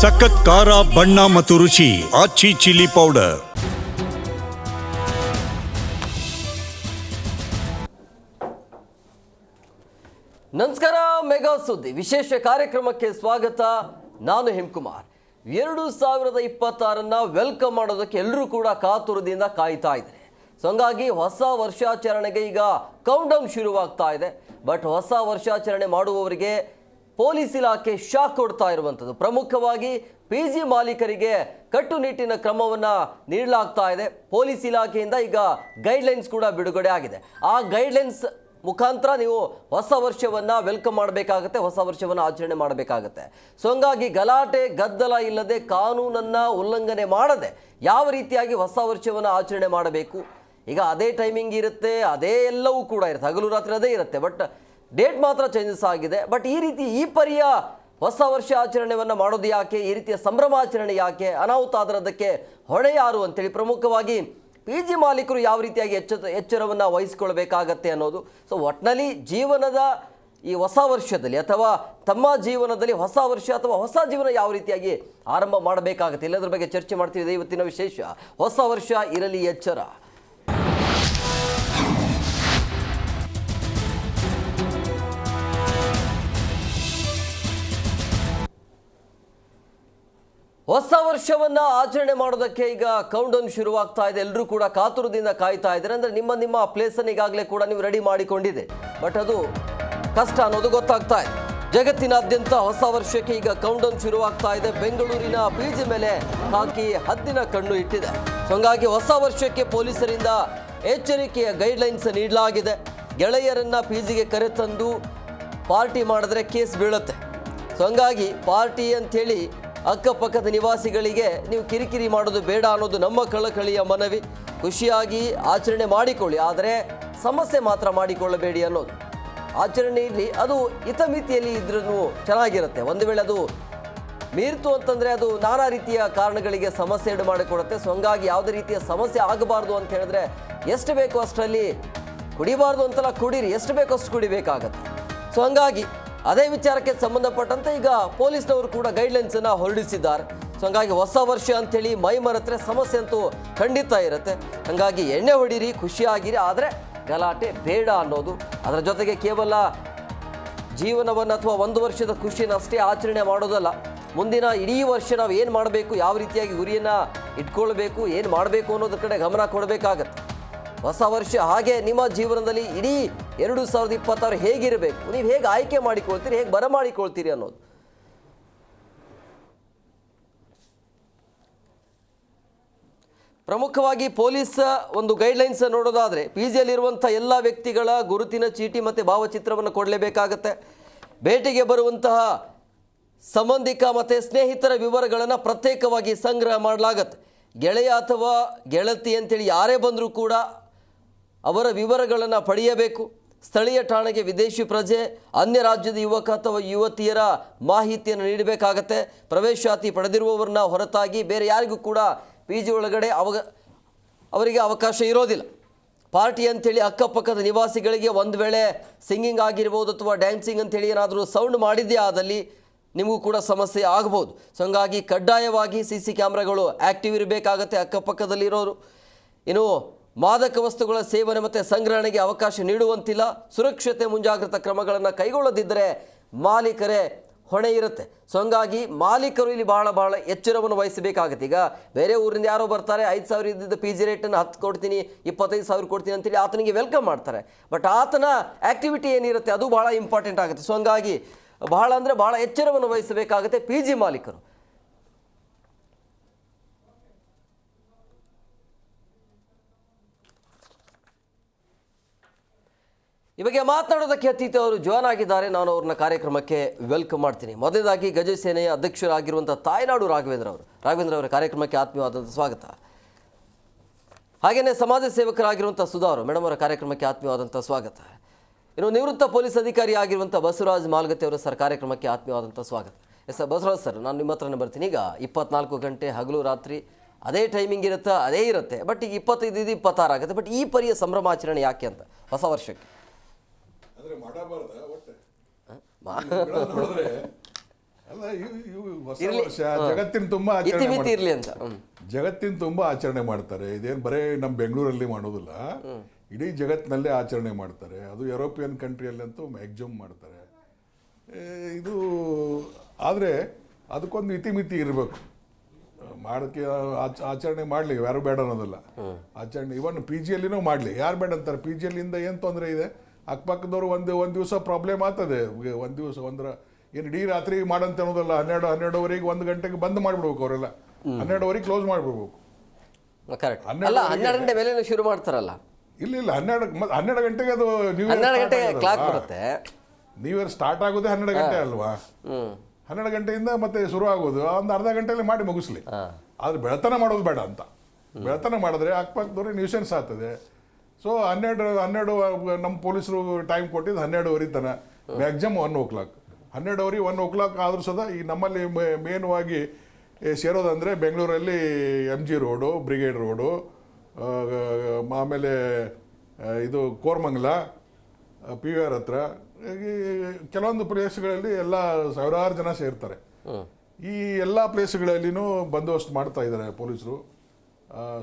ಸಖತ್ ಖಾರ ಬಣ್ಣ ಮತ್ತು ರುಚಿ ಆಚಿ ಚಿಲ್ಲಿ ಪೌಡರ್. ನಮಸ್ಕಾರ. ಮೆಗಾ ಸುದ್ದಿ ವಿಶೇಷ ಕಾರ್ಯಕ್ರಮಕ್ಕೆ ಸ್ವಾಗತ. ನಾನು ಹೇಮಕುಮಾರ್. 2026 ವೆಲ್ಕಮ್ ಮಾಡೋದಕ್ಕೆ ಎಲ್ಲರೂ ಕೂಡ ಕಾತುರದಿಂದ ಕಾಯ್ತಾ ಇದ್ದಾರೆ. ಸೊ ಹಂಗಾಗಿ ಹೊಸ ವರ್ಷಾಚರಣೆಗೆ ಈಗ ಕೌಂಟ್ ಡೌನ್ ಶುರುವಾಗ್ತಾ ಇದೆ. ಬಟ್ ಹೊಸ ವರ್ಷಾಚರಣೆ ಮಾಡುವವರಿಗೆ ಪೊಲೀಸ್ ಇಲಾಖೆ ಶಾಕ್ ಕೊಡ್ತಾ ಇರುವಂಥದ್ದು. ಪ್ರಮುಖವಾಗಿ PG ಮಾಲೀಕರಿಗೆ ಕಟ್ಟುನಿಟ್ಟಿನ ಕ್ರಮವನ್ನು ನೀಡಲಾಗ್ತಾ ಇದೆ. ಪೊಲೀಸ್ ಇಲಾಖೆಯಿಂದ ಈಗ ಗೈಡ್ಲೈನ್ಸ್ ಕೂಡ ಬಿಡುಗಡೆ ಆಗಿದೆ. ಆ ಗೈಡ್ಲೈನ್ಸ್ ಮುಖಾಂತರ ನೀವು ಹೊಸ ವರ್ಷವನ್ನು ವೆಲ್ಕಮ್ ಮಾಡಬೇಕಾಗತ್ತೆ, ಹೊಸ ವರ್ಷವನ್ನು ಆಚರಣೆ ಮಾಡಬೇಕಾಗತ್ತೆ. ಸೊ ಹಂಗಾಗಿ ಗಲಾಟೆ ಗದ್ದಲ ಇಲ್ಲದೆ ಕಾನೂನನ್ನು ಉಲ್ಲಂಘನೆ ಮಾಡದೆ ಯಾವ ರೀತಿಯಾಗಿ ಹೊಸ ವರ್ಷವನ್ನು ಆಚರಣೆ ಮಾಡಬೇಕು. ಈಗ ಅದೇ ಟೈಮಿಂಗ್ ಇರುತ್ತೆ, ಅದೇ ಎಲ್ಲವೂ ಕೂಡ ಇರುತ್ತೆ, ಹಗಲು ರಾತ್ರಿ ಅದೇ ಇರುತ್ತೆ. ಬಟ್ ಡೇಟ್ ಮಾತ್ರ ಚೇಂಜಸ್ ಆಗಿದೆ. ಬಟ್ ಈ ಪರಿಯ ಹೊಸ ವರ್ಷ ಆಚರಣೆಯನ್ನು ಮಾಡೋದು ಯಾಕೆ, ಈ ರೀತಿಯ ಸಂಭ್ರಮಾಚರಣೆ ಯಾಕೆ, ಅನಾಹುತ ಅದರದಕ್ಕೆ ಹೊಣೆ ಯಾರು ಅಂತೇಳಿ ಪ್ರಮುಖವಾಗಿ PG ಮಾಲೀಕರು ಯಾವ ರೀತಿಯಾಗಿ ಎಚ್ಚರವನ್ನು ವಹಿಸ್ಕೊಳ್ಬೇಕಾಗತ್ತೆ ಅನ್ನೋದು. ಸೊ ಒಟ್ಟಿನಲ್ಲಿ ಜೀವನದ ಈ ಹೊಸ ವರ್ಷದಲ್ಲಿ ಅಥವಾ ತಮ್ಮ ಜೀವನದಲ್ಲಿ ಹೊಸ ವರ್ಷ ಅಥವಾ ಹೊಸ ಜೀವನ ಯಾವ ರೀತಿಯಾಗಿ ಆರಂಭ ಮಾಡಬೇಕಾಗತ್ತೆ ಎಲ್ಲದರ ಬಗ್ಗೆ ಚರ್ಚೆ ಮಾಡ್ತೀವಿ. ಇವತ್ತಿನ ವಿಶೇಷ ಹೊಸ ವರ್ಷ ಇರಲಿ ಎಚ್ಚರ. ಹೊಸ ವರ್ಷವನ್ನು ಆಚರಣೆ ಮಾಡೋದಕ್ಕೆ ಈಗ ಕೌಂಟ್ ಡೌನ್ ಶುರುವಾಗ್ತಾ ಇದೆ. ಎಲ್ಲರೂ ಕೂಡ ಕಾತುರದಿಂದ ಕಾಯ್ತಾ ಇದ್ದಾರೆ. ಅಂದರೆ ನಿಮ್ಮ ಪ್ಲೇಸನ್ನು ಈಗಾಗಲೇ ಕೂಡ ನೀವು ರೆಡಿ ಮಾಡಿಕೊಂಡಿದೆ. ಬಟ್ ಅದು ಕಷ್ಟ ಅನ್ನೋದು ಗೊತ್ತಾಗ್ತಾ ಇದೆ. ಜಗತ್ತಿನಾದ್ಯಂತ ಹೊಸ ವರ್ಷಕ್ಕೆ ಈಗ ಕೌಂಟ್ ಡೌನ್ ಶುರುವಾಗ್ತಾ ಇದೆ. ಬೆಂಗಳೂರಿನ PG ಮೇಲೆ ಹಾಕಿ ಹದ್ದಿನ ಕಣ್ಣು ಇಟ್ಟಿದೆ. ಸೊ ಹಂಗಾಗಿ ಹೊಸ ವರ್ಷಕ್ಕೆ ಪೊಲೀಸರಿಂದ ಎಚ್ಚರಿಕೆಯ ಗೈಡ್ಲೈನ್ಸ್ ನೀಡಲಾಗಿದೆ. ಗೆಳೆಯರನ್ನು PGಗೆ ಕರೆತಂದು ಪಾರ್ಟಿ ಮಾಡಿದ್ರೆ ಕೇಸ್ ಬೀಳುತ್ತೆ. ಸೊ ಹಂಗಾಗಿ ಪಾರ್ಟಿ ಅಂಥೇಳಿ ಅಕ್ಕಪಕ್ಕದ ನಿವಾಸಿಗಳಿಗೆ ನೀವು ಕಿರಿಕಿರಿ ಮಾಡೋದು ಬೇಡ ಅನ್ನೋದು ನಮ್ಮ ಕಳಕಳಿಯ ಮನವಿ. ಖುಷಿಯಾಗಿ ಆಚರಣೆ ಮಾಡಿಕೊಳ್ಳಿ, ಆದರೆ ಸಮಸ್ಯೆ ಮಾತ್ರ ಮಾಡಿಕೊಳ್ಳಬೇಡಿ ಅನ್ನೋದು. ಆಚರಣೆಯಲ್ಲಿ ಅದು ಹಿತಮಿತಿಯಲ್ಲಿ ಇದ್ರೂ ಚೆನ್ನಾಗಿರುತ್ತೆ. ಒಂದು ವೇಳೆ ಅದು ಮೀರ್ತು ಅಂತಂದರೆ ಅದು ನಾನಾ ರೀತಿಯ ಕಾರಣಗಳಿಗೆ ಸಮಸ್ಯೆ ಎಡು ಮಾಡಿಕೊಡುತ್ತೆ. ಸೊ ಹಂಗಾಗಿ ಯಾವುದೇ ರೀತಿಯ ಸಮಸ್ಯೆ ಆಗಬಾರ್ದು ಅಂತ ಹೇಳಿದ್ರೆ ಎಷ್ಟು ಬೇಕೋ ಅಷ್ಟರಲ್ಲಿ ಕುಡಿಬಾರ್ದು ಅಂತಲ್ಲ, ಕುಡೀರಿ, ಎಷ್ಟು ಬೇಕೋ ಅಷ್ಟು ಕುಡಿಬೇಕಾಗತ್ತೆ. ಸೊ ಹಂಗಾಗಿ ಅದೇ ವಿಚಾರಕ್ಕೆ ಸಂಬಂಧಪಟ್ಟಂತೆ ಈಗ ಪೊಲೀಸ್ನವರು ಕೂಡ ಗೈಡ್ಲೈನ್ಸನ್ನು ಹೊರಡಿಸಿದ್ದಾರೆ. ಸೊ ಹಂಗಾಗಿ ಹೊಸ ವರ್ಷ ಅಂಥೇಳಿ ಮೈ ಮರೆತರೆ ಸಮಸ್ಯೆ ಅಂತೂ ಖಂಡಿತ ಇರುತ್ತೆ. ಹಾಗಾಗಿ ಎಣ್ಣೆ ಹೊಡೀರಿ, ಖುಷಿಯಾಗಿರಿ, ಆದರೆ ಗಲಾಟೆ ಬೇಡ ಅನ್ನೋದು. ಅದರ ಜೊತೆಗೆ ಕೇವಲ ಜೀವನವನ್ನು ಅಥವಾ ಒಂದು ವರ್ಷದ ಖುಷಿಯನ್ನಷ್ಟೇ ಆಚರಣೆ ಮಾಡೋದಲ್ಲ, ಮುಂದಿನ ಇಡೀ ವರ್ಷ ನಾವು ಏನು ಮಾಡಬೇಕು, ಯಾವ ರೀತಿಯಾಗಿ ಗುರಿಯನ್ನು ಇಟ್ಕೊಳ್ಬೇಕು, ಏನು ಮಾಡಬೇಕು ಅನ್ನೋದ್ರ ಕಡೆ ಗಮನ ಕೊಡಬೇಕಾಗತ್ತೆ. ಹೊಸ ವರ್ಷ ಹಾಗೆ ನಿಮ್ಮ ಜೀವನದಲ್ಲಿ ಇಡೀ 2026 ಹೇಗಿರಬೇಕು, ನೀವು ಹೇಗೆ ಆಯ್ಕೆ ಮಾಡಿಕೊಳ್ತೀರಿ, ಹೇಗೆ ಬರಮಾಡಿಕೊಳ್ತೀರಿ ಅನ್ನೋದು. ಪ್ರಮುಖವಾಗಿ ಪೊಲೀಸ್ ಒಂದು ಗೈಡ್ಲೈನ್ಸ್ ನೋಡೋದಾದರೆ PGಯಲ್ಲಿರುವಂಥ ಎಲ್ಲ ವ್ಯಕ್ತಿಗಳ ಗುರುತಿನ ಚೀಟಿ ಮತ್ತು ಭಾವಚಿತ್ರವನ್ನು ಕೊಡಲೇಬೇಕಾಗತ್ತೆ. ಭೇಟಿಗೆ ಬರುವಂತಹ ಸಂಬಂಧಿಕ ಮತ್ತು ಸ್ನೇಹಿತರ ವಿವರಗಳನ್ನು ಪ್ರತ್ಯೇಕವಾಗಿ ಸಂಗ್ರಹ ಮಾಡಲಾಗತ್ತೆ. ಗೆಳೆಯ ಅಥವಾ ಗೆಳತಿ ಅಂತೇಳಿ ಯಾರೇ ಬಂದರೂ ಕೂಡ ಅವರ ವಿವರಗಳನ್ನು ಪಡೆಯಬೇಕು. ಸ್ಥಳೀಯ ಠಾಣೆಗೆ ವಿದೇಶಿ ಪ್ರಜೆ, ಅನ್ಯ ರಾಜ್ಯದ ಯುವಕ ಅಥವಾ ಯುವತಿಯರ ಮಾಹಿತಿಯನ್ನು ನೀಡಬೇಕಾಗತ್ತೆ. ಪ್ರವೇಶಾತಿ ಪಡೆದಿರುವವರನ್ನ ಹೊರತಾಗಿ ಬೇರೆ ಯಾರಿಗೂ ಕೂಡ PG ಒಳಗಡೆ ಅವರಿಗೆ ಅವಕಾಶ ಇರೋದಿಲ್ಲ. ಪಾರ್ಟಿ ಅಂಥೇಳಿ ಅಕ್ಕಪಕ್ಕದ ನಿವಾಸಿಗಳಿಗೆ ಒಂದು ವೇಳೆ ಸಿಂಗಿಂಗ್ ಆಗಿರ್ಬೋದು ಅಥವಾ ಡ್ಯಾನ್ಸಿಂಗ್ ಅಂಥೇಳಿ ಏನಾದರೂ ಸೌಂಡ್ ಮಾಡಿದ್ದೇ ಆದಲ್ಲಿ ನಿಮಗೂ ಕೂಡ ಸಮಸ್ಯೆ ಆಗ್ಬೋದು. ಸೊ ಹಂಗಾಗಿ ಕಡ್ಡಾಯವಾಗಿ CC ಕ್ಯಾಮ್ರಾಗಳು ಆ್ಯಕ್ಟಿವ್ ಇರಬೇಕಾಗತ್ತೆ ಅಕ್ಕಪಕ್ಕದಲ್ಲಿರೋರು. ಇನ್ನು ಮಾದಕ ವಸ್ತುಗಳ ಸೇವನೆ ಮತ್ತು ಸಂಗ್ರಹಣೆಗೆ ಅವಕಾಶ ನೀಡುವಂತಿಲ್ಲ. ಸುರಕ್ಷತೆ ಮುಂಜಾಗ್ರತಾ ಕ್ರಮಗಳನ್ನು ಕೈಗೊಳ್ಳದಿದ್ದರೆ ಮಾಲೀಕರೇ ಹೊಣೆ ಇರುತ್ತೆ. ಸೊ ಹಂಗಾಗಿ ಮಾಲೀಕರು ಇಲ್ಲಿ ಬಹಳ ಎಚ್ಚರವನ್ನು ವಹಿಸಬೇಕಾಗುತ್ತೆ. ಈಗ ಬೇರೆ ಊರಿಂದ ಯಾರೋ ಬರ್ತಾರೆ, 5,000 ಇದ್ದಿದ್ದ PG ರೇಟನ್ನು 10 ಕೊಡ್ತೀನಿ, 25,000 ಕೊಡ್ತೀನಿ ಅಂತೇಳಿ ಆತನಿಗೆ ವೆಲ್ಕಮ್ ಮಾಡ್ತಾರೆ. ಬಟ್ ಆತನ ಆ್ಯಕ್ಟಿವಿಟಿ ಏನಿರುತ್ತೆ ಅದು ಬಹಳ ಇಂಪಾರ್ಟೆಂಟ್ ಆಗುತ್ತೆ. ಸೊ ಹಂಗಾಗಿ ಬಹಳ ಎಚ್ಚರವನ್ನು ವಹಿಸಬೇಕಾಗುತ್ತೆ PG ಮಾಲೀಕರು. ಈ ಬಗ್ಗೆ ಮಾತನಾಡೋದಕ್ಕೆ ಅತಿಥಿ ಅವರು ಜಾಯ್ನ್ ಆಗಿದ್ದಾರೆ. ನಾನು ಅವ್ರನ್ನ ಕಾರ್ಯಕ್ರಮಕ್ಕೆ ವೆಲ್ಕಮ್ ಮಾಡ್ತೀನಿ. ಮೊದಲನೇದಾಗಿ ಗಜ ಸೇನೆಯ ಅಧ್ಯಕ್ಷರಾಗಿರುವಂಥ ತಾಯ್ನಾಡು ರಾಘವೇಂದ್ರ ಅವರ ಕಾರ್ಯಕ್ರಮಕ್ಕೆ ಆತ್ಮೀಯವಾದಂಥ ಸ್ವಾಗತ. ಹಾಗೆಯೇ ಸಮಾಜ ಸೇವಕರಾಗಿರುವಂಥ ಸುಧಾ ಅವರು ಮೇಡಮ್ ಅವರ ಕಾರ್ಯಕ್ರಮಕ್ಕೆ ಆತ್ಮೀಯವಾದಂಥ ಸ್ವಾಗತ. ಇನ್ನು ನಿವೃತ್ತ ಪೊಲೀಸ್ ಅಧಿಕಾರಿ ಆಗಿರುವಂಥ ಬಸವರಾಜ್ ಮಾಲ್ಗತ್ತಿ ಅವರ ಸರ್ ಕಾರ್ಯಕ್ರಮಕ್ಕೆ ಆತ್ಮೀಯವಾದಂಥ ಸ್ವಾಗತ. ಎಸ್ ಸರ್, ಬಸವರಾಜ್ ಸರ್, ನಾನು ನಿಮ್ಮ ಹತ್ರನೇ ಬರ್ತೀನಿ. ಈಗ 24 ಗಂಟೆ ಹಗಲು ರಾತ್ರಿ ಅದೇ ಟೈಮಿಂಗ್ ಇರುತ್ತೆ, ಅದೇ ಇರುತ್ತೆ. ಬಟ್ ಈಗ 25 ಇದು 26 ಆಗುತ್ತೆ. ಬಟ್ ಈ ಪರಿಯ ಸಂಭ್ರಮಾಚರಣೆ ಯಾಕೆ ಅಂತ ಹೊಸ ವರ್ಷಕ್ಕೆ ಮಾಡಬಾರ್ದ ಒಟ್ಟೆ ನೋಡಿದ್ರೆ ಅಲ್ಲ ಹೊಸ ವರ್ಷ ಜಗತ್ತಿನ ತುಂಬಾ ಇತಿಮಿತಿ ಇರ್ಲಿ ಅಂತ. ಜಗತ್ತಿನ ತುಂಬಾ ಆಚರಣೆ ಮಾಡ್ತಾರೆ. ಇದೇನು ಬರೇ ನಮ್ಮ ಬೆಂಗಳೂರಲ್ಲಿ ಮಾಡೋದಿಲ್ಲ, ಇಡೀ ಜಗತ್ತಿನಲ್ಲೇ ಆಚರಣೆ ಮಾಡ್ತಾರೆ. ಅದು ಯುರೋಪಿಯನ್ ಕಂಟ್ರಿಯಲ್ಲಂತೂ ಮ್ಯಾಕ್ಸಿಮಮ್ ಮಾಡ್ತಾರೆ. ಇದು ಆದರೆ ಅದಕ್ಕೊಂದು ಇತಿಮಿತಿ ಇರಬೇಕು. ಮಾಡೋಕ್ಕೆ ಆಚರಣೆ ಮಾಡಲಿ, ಯಾರು ಬೇಡ ಅನ್ನೋದಲ್ಲ. ಆಚರಣೆ ಇವನ್ ಪಿ ಜಿಯಲ್ಲಿನೂ ಮಾಡಲಿ, ಯಾರು ಬೇಡ ಅಂತಾರೆ. ಪಿ ಜಿಯಲ್ಲಿಂದ ಏನು ತೊಂದರೆ ಇದೆ? ಅಕ್ಕಪಕ್ಕದವ್ರು ಒಂದು ದಿವಸ ಪ್ರಾಬ್ಲಮ್ ಆಗ್ತದೆ. ಒಂದು ದಿವಸ ಏನು ಇಡೀ ರಾತ್ರಿ ಮಾಡಂತ ಅನ್ನೋದಲ್ಲ. 12:30ವರೆಗೆ 1 ಗಂಟೆಗೆ ಬಂದ್ ಮಾಡಿಬಿಡ್ಬೇಕು. ಅವರೆಲ್ಲ 12ವರೆಗೆ ಕ್ಲೋಸ್ ಮಾಡಿಬಿಡ್ಬೇಕು. ಕರೆಕ್ಟ್. ಅಲ್ಲ 12 ಗಂಟೆ ಮೇಲೆ ಶುರು ಮಾಡ್ತಾರಲ್ಲ. ಇಲ್ಲ 12 ಗಂಟೆಗೆ ಅದು ನ್ಯೂ 12 ಗಂಟೆಗೆ ಕ್ಲಾಕ್ ಬರುತ್ತೆ. ನ್ಯೂ ಇಯರ್ ಸ್ಟಾರ್ಟ್ ಆಗೋದೇ 12 ಗಂಟೆ ಅಲ್ವಾ? 12 ಗಂಟೆಯಿಂದ ಮತ್ತೆ ಶುರು ಆಗೋದು ಒಂದು ಅರ್ಧ ಗಂಟೆಯಲ್ಲಿ ಮಾಡಿ ಮುಗಿಸ್ಲಿ. ಆದ್ರೆ ಬೆಳತನ ಮಾಡೋದು ಬೇಡ ಅಂತ. ಬೆಳತನ ಮಾಡಿದ್ರೆ ಅಕ್ಕಪಕ್ಕದವ್ರಿಗೆ ನ್ಯೂಸೆನ್ಸ್ ಆಗ್ತದೆ. ಸೊ 12 ನಮ್ಮ ಪೊಲೀಸರು ಟೈಮ್ ಕೊಟ್ಟಿದ್ದು 12ವರೆ ತನ, ಮ್ಯಾಕ್ಸಿಮಮ್ 1 o'clock. 12ವರೆ 1 o'clock ಆದ್ರೂ ಸದ ಈ ನಮ್ಮಲ್ಲಿ ಮೇನ್ವಾಗಿ ಸೇರೋದಂದರೆ ಬೆಂಗಳೂರಲ್ಲಿ MG ರೋಡು, ಬ್ರಿಗೇಡ್ ರೋಡು, ಆಮೇಲೆ ಇದು ಕೋರಮಂಗಲ, PVR ಹತ್ರ, ಕೆಲವೊಂದು ಪ್ಲೇಸ್ಗಳಲ್ಲಿ ಎಲ್ಲ ಸಾವಿರಾರು ಜನ ಸೇರ್ತಾರೆ. ಈ ಎಲ್ಲ ಪ್ಲೇಸ್ಗಳಲ್ಲಿನೂ ಬಂದೋಬಸ್ತ್ ಮಾಡ್ತಾ ಇದ್ದಾರೆ ಪೊಲೀಸರು.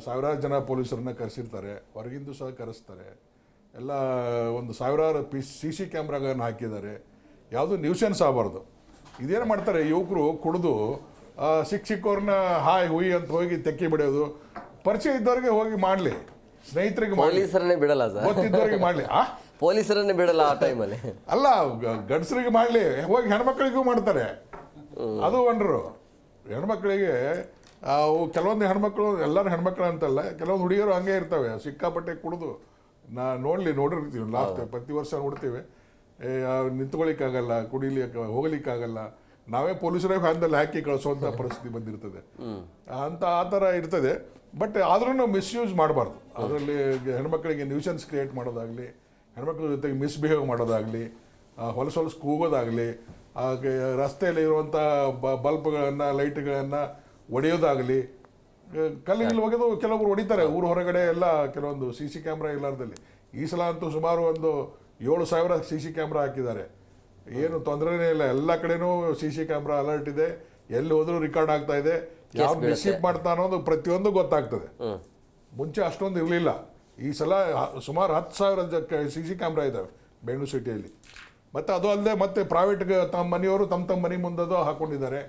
ಸಾವಿರಾರು ಜನ ಪೊಲೀಸರನ್ನ ಕರೆಸಿರ್ತಾರೆ, ಹೊರಗಿಂದು ಸಹ ಕರೆಸ್ತಾರೆ. ಎಲ್ಲ ಒಂದು ಸಾವಿರಾರು CC ಕ್ಯಾಮ್ರಾಗಳನ್ನು ಹಾಕಿದ್ದಾರೆ. ಯಾವುದು ನ್ಯೂಸೆನ್ಸ್ ಆಗಬಾರ್ದು. ಇದೇನು ಮಾಡ್ತಾರೆ ಯುವಕರು ಕುಡಿದು ಸಿಕ್ಕವ್ರನ್ನ ಹಾಯ್ ಹುಯಿ ಅಂತ ಹೋಗಿ ತೆಕ್ಕಿ ಬಿಡೋದು. ಪರಿಚಯ ಇದ್ದವ್ರಿಗೆ ಹೋಗಿ ಮಾಡಲಿ, ಸ್ನೇಹಿತರಿಗೆ ಪೊಲೀಸರನ್ನೇ ಬಿಡಲ್ಲ ಸರ್, ಗೊತ್ತಿದ್ದವ್ರಿಗೆ ಮಾಡಲಿ. ಪೊಲೀಸರನ್ನೇ ಬಿಡಲ್ಲ ಆ ಟೈಮಲ್ಲಿ. ಅಲ್ಲ, ಗಂಡಸರಿಗೆ ಮಾಡಲಿ, ಹೋಗಿ ಹೆಣ್ಮಕ್ಳಿಗೂ ಮಾಡ್ತಾರೆ. ಅದು ಒಂಡ್ರು ಹೆಣ್ಮಕ್ಳಿಗೆ. ಕೆಲವೊಂದು ಹೆಣ್ಮಕ್ಳು, ಎಲ್ಲರೂ ಹೆಣ್ಮಕ್ಳು ಅಂತಲ್ಲ, ಕೆಲವೊಂದು ಹುಡುಗಿಯರು ಹಂಗೆ ಇರ್ತವೆ, ಸಿಕ್ಕಾಪಟ್ಟೆ ಕುಡಿದು. ನೋಡಿರ್ತೀವಿ ಲಾಸ್ಟ್ ಪ್ರತಿ ವರ್ಷ ನೋಡ್ತೀವಿ. ನಿಂತ್ಕೊಳ್ಳಿಕ್ಕಾಗಲ್ಲ, ಹೋಗ್ಲಿಕ್ಕಾಗಲ್ಲ, ನಾವೇ ಪೊಲೀಸರೇ ಫ್ಯಾನ್ದಲ್ಲಿ ಹಾಕಿ ಕಳಿಸೋಂಥ ಪರಿಸ್ಥಿತಿ ಬಂದಿರ್ತದೆ. ಆ ಥರ ಇರ್ತದೆ. ಬಟ್ ಆದ್ರೂ ಮಿಸ್ಯೂಸ್ ಮಾಡಬಾರ್ದು. ಅದರಲ್ಲಿ ಹೆಣ್ಮಕ್ಳಿಗೆ ನ್ಯೂಸೆನ್ಸ್ ಕ್ರಿಯೇಟ್ ಮಾಡೋದಾಗಲಿ, ಹೆಣ್ಮಕ್ಳ ಜೊತೆಗೆ ಮಿಸ್ಬಿಹೇವ್ ಮಾಡೋದಾಗಲಿ, ಹೊಲಸು ಕೂಗೋದಾಗಲಿ, ರಸ್ತೆಯಲ್ಲಿ ಇರುವಂಥ ಬಲ್ಬ್ಗಳನ್ನು, ಲೈಟ್ಗಳನ್ನು ಒಡೆಯೋದಾಗಲಿ, ಕಲ್ಲಿಗೆ ಒಗೆದು ಕೆಲವರು ಹೊಡಿತಾರೆ ಊರು ಹೊರಗಡೆ ಎಲ್ಲ. ಕೆಲವೊಂದು CC ಕ್ಯಾಮ್ರಾ ಇಲ್ಲಾರ್ದಲ್ಲಿ ಈ ಸಲ ಅಂತೂ ಸುಮಾರು ಒಂದು 7,000 CC ಕ್ಯಾಮ್ರಾ ಹಾಕಿದ್ದಾರೆ. ಏನು ತೊಂದರೆನೇ ಇಲ್ಲ, ಎಲ್ಲ ಕಡೆನೂ CC ಕ್ಯಾಮ್ರಾ ಅಲರ್ಟ್ ಇದೆ. ಎಲ್ಲಿ ಹೋದ್ರೂ ರೆಕಾರ್ಡ್ ಆಗ್ತಾ ಇದೆ. ಯಾವ್ದು ಮಿಸ್ಶೀಪ್ ಮಾಡ್ತಾ ಅನ್ನೋದು ಪ್ರತಿಯೊಂದು ಗೊತ್ತಾಗ್ತದೆ. ಮುಂಚೆ ಅಷ್ಟೊಂದು ಇರಲಿಲ್ಲ. ಈ ಸಲ ಸುಮಾರು 10,000 CC ಕ್ಯಾಮ್ರಾ ಇದ್ದಾವೆ ಬೆಂಗಳೂರು ಸಿಟಿಯಲ್ಲಿ. ಮತ್ತು ಅದು ಅಲ್ಲದೆ ಮತ್ತೆ ಪ್ರೈವೇಟ್ಗೆ ತಮ್ಮ ಮನೆಯವರು ತಮ್ಮ ಮನೆ ಮುಂದದು ಹಾಕ್ಕೊಂಡಿದ್ದಾರೆ.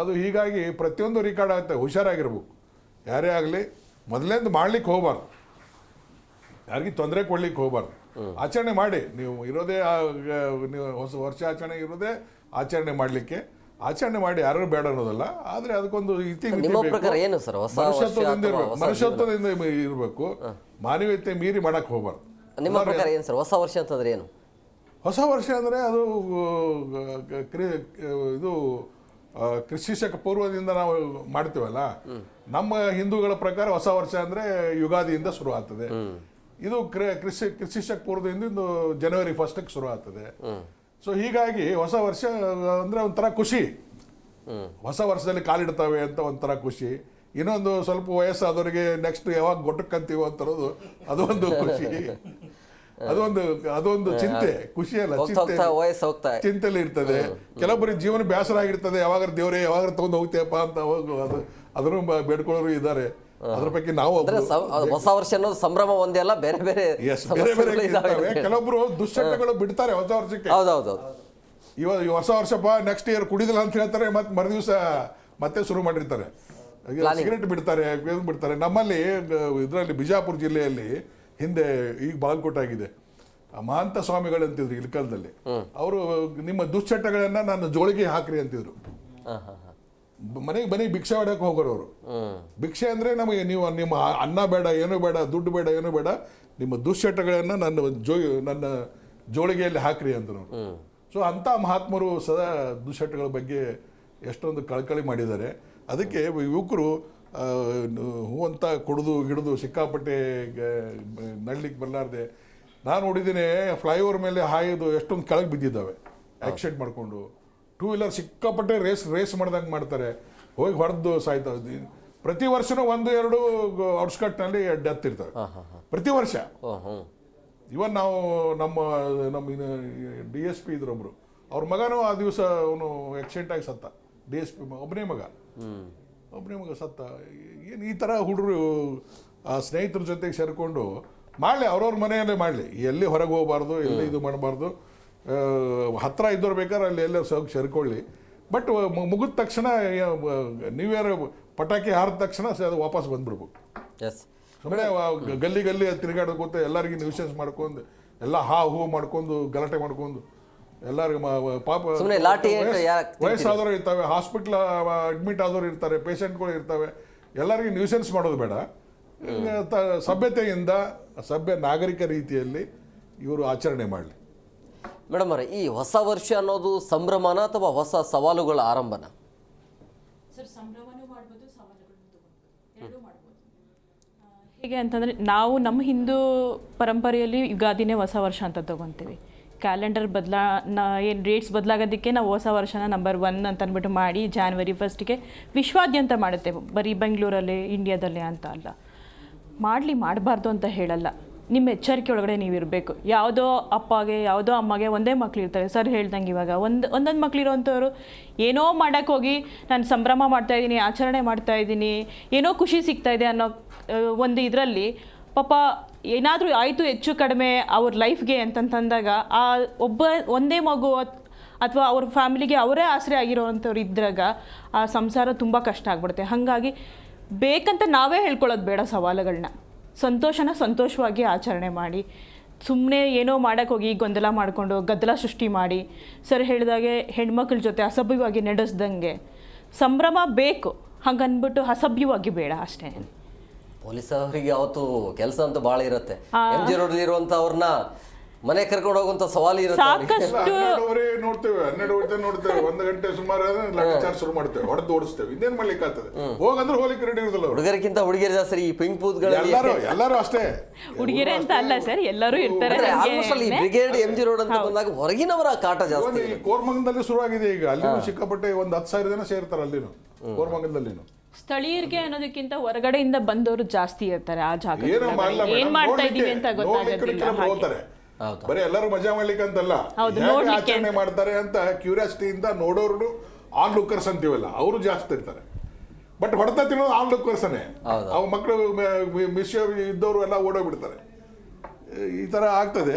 ಅದು ಹೀಗಾಗಿ ಪ್ರತಿಯೊಂದು ರೆಕಾರ್ಡ್ ಆಗುತ್ತೆ. ಹುಷಾರಾಗಿರ್ಬೇಕು. ಯಾರೇ ಆಗಲಿ ಮೊದಲೇಂದು ಮಾಡ್ಲಿಕ್ಕೆ ಹೋಗ್ಬಾರ್ದು, ಯಾರಿಗೂ ತೊಂದರೆ ಕೊಡ್ಲಿಕ್ಕೆ ಹೋಗ್ಬಾರ್ದು. ಆಚರಣೆ ಮಾಡಿ, ನೀವು ಇರೋದೇ ನೀವು ಹೊಸ ವರ್ಷ ಆಚರಣೆ ಇರೋದೇ ಆಚರಣೆ ಮಾಡಲಿಕ್ಕೆ. ಆಚರಣೆ ಮಾಡಿ, ಯಾರು ಬೇಡ ಅನ್ನೋದಲ್ಲ. ಆದರೆ ಅದಕ್ಕೊಂದು ಮನುಷ್ಯತ್ವದಿಂದ ಇರಬೇಕು. ಮಾನವೀಯತೆ ಮೀರಿ ಮಾಡಕ್ಕೆ ಹೋಗ್ಬಾರ್ದು. ನಿಮ್ಮ ಪ್ರಕಾರ ಏನು ಸರ್ ಹೊಸ ವರ್ಷ ಅಂತಂದ್ರೆ ಏನು? ಹೊಸ ವರ್ಷ ಅಂದರೆ ಅದು ಇದು ಕ್ರಿಸ್ತ ಪೂರ್ವದಿಂದ ನಾವು ಮಾಡ್ತೀವಲ್ಲ. ನಮ್ಮ ಹಿಂದೂಗಳ ಪ್ರಕಾರ ಹೊಸ ವರ್ಷ ಅಂದರೆ ಯುಗಾದಿಯಿಂದ ಶುರು ಆಗ್ತದೆ. ಇದು ಕ್ರಿಸ್ತ ಪೂರ್ವದಿಂದ ಇದು ಜನವರಿ 1ಕ್ಕೆ ಶುರು ಆಗ್ತದೆ. ಸೊ ಹೀಗಾಗಿ ಹೊಸ ವರ್ಷ ಅಂದರೆ ಒಂಥರ ಖುಷಿ. ಹೊಸ ವರ್ಷದಲ್ಲಿ ಕಾಲಿಡ್ತಾವೆ ಅಂತ ಒಂಥರ ಖುಷಿ. ಇನ್ನೊಂದು ಸ್ವಲ್ಪ ವಯಸ್ಸಾದವರಿಗೆ ನೆಕ್ಸ್ಟ್ ಯಾವಾಗ ಗೊಟ್ಟಕ್ಕಂತೀವೋ ಅಂತರೋದು ಅದೊಂದು ಖುಷಿ. ಅದೊಂದು ಚಿಂತೆ, ಖುಷಿ ಅಲ್ಲ, ಚಿಂತೆಲಿ ಇರ್ತದೆ. ಕೆಲವೊಬ್ಬರಿಗೆ ಜೀವನ ಬೇಸರ ಆಗಿರ್ತದೆ. ಯಾವಾಗ ದೇವರೇ ಯಾವಾಗ ತಗೊಂಡು ಹೋಗ್ತೇವಪ್ಪ ಅಂತ ಅದನ್ನು ಬೇಡ್ಕೊಳ್ಳೋರು ಇದ್ದಾರೆ. ಅದ್ರ ಬಗ್ಗೆ ನಾವು ಹೊಸ ವರ್ಷ ಅನ್ನೋದು ಸಂಭ್ರಮ ಒಂದೇ ಅಲ್ಲ, ಬೇರೆ ಬೇರೆ ಕೆಲವೊಬ್ರು ದುಶ್ಚಟಗಳು ಬಿಡ್ತಾರೆ ಹೊಸ ವರ್ಷಕ್ಕೆ. ಹೌದೌದು, ಇವಾಗ ಹೊಸ ವರ್ಷಪ್ಪ ನೆಕ್ಸ್ಟ್ ಇಯರ್ ಕುಡಿದಿಲ್ಲ ಅಂತ ಹೇಳ್ತಾರೆ. ಮತ್ತೆ ಮರುದಿವಸ ಮತ್ತೆ ಶುರು ಮಾಡಿರ್ತಾರೆ, ಸಿಗರೇಟ್ ಬಿಡ್ತಾರೆ. ನಮ್ಮಲ್ಲಿ ಇದರಲ್ಲಿ ಬಿಜಾಪುರ ಜಿಲ್ಲೆಯಲ್ಲಿ ಹಿಂದೆ, ಈಗ ಬಾಗಲಕೋಟೆ ಆಗಿದೆ, ಮಹಾಂತ ಸ್ವಾಮಿಗಳಂತಿದ್ರು ಇಲ್ಕಲ್ದಲ್ಲಿ. ಅವರು ನಿಮ್ಮ ದುಶ್ಚಟಗಳನ್ನ ನನ್ನ ಜೋಳಿಗೆ ಹಾಕ್ರಿ ಅಂತಿದ್ರು. ಮನೆಗೆ ಭಿಕ್ಷೆ ಹೊಡಕ್ಕೆ ಹೋಗೋರು ಅವರು. ಭಿಕ್ಷೆ ಅಂದ್ರೆ ನಮಗೆ ನೀವು ನಿಮ್ಮ ಅನ್ನ ಬೇಡ, ಏನೂ ಬೇಡ, ದುಡ್ಡು ಬೇಡ, ಏನೂ ಬೇಡ, ನಿಮ್ಮ ದುಶ್ಚಟಗಳನ್ನ ನನ್ನ ಜೋಳಿಗೆಯಲ್ಲಿ ಹಾಕ್ರಿ ಅಂತ ಅವರು. ಸೊ ಅಂಥ ಮಹಾತ್ಮರು ಸದಾ ದುಶ್ಚಟಗಳ ಬಗ್ಗೆ ಎಷ್ಟೊಂದು ಕಳಕಳಿ ಮಾಡಿದ್ದಾರೆ. ಅದಕ್ಕೆ ಯುವಕರು ಹೂವಂತ ಕುಡಿದು ಗಿಡಿದು ಸಿಕ್ಕಾಪಟ್ಟೆ ನಡ್ಲಿಕ್ಕೆ ಬರಲಾರ್ದೆ. ನಾನು ನೋಡಿದ್ದೀನಿ ಫ್ಲೈಓವರ್ ಮೇಲೆ ಹಾಯೋದು ಎಷ್ಟೊಂದು ಕೆಳಗೆ ಬಿದ್ದಿದ್ದಾವೆ ಆಕ್ಸಿಡೆಂಟ್ ಮಾಡಿಕೊಂಡು. 2 ವೀಲರ್ ಸಿಕ್ಕಾಪಟ್ಟೆ ರೇಸ್ ಮಾಡ್ದಂಗೆ ಮಾಡ್ತಾರೆ, ಹೋಗಿ ಹೊಡೆದು ಸಾಯ್ತಾ. ಪ್ರತಿ ವರ್ಷನೂ 1-2 ಔಟ್ಸ್ಕಟ್ನಲ್ಲಿ ಡೆತ್ ಇರ್ತವೆ ಪ್ರತಿ ವರ್ಷ. ಇವನ್ ನಾವು ನಮ್ಮ DSP ಇದ್ರೊಬ್ರು, ಅವ್ರ ಮಗನೂ ಆ ದಿವಸ ಅವನು ಆಕ್ಸಿಡೆಂಟ್ ಆಗಿ ಸತ್ತ. DSP ಒಬ್ಬನೇ ಮಗ ಸತ್ತ. ಏನು ಈ ಥರ ಹುಡುಗರು ಆ ಸ್ನೇಹಿತರ ಜೊತೆಗೆ ಸೇರಿಕೊಂಡು ಮಾಡಲಿ, ಅವ್ರವ್ರ ಮನೆಯಲ್ಲೇ ಮಾಡಲಿ, ಎಲ್ಲಿ ಹೊರಗೆ ಹೋಗಬಾರ್ದು, ಎಲ್ಲಿ ಇದು ಮಾಡಬಾರ್ದು. ಹತ್ತಿರ ಇದ್ದವ್ರು ಬೇಕಾದ್ರೆ ಅಲ್ಲಿ ಎಲ್ಲ ಸೇರ್ಕೊಳ್ಳಿ. ಬಟ್ ಮುಗಿದ ತಕ್ಷಣ ನ್ಯೂ ಇಯರ್ ಪಟಾಕಿ ಹಾರಿದ ತಕ್ಷಣ ಅದು ವಾಪಸ್ ಬಂದ್ಬಿಡ್ಬೇಕು. ಸುಮ್ಮನೆ ಗಲ್ಲಿ ತಿರುಗಾಡೋಕೋತ ಎಲ್ಲರಿಗೂ ನ್ಯೂಸೆನ್ಸ್ ಮಾಡ್ಕೊಂಡು ಎಲ್ಲ ಹೂ ಮಾಡ್ಕೊಂಡು ಗಲಾಟೆ ಮಾಡ್ಕೊಂಡು ಎಲ್ಲರಿಗೂ ಪಾಪ ವಯಸ್ಸಾದವರು ಇರ್ತವೆ, ಹಾಸ್ಪಿಟ್ಲ್ ಅಡ್ಮಿಟ್ ಆದವರು ಇರ್ತಾರೆ, ಪೇಷಂಟ್ಗಳು ಇರ್ತವೆ, ಎಲ್ಲರಿಗೂ ನ್ಯೂಸೆನ್ಸ್ ಮಾಡೋದು ಬೇಡ. ಸಭ್ಯತೆಯಿಂದ ಸಭ್ಯ ನಾಗರಿಕ ರೀತಿಯಲ್ಲಿ ಇವರು ಆಚರಣೆ ಮಾಡಲಿ. ಮೇಡಮ್ ಅವರೇ, ಈ ಹೊಸ ವರ್ಷ ಅನ್ನೋದು ಸಂಭ್ರಮನ ಅಥವಾ ಹೊಸ ಸವಾಲುಗಳ ಆರಂಭನ? ಸರ್, ಸಂಭ್ರಮನೂ ಮಾಡ್ಬೋದು, ಸವಾಲುಗಳನ್ನು ಎರಡೂ ಮಾಡ್ಬೋದು. ಹೇಗೆ ಅಂತಂದರೆ, ನಾವು ನಮ್ಮ ಹಿಂದೂ ಪರಂಪರೆಯಲ್ಲಿ ಯುಗಾದಿನೇ ಹೊಸ ವರ್ಷ ಅಂತ ತಗೊತೀವಿ. ಕ್ಯಾಲೆಂಡರ್ ಏನು ಡೇಟ್ಸ್ ಬದಲಾಗೋದಕ್ಕೆ ನಾವು ಹೊಸ ವರ್ಷನ ನಂಬರ್ 1 ಅಂತ ಅಂದ್ಬಿಟ್ಟು ಮಾಡಿ January 1ಗೆ ವಿಶ್ವಾದ್ಯಂತ ಮಾಡುತ್ತೇವೆ, ಬರೀ ಬೆಂಗಳೂರಲ್ಲಿ ಇಂಡಿಯಾದಲ್ಲಿ ಅಂತ ಅಲ್ಲ. ಮಾಡಬಾರ್ದು ಅಂತ ಹೇಳಲ್ಲ, ನಿಮ್ಮ ಎಚ್ಚರಿಕೆ ಒಳಗಡೆ ನೀವು ಇರಬೇಕು. ಯಾವುದೋ ಅಪ್ಪಗೆ ಯಾವುದೋ ಅಮ್ಮಗೆ ಒಂದೇ ಮಕ್ಳು ಇರ್ತಾರೆ. ಸರ್ ಹೇಳ್ದಂಗೆ ಇವಾಗ ಒಂದೊಂದು ಮಕ್ಳಿರೋವಂಥವ್ರು ಏನೋ ಮಾಡೋಕ್ಕೆ ಹೋಗಿ ನಾನು ಸಂಭ್ರಮ ಮಾಡ್ತಾಯಿದ್ದೀನಿ, ಆಚರಣೆ ಮಾಡ್ತಾಯಿದ್ದೀನಿ, ಏನೋ ಖುಷಿ ಸಿಗ್ತಾಯಿದೆ ಅನ್ನೋ ಒಂದು ಇದರಲ್ಲಿ ಪಾಪ ಏನಾದರೂ ಆಯಿತು ಹೆಚ್ಚು ಕಡಿಮೆ ಅವ್ರ ಲೈಫ್ಗೆ ಅಂತಂತಂದಾಗ ಆ ಒಂದೇ ಮಗು ಅಥವಾ ಅವ್ರ ಫ್ಯಾಮಿಲಿಗೆ ಅವರೇ ಆಸರೆ ಆಗಿರೋವಂಥವ್ರು ಇದ್ದಾಗ ಆ ಸಂಸಾರ ತುಂಬ ಕಷ್ಟ ಆಗ್ಬಿಡುತ್ತೆ. ಹಾಗಾಗಿ ಬೇಕಂತ ನಾವೇ ಹೇಳ್ಕೊಳ್ಳೋದು ಬೇಡ ಸವಾಲುಗಳನ್ನ. ಸಂತೋಷವಾಗಿ ಆಚರಣೆ ಮಾಡಿ, ಸುಮ್ಮನೆ ಏನೋ ಮಾಡೋಕ್ಕೆ ಹೋಗಿ ಗೊಂದಲ ಮಾಡಿಕೊಂಡು ಗದ್ದಲ ಸೃಷ್ಟಿ ಮಾಡಿ, ಸರ್ ಹೇಳಿದಾಗೆ ಹೆಣ್ಮಕ್ಳ ಜೊತೆ ಅಸಭ್ಯವಾಗಿ ನಡೆಸ್ದಂಗೆ ಸಂಭ್ರಮ ಬೇಕು, ಹಂಗನ್ಬಿಟ್ಟು ಅಸಭ್ಯವಾಗಿ ಬೇಡ ಅಷ್ಟೇ. ಪೊಲೀಸ್ ಅವರಿಗೆ ಯಾವತ್ತು ಕೆಲಸ ಅಂತೂ ಭಾಳ ಇರುತ್ತೆ. MG ರೋಡ್ ಇರುವಂಥವ್ರನ್ನ ಮನೆ ಕರ್ಕೊಂಡು ಹೋಗುವಂತ ಸವಾಲು ಇರುತ್ತೆ. ಸಾಕಷ್ಟು ನೋಡ್ತೇವೆ, 12 ನೋಡ್ತೇವೆ, 1 ಗಂಟೆ ಸುಮಾರು ಲೆಕ್ಕಾಚಾರ ಶುರು ಮಾಡ್ತೇವೆ, ಹೊಡೆದು ಓಡಿಸ್ತೇವೆ. ಇನ್ನೇನ್ ಮಾಡ್ಲಿಕ್ಕೆ ಆಗ್ತದೆ? ಹೋಗಂದ್ರೆ ಹೋಗ್ಲಿಕ್ಕೆ ರೆಡಿ ಇರೋದಿಲ್ಲ. ಹುಡುಗರಿಗಿಂತ ಹುಡುಗಿಯರು ಜಾಸ್ತಿ. ಈ ಪಿಂಕ್ ಬೂತ್ಗಳಲ್ಲಿ ಎಲ್ಲರೂ ಅಷ್ಟೇ, ಹುಡುಗಿಯರೇ ಅಂತ ಅಲ್ಲ ಸರ್, ಎಲ್ಲರೂ ಇರ್ತಾರೆ. ಬ್ರಿಗೇಡ್ MG ರೋಡ್ ಅಂತ ಬಂದಾಗ ಹೊರಗಿನವರ ಕಾಟ ಜಾಸ್ತಿ. ಕೋರ್ಮಂಗಲದಲ್ಲಿ ಶುರುವಾಗಿದೆ ಈಗ. ಅಲ್ಲಿನೂ ಸಿಕ್ಕಾಪಟ್ಟೆ 10,000 ಜನ ಸೇರ್ತಾರೆ. ಅಲ್ಲಿನೂ ಕೋರ್ಮಂಗಲದಲ್ಲಿನೂ ಸ್ಥಳೀಯರಿಗೆ ಅನ್ನೋದಕ್ಕಿಂತ ಹೊರಗಡೆಯಿಂದ ಬಂದವರು ಜಾಸ್ತಿ ಇರ್ತಾರೆ. ಆ ಜಾಗ ಏನ್ ಮಾಡ್ತಾ ಇದೀವಿ ಅಂತ ಗೊತ್ತಾಗೋದಿಲ್ಲ. ಬರೀ ಎಲ್ಲರೂ ಮಜಾ ಮಾಡ್ಲಿಕ್ಕೆ ಅಂತಲ್ಲ, ಆಚರಣೆ ಮಾಡ್ತಾರೆ ಅಂತ ಕ್ಯೂರಿಯಾಸಿಟಿಯಿಂದ ನೋಡೋರು ಆನ್ ಲುಕ್ಕರ್ಸ್ ಅಂತೀವಲ್ಲ, ಅವರು ಜಾಸ್ತಿ ಇರ್ತಾರೆ. ಬಟ್ ಹೊಡೆತ ತಿನ್ನೋದು ಆನ್ ಲುಕ್ಕರ್ಸನೇ. ಅವು ಮಕ್ಕಳು ಮಿಸ್ಯೂರ್ ಇದ್ದವರು ಎಲ್ಲ ಓಡೋಗ್ಬಿಡ್ತಾರೆ. ಈ ತರ ಆಗ್ತದೆ.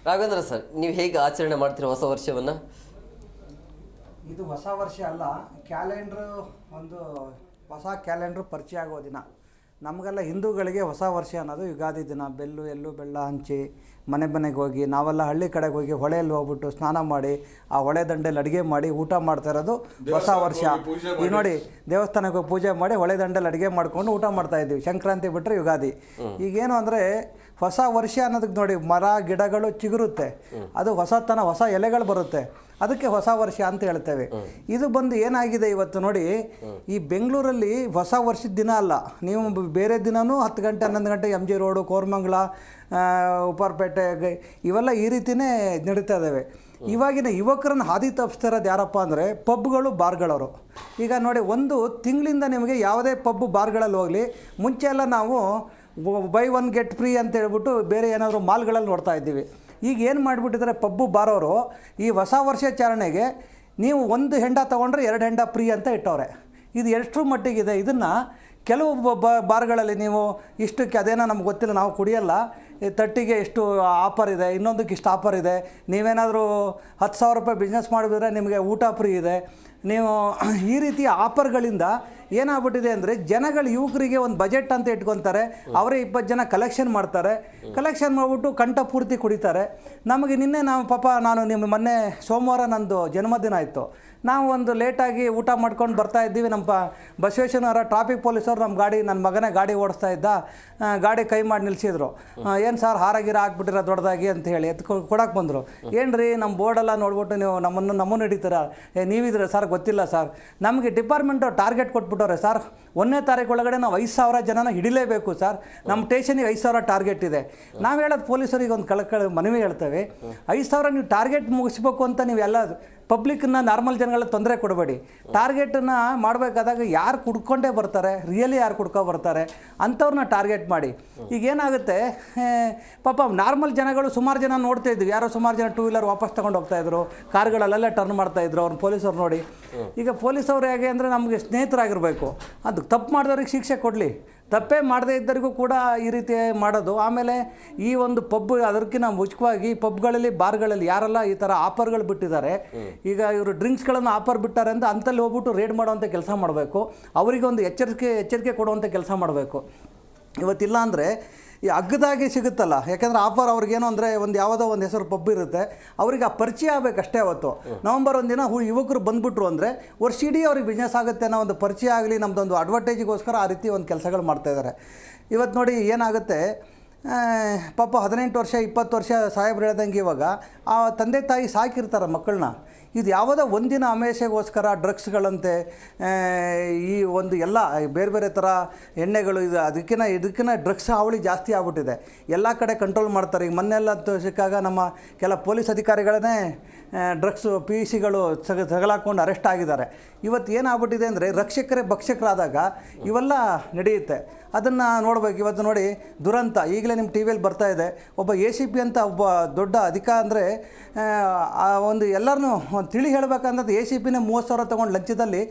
ರಾಘವೇಂದ್ರ ಸರ್, ನೀವು ಹೇಗೆ ಆಚರಣೆ ಮಾಡ್ತೀರಿ ಹೊಸ ವರ್ಷವನ್ನ? ಇದು ಹೊಸ ವರ್ಷ ಅಲ್ಲ, ಕ್ಯಾಲೆಂಡ್ರು ಒಂದು ಹೊಸ ಕ್ಯಾಲೆಂಡ್ರು ಪರಿಚಯ ಆಗೋ ದಿನ. ನಮಗೆಲ್ಲ ಹಿಂದೂಗಳಿಗೆ ಹೊಸ ವರ್ಷ ಅನ್ನೋದು ಯುಗಾದಿ ದಿನ. ಎಳ್ಳು ಬೆಲ್ಲ ಹಂಚಿ ಮನೆಗೆ ಹೋಗಿ, ನಾವೆಲ್ಲ ಹಳ್ಳಿ ಕಡೆಗೆ ಹೋಗಿ ಹೊಳೆಯಲ್ಲಿ ಹೋಗ್ಬಿಟ್ಟು ಸ್ನಾನ ಮಾಡಿ ಆ ಹೊಳೆ ದಂಡೆಯಲ್ಲಿ ಅಡುಗೆ ಮಾಡಿ ಊಟ ಮಾಡ್ತಾ ಇರೋದು ಹೊಸ ವರ್ಷ. ಈಗ ನೋಡಿ, ದೇವಸ್ಥಾನಕ್ಕೆ ಹೋಗಿ ಪೂಜೆ ಮಾಡಿ ಹೊಳೆ ದಂಡೆಯಲ್ಲಿ ಅಡುಗೆ ಮಾಡ್ಕೊಂಡು ಊಟ ಮಾಡ್ತಾಯಿದ್ವಿ. ಸಂಕ್ರಾಂತಿ ಬಿಟ್ಟರೆ ಯುಗಾದಿ. ಈಗೇನು ಅಂದರೆ ಹೊಸ ವರ್ಷ ಅನ್ನೋದಕ್ಕೆ ನೋಡಿ, ಮರ ಗಿಡಗಳು ಚಿಗುರುತ್ತೆ, ಅದು ಹೊಸತನ, ಹೊಸ ಎಲೆಗಳು ಬರುತ್ತೆ, ಅದಕ್ಕೆ ಹೊಸ ವರ್ಷ ಅಂತ ಹೇಳ್ತೇವೆ. ಇದು ಬಂದು ಏನಾಗಿದೆ ಇವತ್ತು ನೋಡಿ, ಈ ಬೆಂಗಳೂರಲ್ಲಿ ಹೊಸ ವರ್ಷದ ದಿನ ಅಲ್ಲ, ನೀವು ಬೇರೆ ದಿನವೂ 10 ಗಂಟೆ 11 ಗಂಟೆ MG ರೋಡು, ಕೋರಮಂಗಲ, ಉಪ್ಪಾರಪೇಟೆ ಇವೆಲ್ಲ ಈ ರೀತಿಯೇ ನಡೀತಾ ಇದ್ದಾವೆ. ಇವಾಗಿನ ಯುವಕರನ್ನು ಹಾದಿ ತಪ್ಪಿಸ್ತಿರೋದು ಯಾರಪ್ಪ ಅಂದರೆ ಪಬ್ಗಳು, ಬಾರ್ಗಳವರು. ಈಗ ನೋಡಿ, ಒಂದು ತಿಂಗಳಿಂದ ನಿಮಗೆ ಯಾವುದೇ ಪಬ್ ಬಾರ್ಗಳಲ್ಲಿ ಹೋಗಲಿ, ಮುಂಚೆ ಎಲ್ಲ ನಾವು ಬೈ 1 ಗೆಟ್ ಫ್ರೀ ಅಂತ ಹೇಳ್ಬಿಟ್ಟು ಬೇರೆ ಏನಾದರೂ ಮಾಲ್ಗಳಲ್ಲಿ ನೋಡ್ತಾ ಇದ್ದೀವಿ. ಈಗ ಏನು ಮಾಡಿಬಿಟ್ಟಿದ್ದಾರೆ ಪಬ್ಬು ಬಾರೋರು, ಈ ಹೊಸ ವರ್ಷಾಚರಣೆಗೆ ನೀವು 1 ಹೆಂಡ ತೊಗೊಂಡ್ರೆ 2 ಹೆಂಡ ಫ್ರೀ ಅಂತ ಇಟ್ಟವ್ರೆ. ಇದು ಎಷ್ಟರ ಮಟ್ಟಿಗಿದೆ? ಇದನ್ನು ಕೆಲವು ಬಾರ್ಗಳಲ್ಲಿ ನೀವು ಇಷ್ಟಕ್ಕೆ, ಅದೇನೋ ನಮ್ಗೆ ಗೊತ್ತಿಲ್ಲ, ನಾವು ಕುಡಿಯಲ್ಲ, ತಟ್ಟಿಗೆ ಇಷ್ಟು ಆಫರ್ ಇದೆ, ಇನ್ನೊಂದಕ್ಕೆ ಇಷ್ಟು ಆಫರ್ ಇದೆ, ನೀವೇನಾದರೂ 10,000 ರೂಪಾಯಿ ಬಿಸ್ನೆಸ್ ಮಾಡಿದ್ರೆ ನಿಮಗೆ ಊಟ ಫ್ರೀ ಇದೆ. ನೀವು ಈ ರೀತಿಯ ಆಫರ್ಗಳಿಂದ ಏನಾಗ್ಬಿಟ್ಟಿದೆ ಅಂದರೆ, ಯುವಕರಿಗೆ ಒಂದು ಬಜೆಟ್ ಅಂತ ಇಟ್ಕೊತಾರೆ, ಅವರೇ 20 ಜನ ಕಲೆಕ್ಷನ್ ಮಾಡ್ತಾರೆ. ಕಲೆಕ್ಷನ್ ಮಾಡಿಬಿಟ್ಟು ಕಂಠ ಪೂರ್ತಿ ಕುಡಿತಾರೆ. ನಮಗೆ ನಾನು ಮೊನ್ನೆ ಸೋಮವಾರ ನಂದು ಜನ್ಮದಿನ ಆಯಿತು. ನಾವು ಒಂದು ಲೇಟಾಗಿ ಊಟ ಮಾಡ್ಕೊಂಡು ಬರ್ತಾ ಇದ್ದೀವಿ. ನಮ್ಮ ಬಸವೇಶ್ವರ ಟ್ರಾಫಿಕ್ ಪೊಲೀಸರು ನನ್ನ ಮಗನೇ ಗಾಡಿ ಓಡಿಸ್ತಾ ಇದ್ದ, ಗಾಡಿ ಕೈ ಮಾಡಿ ನಿಲ್ಲಿಸಿದ್ರು. ಏನು ಸರ್ ಹಾರಾಗಿರ ಹಾಕ್ಬಿಟ್ಟಿರೋ ದೊಡ್ಡದಾಗಿ ಅಂತ ಹೇಳಿ ಕೊಡಕ್ಕೆ ಬಂದರು. ಏನು ರೀ, ನಮ್ಮ ಬೋರ್ಡೆಲ್ಲ ನೋಡ್ಬಿಟ್ಟು ನೀವು ನಮ್ಮನ್ನು ಹಿಡಿತೀರ? ನೀವಿದ್ರೆ ಸರ್ ಗೊತ್ತಿಲ್ಲ ಸರ್, ನಮಗೆ ಡಿಪಾರ್ಟ್ಮೆಂಟು ಟಾರ್ಗೆಟ್ ಕೊಟ್ಬಿಟ್ಟವ್ರೆ ಸರ್, 1ನೇ ತಾರೀಕು ಒಳಗಡೆ ನಾವು 5,000 ಜನನ ಹಿಡಿಲೇಬೇಕು ಸರ್, ನಮ್ಮ ಸ್ಟೇಷನಿಗೆ 5,000 ಟಾರ್ಗೆಟ್ ಇದೆ. ನಾವು ಹೇಳೋದು ಪೊಲೀಸರಿಗೆ ಒಂದು ಮನವಿ ಹೇಳ್ತೇವೆ, 5,000 ನೀವು ಟಾರ್ಗೆಟ್ ಮುಗಿಸ್ಬೇಕು ಅಂತ ನೀವು ಎಲ್ಲ ಪಬ್ಲಿಕ್ನ ನಾರ್ಮಲ್ ಜನಗಳಿಗೆ ತೊಂದರೆ ಕೊಡಬೇಡಿ. ಟಾರ್ಗೆಟನ್ನು ಮಾಡಬೇಕಾದಾಗ ಯಾರು ಕುಡ್ಕೊಂಡೇ ಬರ್ತಾರೆ, ರಿಯಲಿ ಯಾರು ಕುಡ್ಕೊ ಬರ್ತಾರೆ ಅಂಥವ್ರನ್ನ ಟಾರ್ಗೆಟ್ ಮಾಡಿ. ಈಗ ಏನಾಗುತ್ತೆ, ಪಾಪ ನಾರ್ಮಲ್ ಜನಗಳು ಸುಮಾರು ಜನ ನೋಡ್ತಾ ಇದ್ವಿ, ಯಾರೋ ಸುಮಾರು ಜನ ಟೂ ವೀಲರ್ ವಾಪಸ್ ತೊಗೊಂಡು ಹೋಗ್ತಾಯಿದ್ರು, ಕಾರ್ಗಳಲ್ಲೆಲ್ಲ ಟರ್ನ್ ಮಾಡ್ತಾಯಿದ್ರು ಅವ್ರು ಪೊಲೀಸವ್ರು ನೋಡಿ. ಈಗ ಪೊಲೀಸವ್ರು ಹೇಗೆ ಅಂದರೆ ನಮಗೆ ಸ್ನೇಹಿತರಾಗಿರಬೇಕು, ಅದು ತಪ್ಪು ಮಾಡಿದವ್ರಿಗೆ ಶಿಕ್ಷೆ ಕೊಡಲಿ, ತಪ್ಪೇ ಮಾಡದೇ ಇದ್ದರಿಗೂ ಕೂಡ ಈ ರೀತಿ ಮಾಡೋದು. ಆಮೇಲೆ ಈ ಒಂದು ಪಬ್ ಅದಕ್ಕಿಂತ ಮುಖ್ಯವಾಗಿ ಪಬ್ಗಳಲ್ಲಿ ಬಾರ್ಗಳಲ್ಲಿ ಯಾರೆಲ್ಲ ಈ ಥರ ಆಫರ್ಗಳು ಬಿಟ್ಟಿದ್ದಾರೆ, ಈಗ ಇವರು ಡ್ರಿಂಕ್ಸ್ಗಳನ್ನು ಆಫರ್ ಬಿಟ್ಟಾರೆ ಅಂತ ಅಂತಲ್ಲಿ ಹೋಗ್ಬಿಟ್ಟು ರೇಡ್ ಮಾಡುವಂಥ ಕೆಲಸ ಮಾಡಬೇಕು, ಅವರಿಗೆ ಒಂದು ಎಚ್ಚರಿಕೆ ಕೊಡುವಂಥ ಕೆಲಸ ಮಾಡಬೇಕು. ಇವತ್ತಿಲ್ಲ ಅಂದರೆ ಈ ಅಗ್ಗದಾಗಿ ಸಿಗುತ್ತಲ್ಲ, ಯಾಕೆಂದರೆ ಆಫರ್ ಅವ್ರಿಗೇನು ಅಂದರೆ ಒಂದು ಯಾವುದೋ ಒಂದು ಹೆಸರು ಪಬ್ ಇರುತ್ತೆ, ಅವ್ರಿಗೆ ಆ ಪರಿಚಯ ಆಗಬೇಕಷ್ಟೇ. ಅವತ್ತು ನವಂಬರ್ ಒಂದಿನ ಯುವಕರು ಬಂದುಬಿಟ್ರು ಅಂದರೆ ವರ್ಷಿಡೀ ಅವ್ರಿಗೆ ಬಿಸ್ನೆಸ್ ಆಗುತ್ತೆ ಅನ್ನೋ ಒಂದು ಪರಿಚಯ ಆಗಲಿ, ನಮ್ಮದೊಂದು ಅಡ್ವರ್ಟೈಜಿಗೋಸ್ಕರ ಆ ರೀತಿ ಒಂದು ಕೆಲಸಗಳು ಮಾಡ್ತಾಯಿದ್ದಾರೆ. ಇವತ್ತು ನೋಡಿ ಏನಾಗುತ್ತೆ, ಪಾಪ 18 ವರ್ಷ 20 ವರ್ಷ ಸಾಹೇಬ್ರು ಹೇಳ್ದಂಗೆ ಇವಾಗ ಆ ತಂದೆ ತಾಯಿ ಸಾಕಿರ್ತಾರೆ ಮಕ್ಕಳನ್ನ, ಇದು ಯಾವುದೋ ಒಂದಿನ ಅಮೇಷೆಗೋಸ್ಕರ ಡ್ರಗ್ಸ್ಗಳಂತೆ ಈ ಒಂದು ಎಲ್ಲ ಬೇರೆ ಬೇರೆ ಥರ ಎಣ್ಣೆಗಳು ಇದು ಇದಕ್ಕಿಂತ ಡ್ರಗ್ಸ್ ಹಾವಳಿ ಜಾಸ್ತಿ ಆಗ್ಬಿಟ್ಟಿದೆ. ಎಲ್ಲ ಕಡೆ ಕಂಟ್ರೋಲ್ ಮಾಡ್ತಾರೆ. ಈಗ ಮೊನ್ನೆಲ್ಲ ಸಿಕ್ಕಾಗ ನಮ್ಮ ಕೆಲ ಪೊಲೀಸ್ ಅಧಿಕಾರಿಗಳನ್ನೇ ಡ್ರಗ್ಸ್ PCಗಳು ತಗಲಾಕೊಂಡು ಅರೆಸ್ಟ್ ಆಗಿದ್ದಾರೆ. ಇವತ್ತು ಏನಾಗ್ಬಿಟ್ಟಿದೆ ಅಂದರೆ ರಕ್ಷಕರೇ ಭಕ್ಷಕರಾದಾಗ ಇವೆಲ್ಲ ನಡೆಯುತ್ತೆ. ಅದನ್ನು ನೋಡ್ಬೇಕು. ಇವತ್ತು ನೋಡಿ ದುರಂತ ಈಗಲೇ ನಿಮ್ಮ ಟಿ ವಿಯಲ್ಲಿ ಬರ್ತಾಯಿದೆ, ಒಬ್ಬ ACP ಅಂತ ಒಬ್ಬ ದೊಡ್ಡ ಅಂದರೆ ಒಂದು ಎಲ್ಲರನ್ನೂ ತಿಳಿ ಹೇಳಬೇಕಂದ್ರೆ ACPನೇ 30,000 ತೊಗೊಂಡು ಲಂಚದಲ್ಲಿ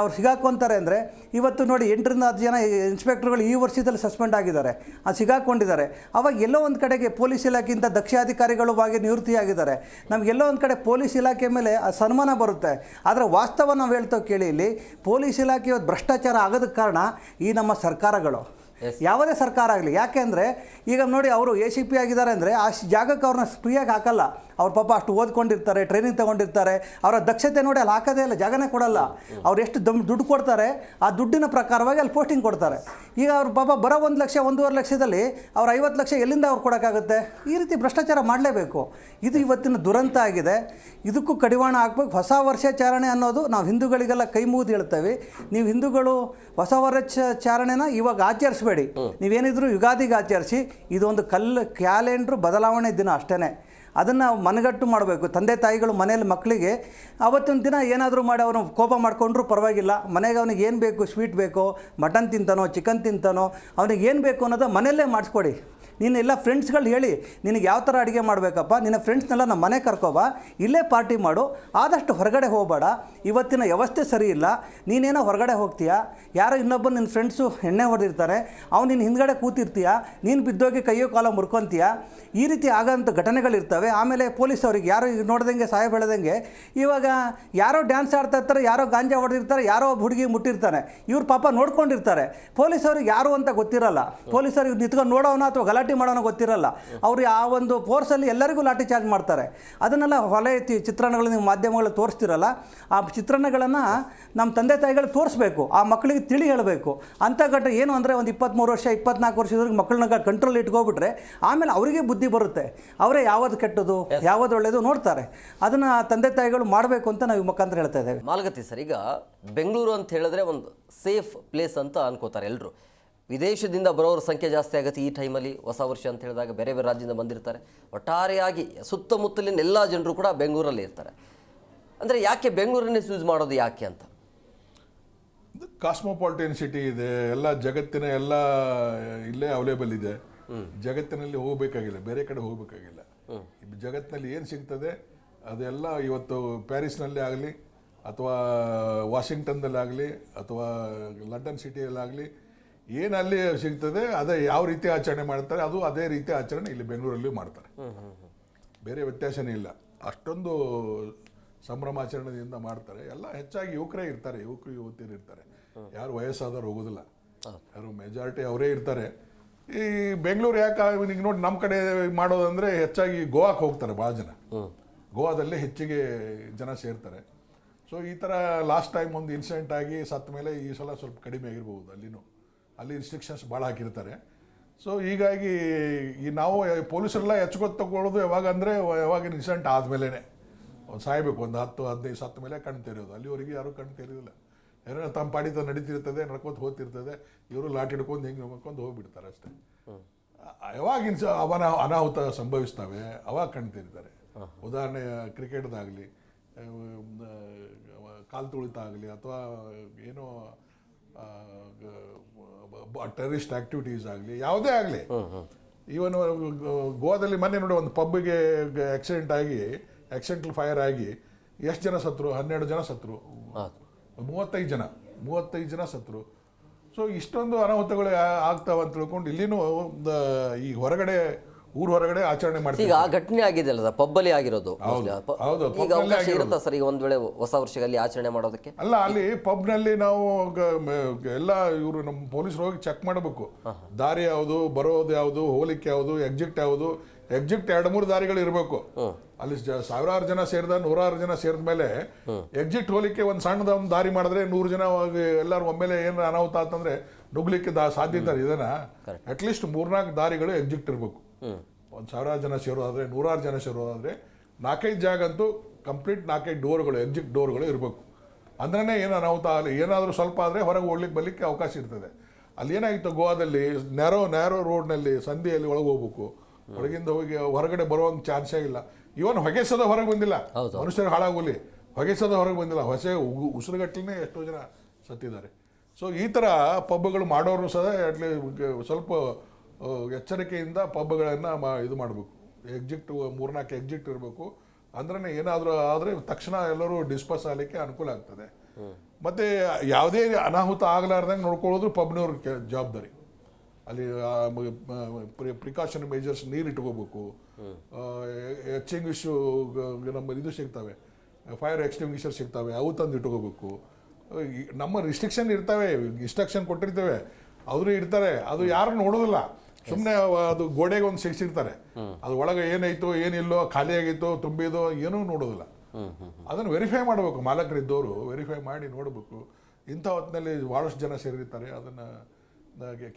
ಅವ್ರು ಸಿಗಾಕೊಂತಾರೆ ಅಂದರೆ, ಇವತ್ತು ನೋಡಿ 8ರಿಂದ 10 ಜನ ಇನ್ಸ್ಪೆಕ್ಟರ್ಗಳು ಈ ವರ್ಷದಲ್ಲಿ ಸಸ್ಪೆಂಡ್ ಆಗಿದ್ದಾರೆ, ಅದು ಸಿಗಾಕೊಂಡಿದ್ದಾರೆ. ಅವಾಗ ಎಲ್ಲೋ ಒಂದು ಕಡೆಗೆ ಪೊಲೀಸ್ ಇಲಾಖೆಯಿಂದ ದಕ್ಷಾಧಿಕಾರಿಗಳು ಆಗಿ ನಿವೃತ್ತಿಯಾಗಿದ್ದಾರೆ. ನಮಗೆಲ್ಲೋ ಒಂದು ಕಡೆ ಪೊಲೀಸ್ ಇಲಾಖೆ ಮೇಲೆ ಸನ್ಮಾನ ಬರುತ್ತೆ. ಆದರೆ ವಾಸ್ತವ ನಾವು ಹೇಳ್ತೇವೆ ಕೇಳಿ, ಇಲ್ಲಿ ಪೊಲೀಸ್ ಇಲಾಖೆ ಇವತ್ತು ಭ್ರಷ್ಟಾಚಾರ ಆಗೋದಕ್ಕೆ ಕಾರಣ ಈ ನಮ್ಮ ಸರ್ಕಾರಗಳು, ಯಾವುದೇ ಸರ್ಕಾರ ಆಗಲಿ. ಯಾಕೆ ಅಂದರೆ ಈಗ ನೋಡಿ ಅವರು ACP ಆಗಿದ್ದಾರೆ ಅಂದರೆ ಆ ಜಾಗಕ್ಕೆ ಅವ್ರನ್ನ ಫ್ರೀಯಾಗಿ ಹಾಕಲ್ಲ. ಅವ್ರ ಪಾಪ ಅಷ್ಟು ಓದ್ಕೊಂಡಿರ್ತಾರೆ, ಟ್ರೈನಿಂಗ್ ತೊಗೊಂಡಿರ್ತಾರೆ, ಅವರ ದಕ್ಷತೆ ನೋಡಿ ಅಲ್ಲಿ ಹಾಕೋದೇ ಇಲ್ಲ, ಜಾಗನೇ ಕೊಡಲ್ಲ. ಅವ್ರು ಎಷ್ಟು ದುಡ್ಡು ಕೊಡ್ತಾರೆ ಆ ದುಡ್ಡಿನ ಪ್ರಕಾರವಾಗಿ ಅಲ್ಲಿ ಪೋಸ್ಟಿಂಗ್ ಕೊಡ್ತಾರೆ. ಈಗ ಅವ್ರ ಪಾಪ ಬರೋ 1 ಲಕ್ಷ 1.5 ಲಕ್ಷದಲ್ಲಿ ಅವ್ರು 50 ಲಕ್ಷ ಎಲ್ಲಿಂದ ಅವ್ರು ಕೊಡೋಕ್ಕಾಗುತ್ತೆ? ಈ ರೀತಿ ಭ್ರಷ್ಟಾಚಾರ ಮಾಡಲೇಬೇಕು. ಇದು ಇವತ್ತಿನ ದುರಂತ ಆಗಿದೆ. ಇದಕ್ಕೂ ಕಡಿವಾಣ ಹಾಕ್ಬೇಕು. ಹೊಸ ವರ್ಷಾಚರಣೆ ಅನ್ನೋದು ನಾವು ಹಿಂದೂಗಳಿಗೆಲ್ಲ ಕೈ ಮುಗಿದು ಹೇಳ್ತೇವೆ. ನೀವು ಹಿಂದೂಗಳು ಹೊಸ ವರ್ಷಾಚರಣೆನ ಇವಾಗ ಆಚರಿಸಬೇಡಿ, ನೀವೇನಿದ್ರು ಯುಗಾದಿಗೆ ಆಚರಿಸಿ. ಇದೊಂದು ಕ್ಯಾಲೆಂಡ್ರು ಬದಲಾವಣೆ ದಿನ ಅಷ್ಟೇ. ಅದನ್ನು ಮನಗಟ್ಟು ಮಾಡಬೇಕು. ತಂದೆ ತಾಯಿಗಳು ಮನೇಲಿ ಮಕ್ಕಳಿಗೆ ಅವತ್ತಿನ ದಿನ ಏನಾದರೂ ಮಾಡಿ ಅವನು ಕೋಪ ಮಾಡಿಕೊಂಡ್ರೂ ಪರವಾಗಿಲ್ಲ, ಮನೆಗೆ ಅವನಿಗೆ ಏನು ಬೇಕು, ಸ್ವೀಟ್ ಬೇಕೋ, ಮಟನ್ ತಿಂತಾನೋ, ಚಿಕನ್ ತಿಂತಾನೋ, ಅವನಿಗೆ ಏನು ಬೇಕು ಅನ್ನೋದು ಮನೆಯಲ್ಲೇ ಮಾಡಿಸ್ಕೊಡಿ. ನೀನು ಎಲ್ಲ ಫ್ರೆಂಡ್ಸ್ಗಳು ಹೇಳಿ ನಿನಗೆ ಯಾವ ಥರ ಅಡುಗೆ ಮಾಡಬೇಕಪ್ಪ, ನಿನ್ನ ಫ್ರೆಂಡ್ಸ್ನೆಲ್ಲ ನಮ್ಮ ಮನೆ ಕರ್ಕೊಬ, ಇಲ್ಲೇ ಪಾರ್ಟಿ ಮಾಡು, ಆದಷ್ಟು ಹೊರಗಡೆ ಹೋಗಬೇಡ. ಇವತ್ತಿನ ವ್ಯವಸ್ಥೆ ಸರಿ ಇಲ್ಲ. ನೀನೇನೋ ಹೊರಗಡೆ ಹೋಗ್ತೀಯಾ, ಯಾರೋ ಇನ್ನೊಬ್ಬ ನಿನ್ನ ಫ್ರೆಂಡ್ಸು ಎಣ್ಣೆ ಹೊಡೆದಿರ್ತಾರೆ, ಅವ್ನು ನಿನ್ನ ಹಿಂದ್ಗಡೆ ಕೂತಿರ್ತೀಯ, ನೀನು ಬಿದ್ದೋಗಿ ಕೈಯೋ ಕಾಲ ಮುರ್ಕೊತೀಯ. ಈ ರೀತಿ ಆಗೋಂಥ ಘಟನೆಗಳಿರ್ತವೆ. ಆಮೇಲೆ ಪೊಲೀಸವ್ರಿಗೆ ಯಾರೋ ಈಗ ನೋಡ್ದಂಗೆ ಸಾಹೇಬ್ ಹೇಳ್ದಂಗೆ ಇವಾಗ ಯಾರೋ ಡ್ಯಾನ್ಸ್ ಆಡ್ತಾ ಇರ್ತಾರೆ, ಯಾರೋ ಗಾಂಜಾ ಹೊಡೆದಿರ್ತಾರೆ, ಯಾರೋ ಒಬ್ಬ ಹುಡುಗಿ ಮುಟ್ಟಿರ್ತಾನೆ, ಇವ್ರು ಪಾಪ ನೋಡ್ಕೊಂಡಿರ್ತಾರೆ. ಪೊಲೀಸವ್ರಿಗೆ ಯಾರು ಅಂತ ಗೊತ್ತಿರಲ್ಲ, ಪೊಲೀಸರಿಗೆ ನಿಂತ್ಕೊಂಡು ನೋಡೋನ ಅಥವಾ ಗಲಾಟೆ ಮಾಡೋಣ ಗೊತ್ತಿರಲ್ಲ. ಅವರು ಆ ಒಂದು ಫೋರ್ಸಲ್ಲಿ ಎಲ್ಲರಿಗೂ ಲಾಠಿ ಚಾರ್ಜ್ ಮಾಡ್ತಾರೆ. ಅದನ್ನೆಲ್ಲ ಹೊಲೆ ಚಿತ್ರಣಗಳು ನೀವು ಮಾಧ್ಯಮಗಳು ತೋರಿಸ್ತಿರಲ್ಲ, ಆ ಚಿತ್ರಣಗಳನ್ನು ನಮ್ಮ ತಂದೆ ತಾಯಿಗಳು ತೋರಿಸ್ಬೇಕು, ಆ ಮಕ್ಕಳಿಗೆ ತಿಳಿ ಹೇಳಬೇಕು. ಅಂಥ ಘಟನೆ ಏನು ಅಂದರೆ ಒಂದು 23 ವರ್ಷ 24 ವರ್ಷದವರೆಗೆ ಮಕ್ಕಳನ್ನ ಕಂಟ್ರೋಲ್ ಇಟ್ಕೊಬಿಟ್ರೆ ಆಮೇಲೆ ಅವರಿಗೆ ಬುದ್ಧಿ ಬರುತ್ತೆ. ಅವರೇ ಯಾವುದು ಕೆಟ್ಟದು ಯಾವುದು ಒಳ್ಳೆಯದು ನೋಡ್ತಾರೆ. ಅದನ್ನು ತಂದೆ ತಾಯಿಗಳು ಮಾಡಬೇಕು ಅಂತ ನಾವು ಈ ಮುಖಾಂತರ ಹೇಳ್ತಾ ಇದ್ದೇವೆ. ಮಾಲಗತ್ತಿ ಸರ್, ಈಗ ಬೆಂಗಳೂರು ಅಂತ ಹೇಳಿದ್ರೆ ಒಂದು ಸೇಫ್ ಪ್ಲೇಸ್ ಅಂತ ಅನ್ಕೋತಾರೆ ಎಲ್ಲರೂ. ವಿದೇಶದಿಂದ ಬರೋರ ಸಂಖ್ಯೆ ಜಾಸ್ತಿ ಆಗುತ್ತೆ ಈ ಟೈಮಲ್ಲಿ. ಹೊಸ ವರ್ಷ ಅಂತ ಹೇಳಿದಾಗ ಬೇರೆ ಬೇರೆ ರಾಜ್ಯದಿಂದ ಬಂದಿರ್ತಾರೆ. ಒಟ್ಟಾರೆಯಾಗಿ ಸುತ್ತಮುತ್ತಲಿನ ಎಲ್ಲ ಜನರು ಕೂಡ ಬೆಂಗಳೂರಲ್ಲಿ ಇರ್ತಾರೆ. ಅಂದರೆ ಯಾಕೆ ಬೆಂಗಳೂರನ್ನೇ ಚೂಸ್ ಮಾಡೋದು ಯಾಕೆ ಅಂತ? ಕಾಸ್ಮೋಪಾಲಿಟನ್ ಸಿಟಿ ಇದೆ, ಎಲ್ಲ ಜಗತ್ತಿನ ಎಲ್ಲ ಇಲ್ಲೇ ಅವೈಲೇಬಲ್ ಇದೆ. ಜಗತ್ತಿನಲ್ಲಿ ಹೋಗಬೇಕಾಗಿಲ್ಲ, ಬೇರೆ ಕಡೆ ಹೋಗಬೇಕಾಗಿಲ್ಲ. ಜಗತ್ತಿನಲ್ಲಿ ಏನು ಸಿಗ್ತದೆ ಅದೆಲ್ಲ ಇವತ್ತು ಪ್ಯಾರಿಸ್ನಲ್ಲಿ ಆಗಲಿ ಅಥವಾ ವಾಷಿಂಗ್ಟನ್ದಲ್ಲಾಗಲಿ ಅಥವಾ ಲಂಡನ್ ಸಿಟಿಯಲ್ಲಾಗಲಿ ಏನು ಅಲ್ಲಿ ಸಿಗ್ತದೆ ಅದೇ ಯಾವ ರೀತಿ ಆಚರಣೆ ಮಾಡ್ತಾರೆ ಅದು ಅದೇ ರೀತಿ ಆಚರಣೆ ಇಲ್ಲಿ ಬೆಂಗಳೂರಲ್ಲಿ ಮಾಡ್ತಾರೆ. ಬೇರೆ ವ್ಯತ್ಯಾಸನೇ ಇಲ್ಲ. ಅಷ್ಟೊಂದು ಸಂಭ್ರಮಾಚರಣೆಯಿಂದ ಮಾಡ್ತಾರೆ. ಎಲ್ಲ ಹೆಚ್ಚಾಗಿ ಯುವಕರೇ ಇರ್ತಾರೆ, ಯುವತಿಯರು ಇರ್ತಾರೆ. ಯಾರು ವಯಸ್ಸಾದವ್ರು ಹೋಗೋದಿಲ್ಲ, ಯಾರು ಮೆಜಾರಿಟಿ ಅವರೇ ಇರ್ತಾರೆ. ಈ ಬೆಂಗಳೂರು ಯಾಕೆ ಈಗ ನೋಡಿ ನಮ್ಮ ಕಡೆ ಮಾಡೋದಂದರೆ ಹೆಚ್ಚಾಗಿ ಗೋವಾಕ್ಕೆ ಹೋಗ್ತಾರೆ ಭಾಳ ಜನ. ಗೋವಾದಲ್ಲಿ ಹೆಚ್ಚಿಗೆ ಜನ ಸೇರ್ತಾರೆ. ಸೊ ಈ ಥರ ಲಾಸ್ಟ್ ಟೈಮ್ ಒಂದು ಇನ್ಸಿಡೆಂಟ್ ಆಗಿ ಸತ್ತ ಮೇಲೆ ಈ ಸಲ ಸ್ವಲ್ಪ ಕಡಿಮೆ ಆಗಿರ್ಬೋದು. ಅಲ್ಲಿ ರಿಸ್ಟ್ರಿಕ್ಷನ್ಸ್ ಭಾಳ ಹಾಕಿರ್ತಾರೆ. ಸೊ ಹೀಗಾಗಿ ಈ ನಾವು ಪೊಲೀಸರೆಲ್ಲ ಎಚ್ಚರಿಕೆ ತಗೊಳ್ಳೋದು ಯಾವಾಗ ಅಂದರೆ ಯಾವಾಗಿನ ಇನ್ಸಿಡೆಂಟ್ ಆದಮೇಲೆ ಒಂದು ಸಾಯಬೇಕು, ಒಂದು 10-15 ಸತ್ತ ಮೇಲೆ ಕಣ್ಣು ತೆರೆಯೋದು. ಅಲ್ಲಿವರೆಗೆ ಯಾರೂ ಕಣ್ಣು ತೆರೆಯೋದಿಲ್ಲ. ಏನೋ ತಮ್ಮ ಪಾಡಿತ ನಡೀತಿರ್ತದೆ, ನಡ್ಕೊತ ಹೋಗ್ತಿರ್ತದೆ, ಇವರು ಲಾಟಿ ಹಿಡ್ಕೊಂಡು ಹಿಂಗೆ ನೋಡ್ಕೊಂಡು ಹೋಗ್ಬಿಡ್ತಾರೆ ಅಷ್ಟೇ. ಯಾವಾಗ ಅನಾಹುತ ಸಂಭವಿಸ್ತವೆ ಅವಾಗ ಕಣ್ಣು ತೆರೀತಾರೆ. ಉದಾಹರಣೆ ಕ್ರಿಕೆಟ್ದಾಗಲಿ ಕಾಲು ತುಳಿತ ಆಗಲಿ ಅಥವಾ ಏನೋ ಟೆರರಿಸ್ಟ್ ಆಕ್ಟಿವಿಟೀಸ್ ಆಗಲಿ ಯಾವುದೇ ಆಗಲಿ. ಈವನ್ ಗೋವಾದಲ್ಲಿ ಮೊನ್ನೆ ನೋಡಿ ಒಂದು ಪಬ್ಗೆ ಆಕ್ಸಿಡೆಂಟಲ್ ಫೈರ್ ಆಗಿ ಎಷ್ಟು ಜನ ಸತ್ರು? 12 ಜನ ಸತ್ರು, 35 ಜನ ಸತ್ರು. ಸೊ ಇಷ್ಟೊಂದು ಅನಾಹುತಗಳು ಆಗ್ತಾವ ಅಂತ ತಿಳ್ಕೊಂಡು ಇಲ್ಲಿನೂ ಈ ಊರ್ ಹೊರಗಡೆ ಆಚರಣೆ ಮಾಡ್ತೀವಿ. ಈಗ ಆ ಘಟನೆ ಆಗಿದೆ ಅಲ್ಲ ಸರ್, ಪಬ್ಬಲ್ಲಿ ಆಗಿರೋದು. ಹೌದು, ಈಗ ಅವಕಾಶ ಇರುತ್ತಾ ಸರ್ ಈಗ ಒಂದ್ ವೇಳೆ ಹೊಸ ವರ್ಷದಲ್ಲಿ ಆಚರಣೆ ಮಾಡೋದಕ್ಕೆ? ಅಲ್ಲ, ಅಲ್ಲಿ ಪಬ್ನಲ್ಲಿ ನಾವು ಎಲ್ಲ ಇವರು ನಮ್ಮ ಪೊಲೀಸರು ಹೋಗಿ ಚೆಕ್ ಮಾಡಬೇಕು. ದಾರಿ ಯಾವುದು, ಬರೋದು ಯಾವುದು, ಹೋಗ್ಲಿಕ್ಕೆ ಯಾವುದು, ಎಕ್ಸಿಟ್ ಯಾವುದು. ಎಕ್ಸಿಟ್ 2-3 ದಾರಿಗಳು ಇರಬೇಕು. ಅಲ್ಲಿ ಸಾವಿರಾರು ಜನ ಸೇರಿದ 100 ಜನ ಸೇರಿದ ಮೇಲೆ ಎಕ್ಸಿಟ್ ಹೋಗ್ಲಿಕ್ಕೆ ಒಂದು ಸಣ್ಣದ ಒಂದು ದಾರಿ ಮಾಡಿದ್ರೆ 100 ಜನ ಎಲ್ಲರೂ ಒಮ್ಮೆಲೆ ಏನಾರ ಅನಾಹುತ ಅಂತಂದ್ರೆ ನುಗ್ಲಿಕ್ಕೆ ಸಾಧ್ಯತೆ ಇದನ್ನ ಅಟ್ಲೀಸ್ಟ್ 3-4 ದಾರಿಗಳು ಎಕ್ಸಿಟ್ ಇರಬೇಕು. 1,000 ಜನ ಸೇರೋದಾದ್ರೆ, 100 ಜನ ಸೇರೋದಾದ್ರೆ 4-5 ಜಾಗ ಅಂತೂ ಕಂಪ್ಲೀಟ್ 4-5 ಡೋರ್ಗಳು, ಎಕ್ಸಿಟ್ ಡೋರ್ಗಳು ಇರಬೇಕು. ಅಂದ್ರೆ ಏನು ಅನಾಹುತ ಆಗಲಿ, ಏನಾದರೂ ಸ್ವಲ್ಪ ಆದರೆ ಹೊರಗೆ ಓಡ್ಲಿಕ್ಕೆ ಬರ್ಲಿಕ್ಕೆ ಅವಕಾಶ ಇರ್ತದೆ. ಅಲ್ಲಿ ಏನಾಗಿತ್ತು ಗೋವಾದಲ್ಲಿ, ನ್ಯಾರೋ ರೋಡ್ನಲ್ಲಿ ಸಂಧಿಯಲ್ಲಿ ಒಳಗೆ ಹೋಗ್ಬೇಕು. ಒಳಗಿಂದ ಹೋಗಿ ಹೊರಗಡೆ ಬರುವಂಗೆ ಚಾನ್ಸೇ ಇಲ್ಲ. ಇವನ್ ಹೊಗೆಸದ ಹೊರಗೆ ಬಂದಿಲ್ಲ, ಮನುಷ್ಯರು ಹಾಳಾಗೋಲಿ, ಹೊಗೆಸದ ಹೊರಗೆ ಬಂದಿಲ್ಲ. ಉಸಿರುಗಟ್ಟಲೇ ಎಷ್ಟೋ ಜನ ಸತ್ತಿದ್ದಾರೆ. ಸೊ ಈ ಥರ ಪಬ್ಗಳು ಮಾಡೋರು ಸಹ ಸ್ವಲ್ಪ ಎಚ್ಚರಿಕೆಯಿಂದ ಪಬ್ಗಳನ್ನು ಇದು ಮಾಡಬೇಕು. ಎಕ್ಸಿಟ್ 3-4 ಎಕ್ಸಿಟ್ ಇರಬೇಕು. ಅಂದ್ರೆ ಏನಾದರೂ ಆದರೆ ತಕ್ಷಣ ಎಲ್ಲರೂ ಡಿಸ್ಪಸ್ ಆಗಲಿಕ್ಕೆ ಅನುಕೂಲ ಆಗ್ತದೆ. ಮತ್ತು ಯಾವುದೇ ಅನಾಹುತ ಆಗಲಾರ್ದಂಗೆ ನೋಡ್ಕೊಳ್ಳೋದು ಪಬ್ನವ್ರ ಜವಾಬ್ದಾರಿ. ಅಲ್ಲಿ ಪ್ರಿಕಾಷನ್ ಮೇಜರ್ಸ್ ನೀರು ಇಟ್ಕೋಬೇಕು. ಎಕ್ಸ್ಟಿಂಗ್ವಿಷ್ ನಮ್ಮ ಇದು ಸಿಗ್ತವೆ, ಫೈರ್ ಎಕ್ಸ್ಟಿಂಗ್ವಿಷರ್ ಸಿಗ್ತವೆ, ಅವು ತಂದು ಇಟ್ಕೋಬೇಕು. ನಮ್ಮ ರಿಸ್ಟ್ರಿಕ್ಷನ್ ಇರ್ತವೆ, ಇನ್ಸ್ಟ್ರಕ್ಷನ್ ಕೊಟ್ಟಿರ್ತೇವೆ, ಅವರು ಇರ್ತಾರೆ. ಅದು ಯಾರು ನೋಡೋದಿಲ್ಲ, ಸುಮ್ಮನೆ ಅದು ಗೋಡೆಗೆ ಒಂದು ಸಿಕ್ಸಿರ್ತಾರೆ. ಅದು ಒಳಗೆ ಏನಾಯ್ತು ಏನಿಲ್ಲೋ, ಖಾಲಿ ಆಗಿತ್ತು ತುಂಬಿದೋ ಏನೂ ನೋಡೋದಿಲ್ಲ. ಅದನ್ನು ವೆರಿಫೈ ಮಾಡಬೇಕು. ಮಾಲಕರಿದ್ದವರು ವೆರಿಫೈ ಮಾಡಿ ನೋಡಬೇಕು. ಇಂಥ ಹೊತ್ತಿನಲ್ಲಿ ಭಾಳಷ್ಟು ಜನ ಸೇರಿರ್ತಾರೆ. ಅದನ್ನು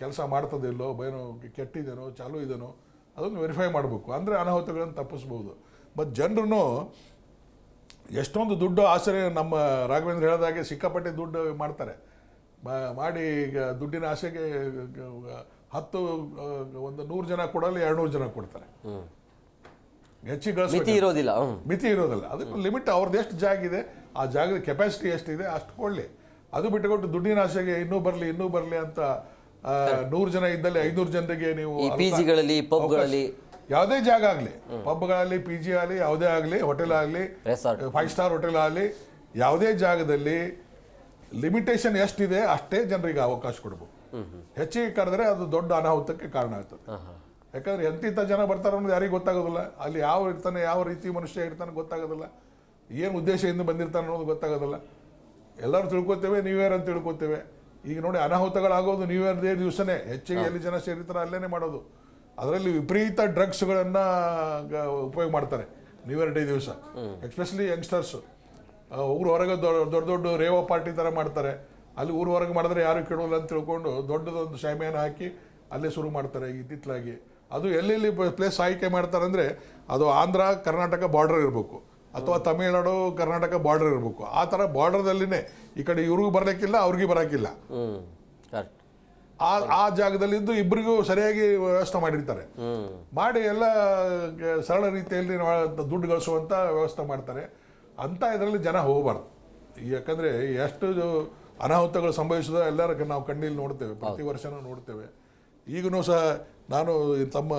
ಕೆಲಸ ಮಾಡ್ತದಿಲ್ಲೋ, ಏನೋ ಕೆಟ್ಟಿದೇನೋ, ಚಾಲೂ ಇದೇನೋ, ಅದನ್ನು ವೆರಿಫೈ ಮಾಡಬೇಕು. ಅಂದರೆ ಅನಾಹುತಗಳನ್ನು ತಪ್ಪಿಸ್ಬೋದು. ಮತ್ತು ಜನರು ಎಷ್ಟೊಂದು ದುಡ್ಡು ಆಸರೆ, ನಮ್ಮ ರಾಘವೇಂದ್ರ ಹೇಳಿದಾಗೆ ಸಿಕ್ಕಾಪಟ್ಟೆ ದುಡ್ಡು ಮಾಡ್ತಾರೆ. ಮಾಡಿ ಈಗ ದುಡ್ಡಿನ ಆಸೆಗೆ 100 ಜನ ಕೊಡಲ್ಲ, 200 ಜನ ಕೊಡ್ತಾರೆ. ಹೆಚ್ಚಿಗೆ ಮಿತಿ ಇರೋದಿಲ್ಲ. ಅದಕ್ಕೆ ಲಿಮಿಟ್. ಅವ್ರದ್ದು ಎಷ್ಟು ಜಾಗ ಇದೆ, ಆ ಜಾಗದ ಕೆಪಾಸಿಟಿ ಎಷ್ಟಿದೆ ಅಷ್ಟು ಕೊಡಲಿ. ಅದು ಬಿಟ್ಟುಕೊಟ್ಟು ದುಡ್ಡಿನ ಆಸೆಗೆ ಇನ್ನೂ ಬರಲಿ ಅಂತ 100 ಜನ ಇದ್ದಲ್ಲಿ 500 ಜನರಿಗೆ ನೀವು ಪಿಜಿಗಳಲ್ಲಿ, ಪಬ್ಗಳಲ್ಲಿ, ಯಾವುದೇ ಜಾಗ ಆಗಲಿ, ಪಬ್ಗಳಲ್ಲಿ, PG ಆಗಲಿ, ಯಾವುದೇ ಆಗಲಿ, ಹೋಟೆಲ್ ಆಗಲಿ, 5 ಸ್ಟಾರ್ ಹೋಟೆಲ್ ಆಗಲಿ, ಯಾವುದೇ ಜಾಗದಲ್ಲಿ ಲಿಮಿಟೇಷನ್ ಎಷ್ಟಿದೆ ಅಷ್ಟೇ ಜನರಿಗೆ ಅವಕಾಶ ಕೊಡಬೇಕು. ಹೆಚ್ಚಿಗೆ ಕರೆದ್ರೆ ಅದು ದೊಡ್ಡ ಅನಾಹುತಕ್ಕೆ ಕಾರಣ ಆಗ್ತದೆ. ಯಾಕಂದ್ರೆ ಎಂತಿಂಥ ಜನ ಬರ್ತಾರೆ ಅನ್ನೋದು ಯಾರಿಗೂ ಗೊತ್ತಾಗೋದಿಲ್ಲ. ಅಲ್ಲಿ ಯಾವ ರೀತಿ ಮನುಷ್ಯ ಇರ್ತಾನೆ ಗೊತ್ತಾಗೋದಿಲ್ಲ. ಏನು ಉದ್ದೇಶದಿಂದ ಬಂದಿರ್ತಾನೆ ಅನ್ನೋದು ಗೊತ್ತಾಗೋದಿಲ್ಲ. ಎಲ್ಲರೂ ತಿಳ್ಕೊತೇವೆ, ನ್ಯೂ ಇಯರ್ ಅಂತ ತಿಳ್ಕೊತೇವೆ. ಈಗ ನೋಡಿ, ಅನಾಹುತಗಳಾಗೋದು ನ್ಯೂ ಇಯರ್ ಡೇ ದಿವಸನೇ. ಹೆಚ್ಚಿಗೆ ಎಲ್ಲಿ ಜನ ಸೇರಿರ್ತಾರೆ ಅಲ್ಲೇನೆ ಮಾಡೋದು. ಅದರಲ್ಲಿ ವಿಪರೀತ ಡ್ರಗ್ಸ್ಗಳನ್ನು ಉಪಯೋಗ ಮಾಡ್ತಾರೆ ನ್ಯೂ ಇಯರ್ ಡೇ ದಿವಸ. ಎಸ್ಪೆಷಲಿ ಯಂಗ್ಸ್ಟರ್ಸು ಊರು ಹೊರಗೆ ದೊಡ್ಡ ರೇವ ಪಾರ್ಟಿ ಥರ ಮಾಡ್ತಾರೆ. ಅಲ್ಲಿ ಊರು ಹೊರಗೆ ಮಾಡಿದ್ರೆ ಯಾರು ಕೇಳೋಲ್ಲ ಅಂತ ತಿಳ್ಕೊಂಡು ದೊಡ್ಡದೊಂದು ಶಾಮಿಯಾನ ಹಾಕಿ ಅಲ್ಲೇ ಶುರು ಮಾಡ್ತಾರೆ ಇತ್ತಿತ್ತಲಾಗಿ. ಅದು ಎಲ್ಲೆಲ್ಲಿ ಪ್ಲೇಸ್ ಆಯ್ಕೆ ಮಾಡ್ತಾರೆ ಅಂದರೆ ಅದು ಆಂಧ್ರ ಕರ್ನಾಟಕ ಬಾರ್ಡರ್ ಇರಬೇಕು, ಅಥವಾ ತಮಿಳುನಾಡು ಕರ್ನಾಟಕ ಬಾರ್ಡರ್ ಇರಬೇಕು. ಆ ಥರ ಬಾರ್ಡರ್ದಲ್ಲಿನೇ ಈ ಕಡೆ ಇವ್ರಿಗೂ ಬರಲಿಕ್ಕಿಲ್ಲ, ಅವ್ರಿಗೆ ಬರೋಕ್ಕಿಲ್ಲ. ಆ ಜಾಗದಲ್ಲಿದ್ದು ಇಬ್ಬರಿಗೂ ಸರಿಯಾಗಿ ವ್ಯವಸ್ಥೆ ಮಾಡಿರ್ತಾರೆ. ಮಾಡಿ ಎಲ್ಲ ಸರಳ ರೀತಿಯಲ್ಲಿ ದುಡ್ಡು ಗಳಿಸುವಂಥ ವ್ಯವಸ್ಥೆ ಮಾಡ್ತಾರೆ. ಅಂತ ಇದರಲ್ಲಿ ಜನ ಹೋಗಬಾರ್ದು. ಯಾಕಂದರೆ ಎಷ್ಟು ಅನಾಹುತಗಳು ಸಂಭವಿಸಿದ ಎಲ್ಲರ ನಾವು ಕಣ್ಣಲ್ಲಿ ನೋಡ್ತೇವೆ, ಪ್ರತಿ ವರ್ಷನೂ ನೋಡ್ತೇವೆ. ಈಗೂ ಸಹ ನಾನು ತಮ್ಮ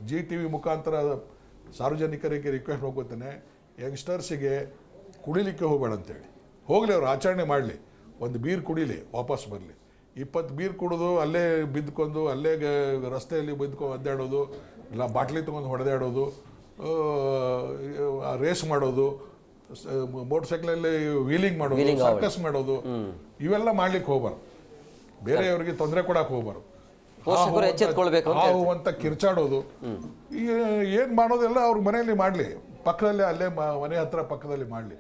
GTV ಮುಖಾಂತರ ಸಾರ್ವಜನಿಕರಿಗೆ ರಿಕ್ವೆಸ್ಟ್ ಮಾಡ್ಕೊತೇನೆ, ಯಂಗ್ಸ್ಟರ್ಸಿಗೆ ಕುಡಿಲಿಕ್ಕೆ ಹೋಗಬೇಡ ಅಂತೇಳಿ. ಹೋಗಲಿ, ಅವ್ರು ಆಚರಣೆ ಮಾಡಲಿ, ಒಂದು ಬೀರ್ ಕುಡೀಲಿ, ವಾಪಸ್ ಬರಲಿ. 20 ಬೀರ್ ಕುಡಿದು ಅಲ್ಲೇ ಬಿದ್ದುಕೊಂಡು ಅಲ್ಲೇ ರಸ್ತೆಯಲ್ಲಿ ಬಿದ್ದುಕೊಂಡು ಒದ್ದಾಡೋದು, ಇಲ್ಲ ಬಾಟ್ಲಿ ತೊಗೊಂಡು ಹೊಡೆದಾಡೋದು, ರೇಸ್ ಮಾಡೋದು, ಮೋಟರ್ ಸೈಕಲಲ್ಲಿ ವೀಲಿಂಗ್ ಮಾಡೋದು, ಸರ್ಕಸ್ ಮಾಡೋದು, ಇವೆಲ್ಲ ಮಾಡ್ಲಿಕ್ಕೆ ಹೋಗ್ಬಾರ್ದು. ಬೇರೆಯವ್ರಿಗೆ ತೊಂದರೆ ಕೊಡಕ್ಕೆ ಹೋಗ್ಬಾರ್ದು. ಹಾವು ಅಂತ ಕಿರ್ಚಾಡೋದು, ಏನು ಮಾಡೋದೆಲ್ಲ ಅವ್ರ ಮನೆಯಲ್ಲಿ ಮಾಡಲಿ, ಪಕ್ಕದಲ್ಲೇ ಅಲ್ಲೇ ಮನೆ ಹತ್ರ ಪಕ್ಕದಲ್ಲಿ ಮಾಡಲಿ.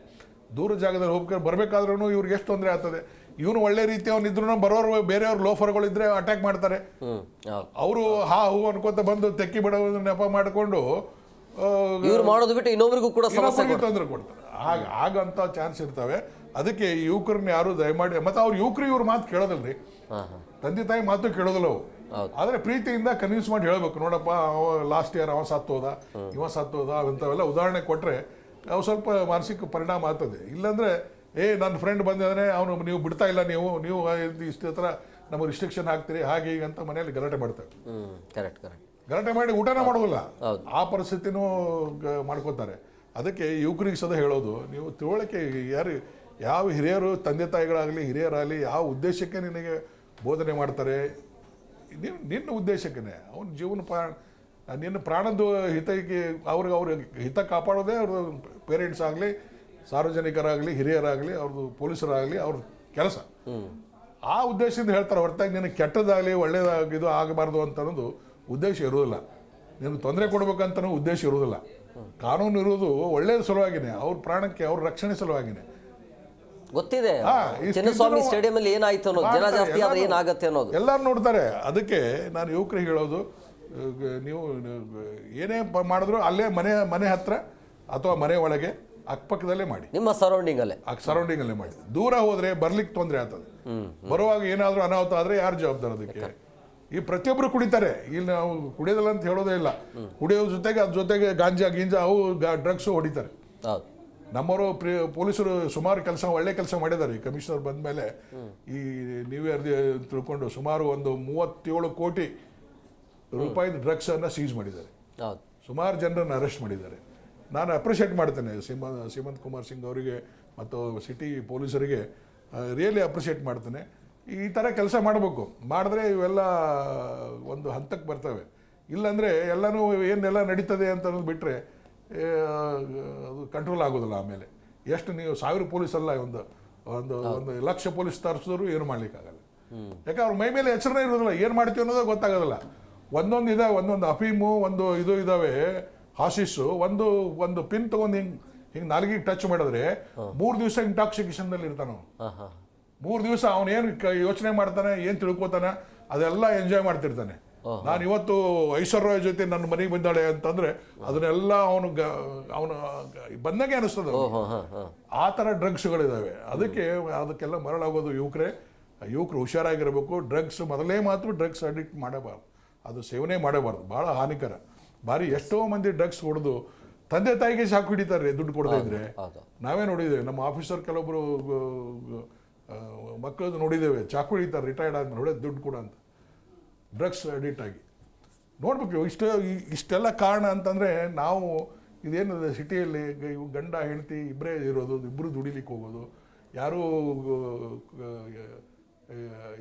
ದೂರ ಜಾಗದಲ್ಲಿ ಹೋಗ್ಬೇಕಾದ್ರೆ ಬರಬೇಕಾದ್ರೂ ಇವ್ರಿಗೆ ಎಷ್ಟು ತೊಂದರೆ ಆಗ್ತದೆ. ಇವನು ಒಳ್ಳೆ ರೀತಿ ಅವನಿದ್ರು ಬರೋರು ಬೇರೆಯವ್ರು ಲೋಫರ್ಗಳಿದ್ರೆ ಅಟ್ಯಾಕ್ ಮಾಡ್ತಾರೆ. ಅವರು ಹೂ ಅನ್ಕೊಂತ ಬಂದು ತೆಕ್ಕಿ ಬಿಡೋದು ನೆಪ ಮಾಡಿಕೊಂಡು ಇವ್ರು ಮಾಡೋದು ಬಿಟ್ಟು ಇನ್ನೊಬ್ರಿಗೂ ಕೂಡ ತೊಂದರೆ ಕೊಡ್ತಾರೆ. ಆಗಂತ ಚಾನ್ಸ್ ಇರ್ತವೆ. ಅದಕ್ಕೆ ಯುವಕರನ್ನ ಯಾರು ದಯಮಾಡಿ, ಮತ್ತೆ ಅವ್ರು ಯುವಕರು ಇವ್ರ ಮಾತು ಕೇಳೋದಲ್ರಿ, ತಂದೆ ತಾಯಿ ಮಾತು ಕೇಳೋದಿಲ್ಲ ಅವು. ಆದರೆ ಪ್ರೀತಿಯಿಂದ ಕನ್ವಿನ್ಸ್ ಮಾಡಿ ಹೇಳ್ಬೇಕು, ನೋಡಪ್ಪ ಲಾಸ್ಟ್ ಇಯರ್ ಅವ ಸತ್ತೋದ, ಇವ ಸತ್ತೋದ ಅಂಥವೆಲ್ಲ ಉದಾಹರಣೆ ಕೊಟ್ಟರೆ ಅವು ಸ್ವಲ್ಪ ಮಾನಸಿಕ ಪರಿಣಾಮ ಆಗ್ತದೆ. ಇಲ್ಲಾಂದರೆ ನನ್ನ ಫ್ರೆಂಡ್ ಬಂದಿದ್ದಾನೆ ಅವನು ನೀವು ಬಿಡ್ತಾ ಇಲ್ಲ, ನೀವು ಇಷ್ಟು ಹತ್ರ ನಮಗೆ ರಿಸ್ಟ್ರಿಕ್ಷನ್ ಹಾಕ್ತೀರಿ ಹಾಗೆ ಈಗ ಅಂತ ಮನೆಯಲ್ಲಿ ಗಲಾಟೆ ಮಾಡ್ತೇವೆ. Correct correct. ಗಲಾಟೆ ಮಾಡಿ ಊಟನ ಮಾಡೋದಿಲ್ಲ, ಆ ಪರಿಸ್ಥಿತಿನೂ ಮಾಡ್ಕೋತಾರೆ. ಅದಕ್ಕೆ ಯುವಕರಿಗೆ ಸದಾ ಹೇಳೋದು, ನೀವು ತಿಳುವಳಿಕೆ ಯಾವ ಹಿರಿಯರು ತಂದೆ ತಾಯಿಗಳಾಗಲಿ ಹಿರಿಯರಾಗಲಿ ಯಾವ ಉದ್ದೇಶಕ್ಕೆ ನಿನಗೆ ಬೋಧನೆ ಮಾಡ್ತಾರೆ, ನಿನ್ನ ಉದ್ದೇಶಕ್ಕೇ ಅವನ ನಿನ್ನ ಪ್ರಾಣದ ಹಿತಕ್ಕೆ ಅವ್ರ ಹಿತ ಕಾಪಾಡೋದೇ ಅವ್ರ ಪೇರೆಂಟ್ಸ್ ಆಗಲಿ ಸಾರ್ವಜನಿಕರಾಗಲಿ ಹಿರಿಯರಾಗಲಿ ಅವ್ರದ್ದು ಪೊಲೀಸರಾಗಲಿ ಅವ್ರ ಕೆಲಸ. ಆ ಉದ್ದೇಶದಿಂದ ಹೇಳ್ತಾರೆ ಹೊರತಾಗಿ ನಿನಗೆ ಕೆಟ್ಟದಾಗಲಿ ಒಳ್ಳೇದಾಗಿದು ಆಗಬಾರ್ದು ಅಂತ ಅನ್ನೋದು ಉದ್ದೇಶ ಇರೋದಿಲ್ಲ. ನಿನಗೆ ತೊಂದರೆ ಕೊಡ್ಬೇಕಂತನೂ ಉದ್ದೇಶ ಇರೋದಿಲ್ಲ. ಕಾನೂನು ಇರೋದು ಒಳ್ಳೆಯ ಸಲುವಾಗಿನೇ, ಅವ್ರ ಪ್ರಾಣಕ್ಕೆ ಅವ್ರ ರಕ್ಷಣೆ ಸಲುವಾಗಿನೇ. ಗೊತ್ತಿದೆ ಚಿನ್ನಸ್ವಾಮಿ ಸ್ಟೇಡಿಯಂ ಅಲ್ಲಿ ಏನಾಯ್ತು ಅನ್ನೋದು, ಜನ ಜಾಸ್ತಿ ಆದ್ರೆ ಏನಾಗತ್ತೆ ಅನ್ನೋದು ಎಲ್ಲರೂ ನೋಡ್ತಾರೆ. ಅದಕ್ಕೆ ನಾನು ಯುವಕರಿಗೆ ಹೇಳೋದು, ನೀವು ಏನೇ ಮಾಡಿದ್ರು ಅಲ್ಲೇ ಮನೆ ಹತ್ರ ಅಥವಾ ಮನೆ ಒಳಗೆ ಅಕ್ಕಪಕ್ಕದಲ್ಲೇ ಮಾಡಿ, ನಿಮ್ಮ ಸರೌಂಡಿಂಗ್ ಅಲ್ಲೇ ಮಾಡಿ. ದೂರ ಹೋದ್ರೆ ಬರ್ಲಿಕ್ಕೆ ತೊಂದರೆ ಆಗ್ತದೆ. ಬರುವಾಗ ಏನಾದರೂ ಅನಾಹುತ ಆದ್ರೆ ಯಾರು ಜವಾಬ್ದಾರ ಅದಕ್ಕೆ? ಈ ಪ್ರತಿಯೊಬ್ಬರು ಕುಡಿತಾರೆ, ಇಲ್ಲಿ ನಾವು ಕುಡಿಯೋದಿಲ್ಲ ಅಂತ ಹೇಳೋದೇ ಇಲ್ಲ. ಕುಡಿಯೋದ್ರ ಜೊತೆಗೆ ಅದ್ರ ಜೊತೆಗೆ ಗಾಂಜಾ ಅವು ಡ್ರಗ್ಸು ಹೊಡಿತಾರೆ. ನಮ್ಮವರು ಪೊಲೀಸರು ಸುಮಾರು ಒಳ್ಳೆ ಕೆಲಸ ಮಾಡಿದ್ದಾರೆ. ಈ ಕಮಿಷನರ್ ಬಂದ ಮೇಲೆ ಈ ನ್ಯೂ ಇಯರ್ ತಿಳ್ಕೊಂಡು ಸುಮಾರು ಒಂದು 37 ಕೋಟಿ ರೂಪಾಯಿ ಡ್ರಗ್ಸ್ ಅನ್ನ ಸೀಸ್ ಮಾಡಿದ್ದಾರೆ. ಸುಮಾರು ಜನರನ್ನು ಅರೆಸ್ಟ್ ಮಾಡಿದ್ದಾರೆ. ನಾನು ಅಪ್ರಿಷಿಯೇಟ್ ಮಾಡ್ತೇನೆ ಸೀಮಂತ್ ಕುಮಾರ್ ಸಿಂಗ್ ಅವರಿಗೆ ಮತ್ತು ಸಿಟಿ ಪೊಲೀಸರಿಗೆ ರಿಯಲಿ ಅಪ್ರಿಷಿಯೇಟ್ ಮಾಡ್ತೇನೆ. ಈ ಥರ ಕೆಲಸ ಮಾಡಬೇಕು. ಮಾಡಿದ್ರೆ ಇವೆಲ್ಲ ಒಂದು ಹಂತಕ್ಕೆ ಬರ್ತವೆ. ಇಲ್ಲಾಂದರೆ ಎಲ್ಲನೂ ಏನೆಲ್ಲ ನಡೀತದೆ ಅಂತ ಅನ್ನೋದು ಬಿಟ್ಟರೆ ಅದು ಕಂಟ್ರೋಲ್ ಆಗೋದಿಲ್ಲ. ಆಮೇಲೆ ಎಷ್ಟು ನೀವು 1000 ಪೊಲೀಸ್ ಅಲ್ಲ, ಒಂದು 1,00,000 ಪೊಲೀಸ್ ತರಿಸಿದ್ರು ಏನು ಮಾಡ್ಲಿಕ್ಕಾಗಲ್ಲ. ಯಾಕೆ ಅವ್ರ ಮೈ ಮೇಲೆ ಎಚ್ಚರನೇ ಇರೋದಿಲ್ಲ, ಏನು ಮಾಡ್ತೀವಿ ಅನ್ನೋದು ಗೊತ್ತಾಗೋದಿಲ್ಲ. ಒಂದೊಂದು ಅಫೀಮು, ಒಂದು ಇದಾವೆ ಹಾಸಿಸ್ಸು, ಒಂದು ಪಿನ್ ತೊಗೊಂಡು ಹಿಂಗೆ ನಾಲ್ಗಿಗೆ ಟಚ್ ಮಾಡಿದ್ರೆ 3 ದಿವಸ ಇಂಟಾಕ್ಸಿಕೇಶನ್ನಲ್ಲಿ ಇರ್ತಾನೆ. 3 ದಿವಸ ಅವನೇನು ಯೋಚನೆ ಮಾಡ್ತಾನೆ, ಏನು ತಿಳ್ಕೊತಾನೆ, ಅದೆಲ್ಲ ಎಂಜಾಯ್ ಮಾಡ್ತಿರ್ತಾನೆ. ನಾನು ಇವತ್ತು ಐಶ್ವರ್ಯ ಜೊತೆ ನನ್ನ ಮನೆಗೆ ಬಂದಾಳೆ ಅಂತಂದ್ರೆ ಅದನ್ನೆಲ್ಲ ಅವನು ಬಂದಂಗೆ ಅನಿಸ್ತದೆ. ಆ ಥರ ಡ್ರಗ್ಸ್ಗಳಿದ್ದಾವೆ. ಅದಕ್ಕೆಲ್ಲ ಮರಳಾಗೋದು ಯುವಕರು ಹುಷಾರಾಗಿರ್ಬೇಕು. ಮೊದಲೇ ಮಾತ್ರ ಡ್ರಗ್ಸ್ ಅಡಿಕ್ಟ್ ಮಾಡಬಾರ್ದು, ಅದು ಸೇವನೆ ಮಾಡಬಾರ್ದು, ಭಾಳ ಹಾನಿಕರ. ಎಷ್ಟೋ ಮಂದಿ ಡ್ರಗ್ಸ್ ಹೊಡೆದು ತಂದೆ ತಾಯಿಗೆ ಸಾಕು ಹಿಡಿತಾರೆ ದುಡ್ಡು ಕೊಡದೇ ಇದ್ರೆ. ನಾವೇ ನೋಡಿದ್ದೇವೆ, ನಮ್ಮ ಆಫೀಸರ್ ಕೆಲವೊಬ್ರು ಮಕ್ಕಳದ್ದು ನೋಡಿದ್ದೇವೆ, ಚಾಕು ಹಿಡಿತಾರೆ ರಿಟೈರ್ಡ್ ಆದ್ಮೇಲೆ, ಹೊಡೆದು ದುಡ್ಡು ಕೊಡ ಅಂತ. ಡ್ರಗ್ಸ್ ಅಡಿಕ್ಟ್ ಆಗಿ ನೋಡ್ಬೇಕು. ಇಷ್ಟೆಲ್ಲ ಕಾರಣ ಅಂತಂದರೆ ನಾವು ಇದೇನಿದೆ ಸಿಟಿಯಲ್ಲಿ ಗಂಡ ಹೆಂಡತಿ ಇಬ್ಬರೇ ಇರೋದು, ಇಬ್ಬರು ದುಡಿಲಿಕ್ಕೆ ಹೋಗೋದು, ಯಾರೂ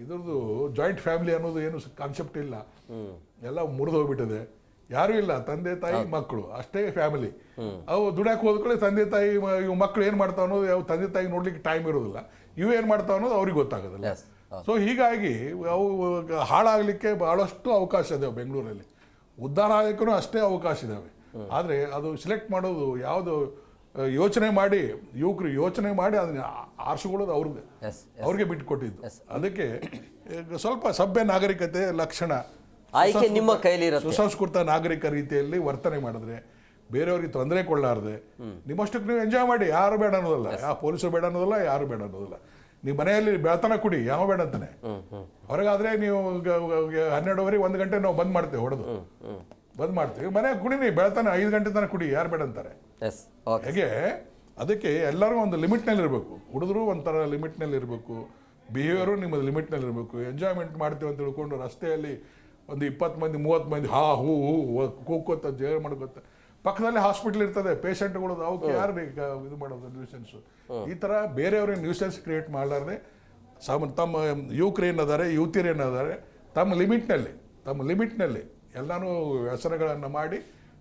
ಇದ್ರದ್ದು ಜಾಯಿಂಟ್ ಫ್ಯಾಮಿಲಿ ಅನ್ನೋದು ಏನು ಕಾನ್ಸೆಪ್ಟ್ ಇಲ್ಲ. ಎಲ್ಲ ಮುರಿದು ಹೋಗ್ಬಿಟ್ಟಿದೆ. ಯಾರೂ ಇಲ್ಲ, ತಂದೆ ತಾಯಿ ಮಕ್ಕಳು ಅಷ್ಟೇ ಫ್ಯಾಮಿಲಿ. ಅವು ದುಡ್ಯಾಕೆ ಹೋದ್ಕೊಳ್ಳಿ ತಂದೆ ತಾಯಿ ಇವು ಮಕ್ಕಳು ಏನು ಮಾಡ್ತಾವ ಅನ್ನೋದು ಯಾವ ತಂದೆ ತಾಯಿ ನೋಡ್ಲಿಕ್ಕೆ ಟೈಮ್ ಇರೋದಿಲ್ಲ. ಇವು ಏನು ಮಾಡ್ತಾವ ಅನ್ನೋದು ಅವ್ರಿಗೆ ಗೊತ್ತಾಗೋದಿಲ್ಲ. ಸೊ ಹೀಗಾಗಿ ಅವು ಹಾಳಾಗಲಿಕ್ಕೆ ಭಾಳಷ್ಟು ಅವಕಾಶ ಇದಾವೆ. ಬೆಂಗಳೂರಲ್ಲಿ ಉದ್ಧಾರ ಆಗಲಿಕ್ಕೂ ಅಷ್ಟೇ ಅವಕಾಶ ಇದ್ದಾವೆ. ಆದರೆ ಅದು ಸಿಲೆಕ್ಟ್ ಮಾಡೋದು ಯಾವುದು ಯೋಚನೆ ಮಾಡಿ, ಯುವಕರು ಯೋಚನೆ ಮಾಡಿ ಅದನ್ನ ಆರಿಸಿಕೊಳ್ಳೋದು ಅವ್ರಿಗೆ ಬಿಟ್ಟುಕೊಟ್ಟಿದ್ದು. ಅದಕ್ಕೆ ಸ್ವಲ್ಪ ಸಭ್ಯ ನಾಗರಿಕತೆ ಲಕ್ಷಣ, ಆಯ್ಕೆ ನಿಮ್ಮ ಕೈಲಿರುತ್ತೆ. ಸುಸಂಸ್ಕೃತ ನಾಗರಿಕ ರೀತಿಯಲ್ಲಿ ವರ್ತನೆ ಮಾಡಿದ್ರೆ, ಬೇರೆಯವ್ರಿಗೆ ತೊಂದರೆ ಕೊಡಲಾರ್ದೆ ನಿಮ್ಮಷ್ಟಕ್ಕೆ ನೀವು ಎಂಜಾಯ್ ಮಾಡಿ. ಯಾರು ಬೇಡ ಅನ್ನೋದಲ್ಲ, ಯಾವ ಪೊಲೀಸರು ಬೇಡ ಅನ್ನೋದಲ್ಲ, ಯಾರು ಬೇಡ ಅನ್ನೋದಿಲ್ಲ. ನೀವು ಮನೆಯಲ್ಲಿ ಬೆಳತನ ಕುಡಿ, ಯಾವ ಬೇಡ ಅಂತಾನೆ. ಹೊರಗಾದ್ರೆ ನೀವು 12:30 1 ಗಂಟೆ ನಾವು ಬಂದ್ ಮಾಡ್ತೇವೆ, ಹೊಡೆದು ಬಂದ್ ಮಾಡ್ತೀವಿ. ಮನೆ ಕುಡಿ, ನೀವು ಬೆಳತನ 5 ಗಂಟೆ ತನಕ ಕುಡಿ, ಯಾರು ಬೇಡ ಅಂತಾರೆ. ಹೇಗೆ ಅದಕ್ಕೆ ಎಲ್ಲರೂ ಒಂದು ಲಿಮಿಟ್ನಲ್ಲಿ ಇರಬೇಕು. ಹುಡುಗರು ಒಂಥರ ಲಿಮಿಟ್ನಲ್ಲಿ ಇರಬೇಕು, ಬಿಹೇವಿಯರು ನಿಮ್ಮದು ಲಿಮಿಟ್ನಲ್ಲಿ ಇರಬೇಕು. ಎಂಜಾಯ್ಮೆಂಟ್ ಮಾಡ್ತೀವಿ ಅಂತ ತಿಳ್ಕೊಂಡು ರಸ್ತೆಯಲ್ಲಿ ಒಂದು 20 ಮಂದಿ 30 ಮಂದಿ ಹೂ ಕೂಕೋತ ಜೇರ್ ಮಾಡ್ಕೋತ, ಪಕ್ಕದಲ್ಲಿ ಹಾಸ್ಪಿಟ್ಲ್ ಇರ್ತದೆ, ಪೇಷಂಟ್ಗಳು, ಅವಕ್ಕೆ ಯಾರು ಇದು ಮಾಡೋದು ನ್ಯೂಸೆನ್ಸು. ಈ ಥರ ಬೇರೆಯವ್ರಿಗೆ ನ್ಯೂಸೆನ್ಸ್ ಕ್ರಿಯೇಟ್ ಮಾಡಲಾರ್ದೆ ತಮ್ಮ ಯುವಕರು ಏನದಾರೆ, ಯುವತಿಯರು ಏನದಾರೆ, ತಮ್ಮ ಲಿಮಿಟ್ನಲ್ಲಿ ಎಲ್ಲನೂ ವ್ಯಸನಗಳನ್ನು ಮಾಡಿ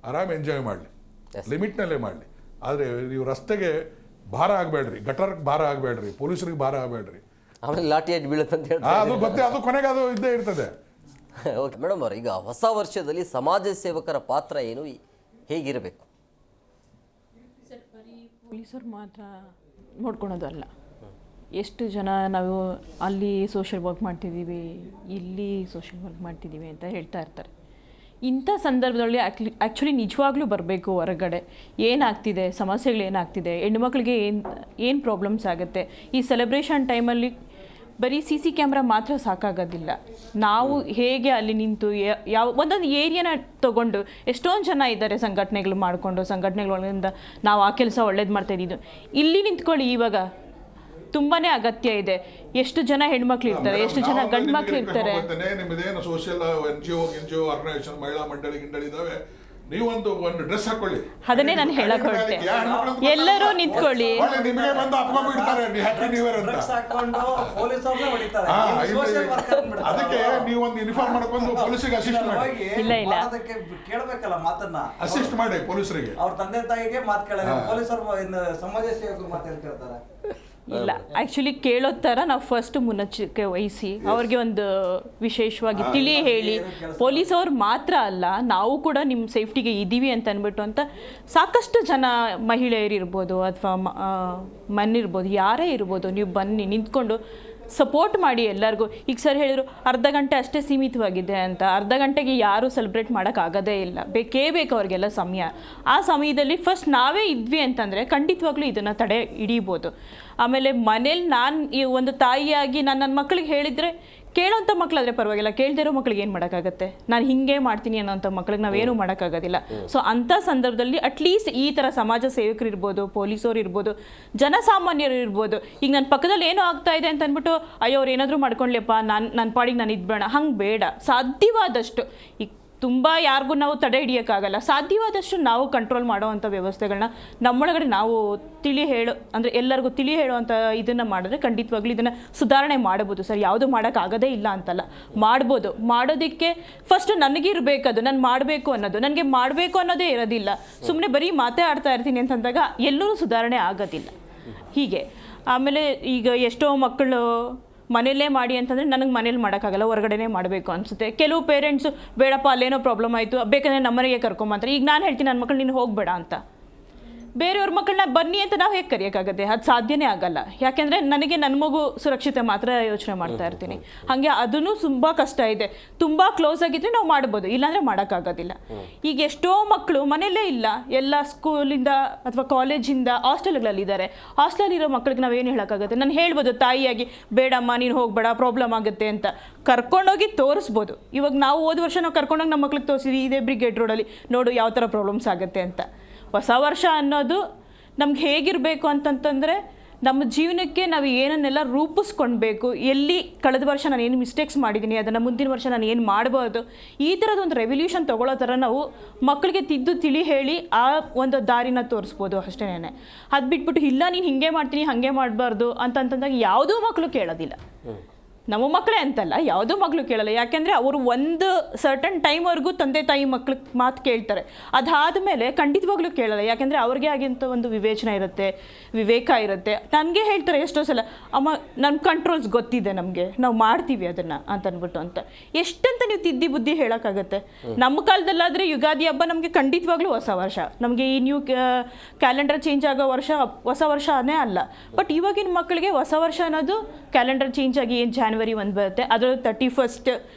ಆರಾಮ್ ಎಂಜಾಯ್ ಮಾಡಲಿ, ಲಿಮಿಟ್ನಲ್ಲೇ ಮಾಡಲಿ. ಆದರೆ ನೀವು ರಸ್ತೆಗೆ ಭಾರ ಆಗಬೇಡ್ರಿ, ಗಟರ್ಗೆ ಭಾರ ಆಗಬೇಡ್ರಿ, ಪೊಲೀಸರಿಗೆ ಭಾರ ಆಗಬೇಡ್ರಿ. ಆಮೇಲೆ ಲಾಠಿ ಅಡ್ಡಿ ಬೀಳುತ್ತೆ ಅಂತ ಹೇಳ್ತಾರೆ. ಅದು ಗೊತ್ತೇ, ಅದು ಕೊನೆಗೆ ಅದು ಇದ್ದೇ ಇರ್ತದೆ. ಓಕೆ ಮೇಡಮ್ ಅವ್ರೆ, ಈಗ ಹೊಸ ವರ್ಷದಲ್ಲಿ ಸಮಾಜ ಸೇವಕರ ಪಾತ್ರ ಏನು, ಹೇಗಿರಬೇಕು? ಸರ್, ಬರೀ ಪೊಲೀಸರು ಮಾತ್ರ ನೋಡ್ಕೊಳೋದಲ್ಲ. ಎಷ್ಟು ಜನ ನಾವು ಅಲ್ಲಿ ಸೋಷಿಯಲ್ ವರ್ಕ್ ಮಾಡ್ತಿದ್ದೀವಿ, ಇಲ್ಲಿ ಸೋಷಿಯಲ್ ವರ್ಕ್ ಮಾಡ್ತಿದ್ದೀವಿ ಅಂತ ಹೇಳ್ತಾ ಇರ್ತಾರೆ. ಇಂಥ ಸಂದರ್ಭದಲ್ಲಿ ಆ್ಯಕ್ಚುಲಿ ನಿಜವಾಗ್ಲೂ ಬರಬೇಕು ಹೊರಗಡೆ. ಏನಾಗ್ತಿದೆ, ಸಮಸ್ಯೆಗಳು ಏನಾಗ್ತಿದೆ, ಹೆಣ್ಮಕ್ಳಿಗೆ ಏನು ಪ್ರಾಬ್ಲಮ್ಸ್ ಆಗುತ್ತೆ. ಈ ಸೆಲೆಬ್ರೇಷನ್ ಟೈಮಲ್ಲಿ ಬರೀ CC ಕ್ಯಾಮ್ರಾ ಮಾತ್ರ ಸಾಕಾಗೋದಿಲ್ಲ. ನಾವು ಹೇಗೆ ಅಲ್ಲಿ ನಿಂತು ಯಾವ ಒಂದೊಂದು ಏರಿಯಾನ ತಗೊಂಡು ಎಷ್ಟೊಂದು ಜನ ಇದ್ದಾರೆ ಸಂಘಟನೆಗಳು ಮಾಡಿಕೊಂಡು ಸಂಘಟನೆಗಳಿಂದ ನಾವು ಆ ಕೆಲಸ ಒಳ್ಳೇದು ಮಾಡ್ತಾ ಇದ್ದಿದ್ದು. ಇಲ್ಲಿ ನಿಂತ್ಕೊಳ್ಳಿ, ಇವಾಗ ತುಂಬಾ ಅಗತ್ಯ ಇದೆ. ಎಷ್ಟು ಜನ ಹೆಣ್ಮಕ್ಳು ಇರ್ತಾರೆ, ಎಷ್ಟು ಜನ ಗಂಡು ಮಕ್ಳು ಇರ್ತಾರೆ. ನಿಮ್ಮದೇನು ಸೋಷಿಯಲ್ NGO ಆರ್ಗನೈಸೇಷನ್ ಮಹಿಳಾ ಮಂಡಳಿ ಇದಾವೆ, ನೀವೊಂದು ಡ್ರೆಸ್ ಹಾಕೊಳ್ಳಿ. ಅದನ್ನೇ ನಾನು ಹೇಳಕ್ ಹೊರಟೆ, ಎಲ್ಲರೂ ನಿಂತ್ಕೊಳ್ಳಿ. ನಿಮಗೆ ಬಂದು ಅಪ್ಕೊಂಡ್ಬಿಡ್ತಾರೆ ಹ್ಯಾಪಿ ನ್ಯೂ ಇಯರ್ ಅಂತ. ಅದಕ್ಕೆ ನೀವೊಂದು ಯೂನಿಫಾರ್ಮ್ ಮಾಡ್ಕೊಂಡು ಪೊಲೀಸರಿಗೆ ಅಸಿಸ್ಟ್ ಮಾಡಿ. ಇಲ್ಲ ಕೇಳಬೇಕಲ್ಲ ಮಾತನ್ನ, ಅಸಿಸ್ಟ್ ಮಾಡಿ ಪೊಲೀಸರಿಗೆ. ಅವ್ರ ತಂದೆ ತಾಯಿಗೆ ಮಾತು ಕೇಳಲ್ಲ, ಪೊಲೀಸರು ಸಮಾಜ ಸೇವಕರು ಮಾತು ಕೇಳ್ತಾರೆ. ಇಲ್ಲ, ಆ್ಯಕ್ಚುಲಿ ಕೇಳೋ ಥರ ನಾವು ಫಸ್ಟ್ ಮುನ್ನೆಚ್ಚರಿಕೆ ವಹಿಸಿ ಅವ್ರಿಗೆ ಒಂದು ವಿಶೇಷವಾಗಿ ತಿಳಿ ಹೇಳಿ, ಪೊಲೀಸವ್ರು ಮಾತ್ರ ಅಲ್ಲ ನಾವು ಕೂಡ ನಿಮ್ಮ ಸೇಫ್ಟಿಗೆ ಇದ್ದೀವಿ ಅಂತ ಅಂದ್ಬಿಟ್ಟು ಅಂತ ಸಾಕಷ್ಟು ಜನ ಮಹಿಳೆಯರಿರ್ಬೋದು ಅಥವಾ ಮಣ್ಣಿರ್ಬೋದು, ಯಾರೇ ಇರ್ಬೋದು, ನೀವು ಬನ್ನಿ ನಿಂತ್ಕೊಂಡು ಸಪೋರ್ಟ್ ಮಾಡಿ ಎಲ್ಲರಿಗೂ. ಈಗ ಸರ್ ಹೇಳಿದ್ರು ಅರ್ಧ ಗಂಟೆ ಅಷ್ಟೇ ಸೀಮಿತವಾಗಿದೆ ಅಂತ. ಅರ್ಧ ಗಂಟೆಗೆ ಯಾರೂ ಸೆಲೆಬ್ರೇಟ್ ಮಾಡೋಕ್ಕಾಗೋದೇ ಇಲ್ಲ, ಬೇಕು ಅವ್ರಿಗೆಲ್ಲ ಸಮಯ. ಆ ಸಮಯದಲ್ಲಿ ಫಸ್ಟ್ ನಾವೇ ಇದ್ವಿ ಅಂತಂದರೆ ಖಂಡಿತವಾಗ್ಲೂ ಇದನ್ನು ತಡೆ ಹಿಡಿಬೋದು. ಆಮೇಲೆ ಮನೇಲಿ ನಾನು ಈ ಒಂದು ತಾಯಿಯಾಗಿ ನಾನು ನನ್ನ ಮಕ್ಕಳಿಗೆ ಹೇಳಿದರೆ ಕೇಳೋಂಥ ಮಕ್ಕಳಾದರೆ ಪರವಾಗಿಲ್ಲ, ಕೇಳ್ದಿರೋ ಮಕ್ಳಿಗೆ ಏನು ಮಾಡೋಕ್ಕಾಗತ್ತೆ? ನಾನು ಹಿಂಗೆ ಮಾಡ್ತೀನಿ ಅನ್ನೋಂಥ ಮಕ್ಳಿಗೆ ನಾವೇನು ಮಾಡೋಕ್ಕಾಗೋದಿಲ್ಲ. ಸೊ ಅಂಥ ಸಂದರ್ಭದಲ್ಲಿ ಅಟ್ಲೀಸ್ಟ್ ಈ ಥರ ಸಮಾಜ ಸೇವಕರು ಇರ್ಬೋದು, ಪೊಲೀಸವ್ರು ಇರ್ಬೋದು, ಜನಸಾಮಾನ್ಯರು ಇರ್ಬೋದು. ಈಗ ನನ್ನ ಪಕ್ಕದಲ್ಲಿ ಏನೋ ಆಗ್ತಾ ಇದೆ ಅಂತ ಅಂದ್ಬಿಟ್ಟು ಅಯ್ಯೋ ಅವ್ರು ಏನಾದರೂ ಮಾಡ್ಕೊಳ್ಳಿಯಪ್ಪ, ನನ್ನ ಪಾಡಿಗೆ ನಾನು ಇದ್ಬೇಡ, ಹಂಗೆ ಬೇಡ. ಸಾಧ್ಯವಾದಷ್ಟು ಈಗ ತುಂಬ ಯಾರಿಗೂ ನಾವು ತಡೆ ಹಿಡಿಯೋಕ್ಕಾಗಲ್ಲ, ಸಾಧ್ಯವಾದಷ್ಟು ನಾವು ಕಂಟ್ರೋಲ್ ಮಾಡೋವಂಥ ವ್ಯವಸ್ಥೆಗಳನ್ನ ನಮ್ಮೊಳಗಡೆ ನಾವು ಅಂದರೆ ಎಲ್ಲರಿಗೂ ತಿಳಿ ಹೇಳುವಂಥ ಇದನ್ನು ಮಾಡಿದ್ರೆ ಖಂಡಿತವಾಗ್ಲೂ ಇದನ್ನು ಸುಧಾರಣೆ ಮಾಡ್ಬೋದು ಸರ್. ಯಾವುದೂ ಮಾಡೋಕ್ಕಾಗೋದೇ ಇಲ್ಲ ಅಂತಲ್ಲ, ಮಾಡ್ಬೋದು. ಮಾಡೋದಕ್ಕೆ ಫಸ್ಟ್ ನನಗಿರಬೇಕದು, ನಾನು ಮಾಡಬೇಕು ಅನ್ನೋದು. ನನಗೆ ಮಾಡಬೇಕು ಅನ್ನೋದೇ ಇರೋದಿಲ್ಲ, ಸುಮ್ಮನೆ ಬರೀ ಮಾತೇ ಆಡ್ತಾ ಇರ್ತೀನಿ ಅಂತಂದಾಗ ಎಲ್ಲೂ ಸುಧಾರಣೆ ಆಗೋದಿಲ್ಲ. ಹೀಗೆ ಆಮೇಲೆ ಈಗ ಎಷ್ಟೋ ಮಕ್ಕಳು ಮನೆಯಲ್ಲೇ ಮಾಡಿ ಅಂತಂದರೆ ನನಗೆ ಮನೇಲಿ ಮಾಡೋಕ್ಕಾಗಲ್ಲ, ಹೊರಗಡೆನೇ ಮಾಡಬೇಕು ಅನಿಸುತ್ತೆ. ಕೆಲವು ಪೇರೆಂಟ್ಸು ಬೇಡಪ್ಪ ಅಲ್ಲೇನೋ ಪ್ರಾಬ್ಲಮ್ ಆಯಿತು, ಬೇಕಂದರೆ ನಮ್ಮನೆಗೆ ಕರ್ಕೊಂಬಂತಾರೆ. ಈಗ ನಾನು ಹೇಳ್ತೀನಿ ನನ್ನ ಮಕ್ಕಳು ನೀನು ಹೋಗಬೇಡ ಅಂತ, ಬೇರೆಯವ್ರ ಮಕ್ಕಳನ್ನ ಬನ್ನಿ ಅಂತ ನಾವು ಹೇಗೆ ಕರೆಯೋಕ್ಕಾಗತ್ತೆ? ಅದು ಸಾಧ್ಯನೇ ಆಗಲ್ಲ. ಯಾಕೆಂದರೆ ನನಗೆ ನನ್ನ ಮಗು ಸುರಕ್ಷತೆ ಮಾತ್ರ ಯೋಚನೆ ಮಾಡ್ತಾ ಇರ್ತೀನಿ. ಹಾಗೆ ಅದೂ ತುಂಬ ಕಷ್ಟ ಇದೆ. ತುಂಬ ಕ್ಲೋಸ್ ಆಗಿದ್ದರೆ ನಾವು ಮಾಡ್ಬೋದು, ಇಲ್ಲಾಂದರೆ ಮಾಡೋಕ್ಕಾಗೋದಿಲ್ಲ. ಈಗ ಎಷ್ಟೋ ಮಕ್ಕಳು ಮನೆಯಲ್ಲೇ ಇಲ್ಲ, ಎಲ್ಲ ಸ್ಕೂಲಿಂದ ಅಥವಾ ಕಾಲೇಜಿಂದ ಹಾಸ್ಟೆಲ್ಗಳಲ್ಲಿದ್ದಾರೆ. ಹಾಸ್ಟೆಲಲ್ಲಿರೋ ಮಕ್ಕಳಿಗೆ ನಾವೇನು ಹೇಳೋಕ್ಕಾಗುತ್ತೆ? ನಾನು ಹೇಳ್ಬೋದು ತಾಯಿಯಾಗಿ, ಬೇಡಮ್ಮ ನೀನು ಹೋಗಬೇಡ ಪ್ರಾಬ್ಲಮ್ ಆಗುತ್ತೆ ಅಂತ ಕರ್ಕೊಂಡೋಗಿ ತೋರಿಸ್ಬೋದು. ಇವಾಗ ನಾವು ಹೋದ ವರ್ಷ ನಾವು ಕರ್ಕೊಂಡೋಗಿ ನಮ್ಮ ಮಕ್ಳಿಗೆ ತೋರಿಸಿದ್ವಿ ಇದೇ ಬ್ರಿಗೇಡ್ ರೋಡಲ್ಲಿ, ನೋಡು ಯಾವ ಥರ ಪ್ರಾಬ್ಲಮ್ಸ್ ಆಗುತ್ತೆ ಅಂತ. ಹೊಸ ವರ್ಷ ಅನ್ನೋದು ನಮ್ಗೆ ಹೇಗಿರಬೇಕು ಅಂತಂತಂದರೆ ನಮ್ಮ ಜೀವನಕ್ಕೆ ನಾವು ಏನನ್ನೆಲ್ಲ ರೂಪಿಸ್ಕೊಳ್ಬೇಕು. ಎಲ್ಲಿ ಕಳೆದ ವರ್ಷ ನಾನು ಏನು ಮಿಸ್ಟೇಕ್ಸ್ ಮಾಡಿದ್ದೀನಿ ಅದನ್ನು ಮುಂದಿನ ವರ್ಷ ನಾನು ಏನು ಮಾಡ್ಬೋದು, ಈ ಥರದೊಂದು ರೆವಲ್ಯೂಷನ್ ತೊಗೊಳ್ಳೋ ಥರ ನಾವು ಮಕ್ಕಳಿಗೆ ತಿಳಿ ಹೇಳಿ ಆ ಒಂದು ದಾರಿನ ತೋರಿಸ್ಬೋದು ಅಷ್ಟೇ. ಅದು ಬಿಟ್ಬಿಟ್ಟು ಇಲ್ಲ ನೀನು ಹಿಂಗೆ ಮಾಡ್ತೀನಿ ಹಾಗೆ ಮಾಡಬಾರ್ದು ಅಂತಂದಾಗ ಯಾವುದೂ ಮಕ್ಕಳು ಕೇಳೋದಿಲ್ಲ. ನಮ್ಮ ಮಕ್ಕಳೇ ಅಂತಲ್ಲ, ಯಾವುದೋ ಮಕ್ಕಳು ಕೇಳಲ್ಲ. ಯಾಕೆಂದರೆ ಅವರು ಒಂದು ಸರ್ಟನ್ ಟೈಮ್ವರೆಗೂ ತಂದೆ ತಾಯಿ ಮಕ್ಳು ಮಾತು ಕೇಳ್ತಾರೆ, ಅದಾದಮೇಲೆ ಖಂಡಿತವಾಗ್ಲೂ ಕೇಳಲ್ಲ. ಯಾಕೆಂದರೆ ಅವ್ರಿಗೆ ಆಗಿಂತ ಒಂದು ವಿವೇಚನೆ ಇರುತ್ತೆ, ವಿವೇಕ ಇರುತ್ತೆ. ನನಗೆ ಹೇಳ್ತಾರೆ ಎಷ್ಟೋ ಸಲ, ಅಮ್ಮ ನಮ್ಮ ಕಂಟ್ರೋಲ್ಸ್ ಗೊತ್ತಿದೆ, ನಮಗೆ ನಾವು ಮಾಡ್ತೀವಿ ಅದನ್ನು ಅಂತಂದ್ಬಿಟ್ಟು ಅಂತ. ಎಷ್ಟಂತ ನೀವು ತಿದ್ದಿ ಬುದ್ಧಿ ಹೇಳೋಕ್ಕಾಗತ್ತೆ? ನಮ್ಮ ಕಾಲದಲ್ಲಾದರೆ ಯುಗಾದಿ ಹಬ್ಬ ನಮಗೆ ಖಂಡಿತವಾಗ್ಲೂ ಹೊಸ ವರ್ಷ. ನಮಗೆ ಈ ನ್ಯೂ ಕ್ಯಾಲೆಂಡರ್ ಚೇಂಜ್ ಆಗೋ ವರ್ಷ ಹೊಸ ವರ್ಷನೇ ಅಲ್ಲ. ಬಟ್ ಇವಾಗಿನ ಮಕ್ಕಳಿಗೆ ಹೊಸ ವರ್ಷ ಅನ್ನೋದು ಕ್ಯಾಲೆಂಡರ್ ಚೇಂಜ್ ಆಗಿ ಏನು January 1 ಬರುತ್ತೆ, ಅದರ 31st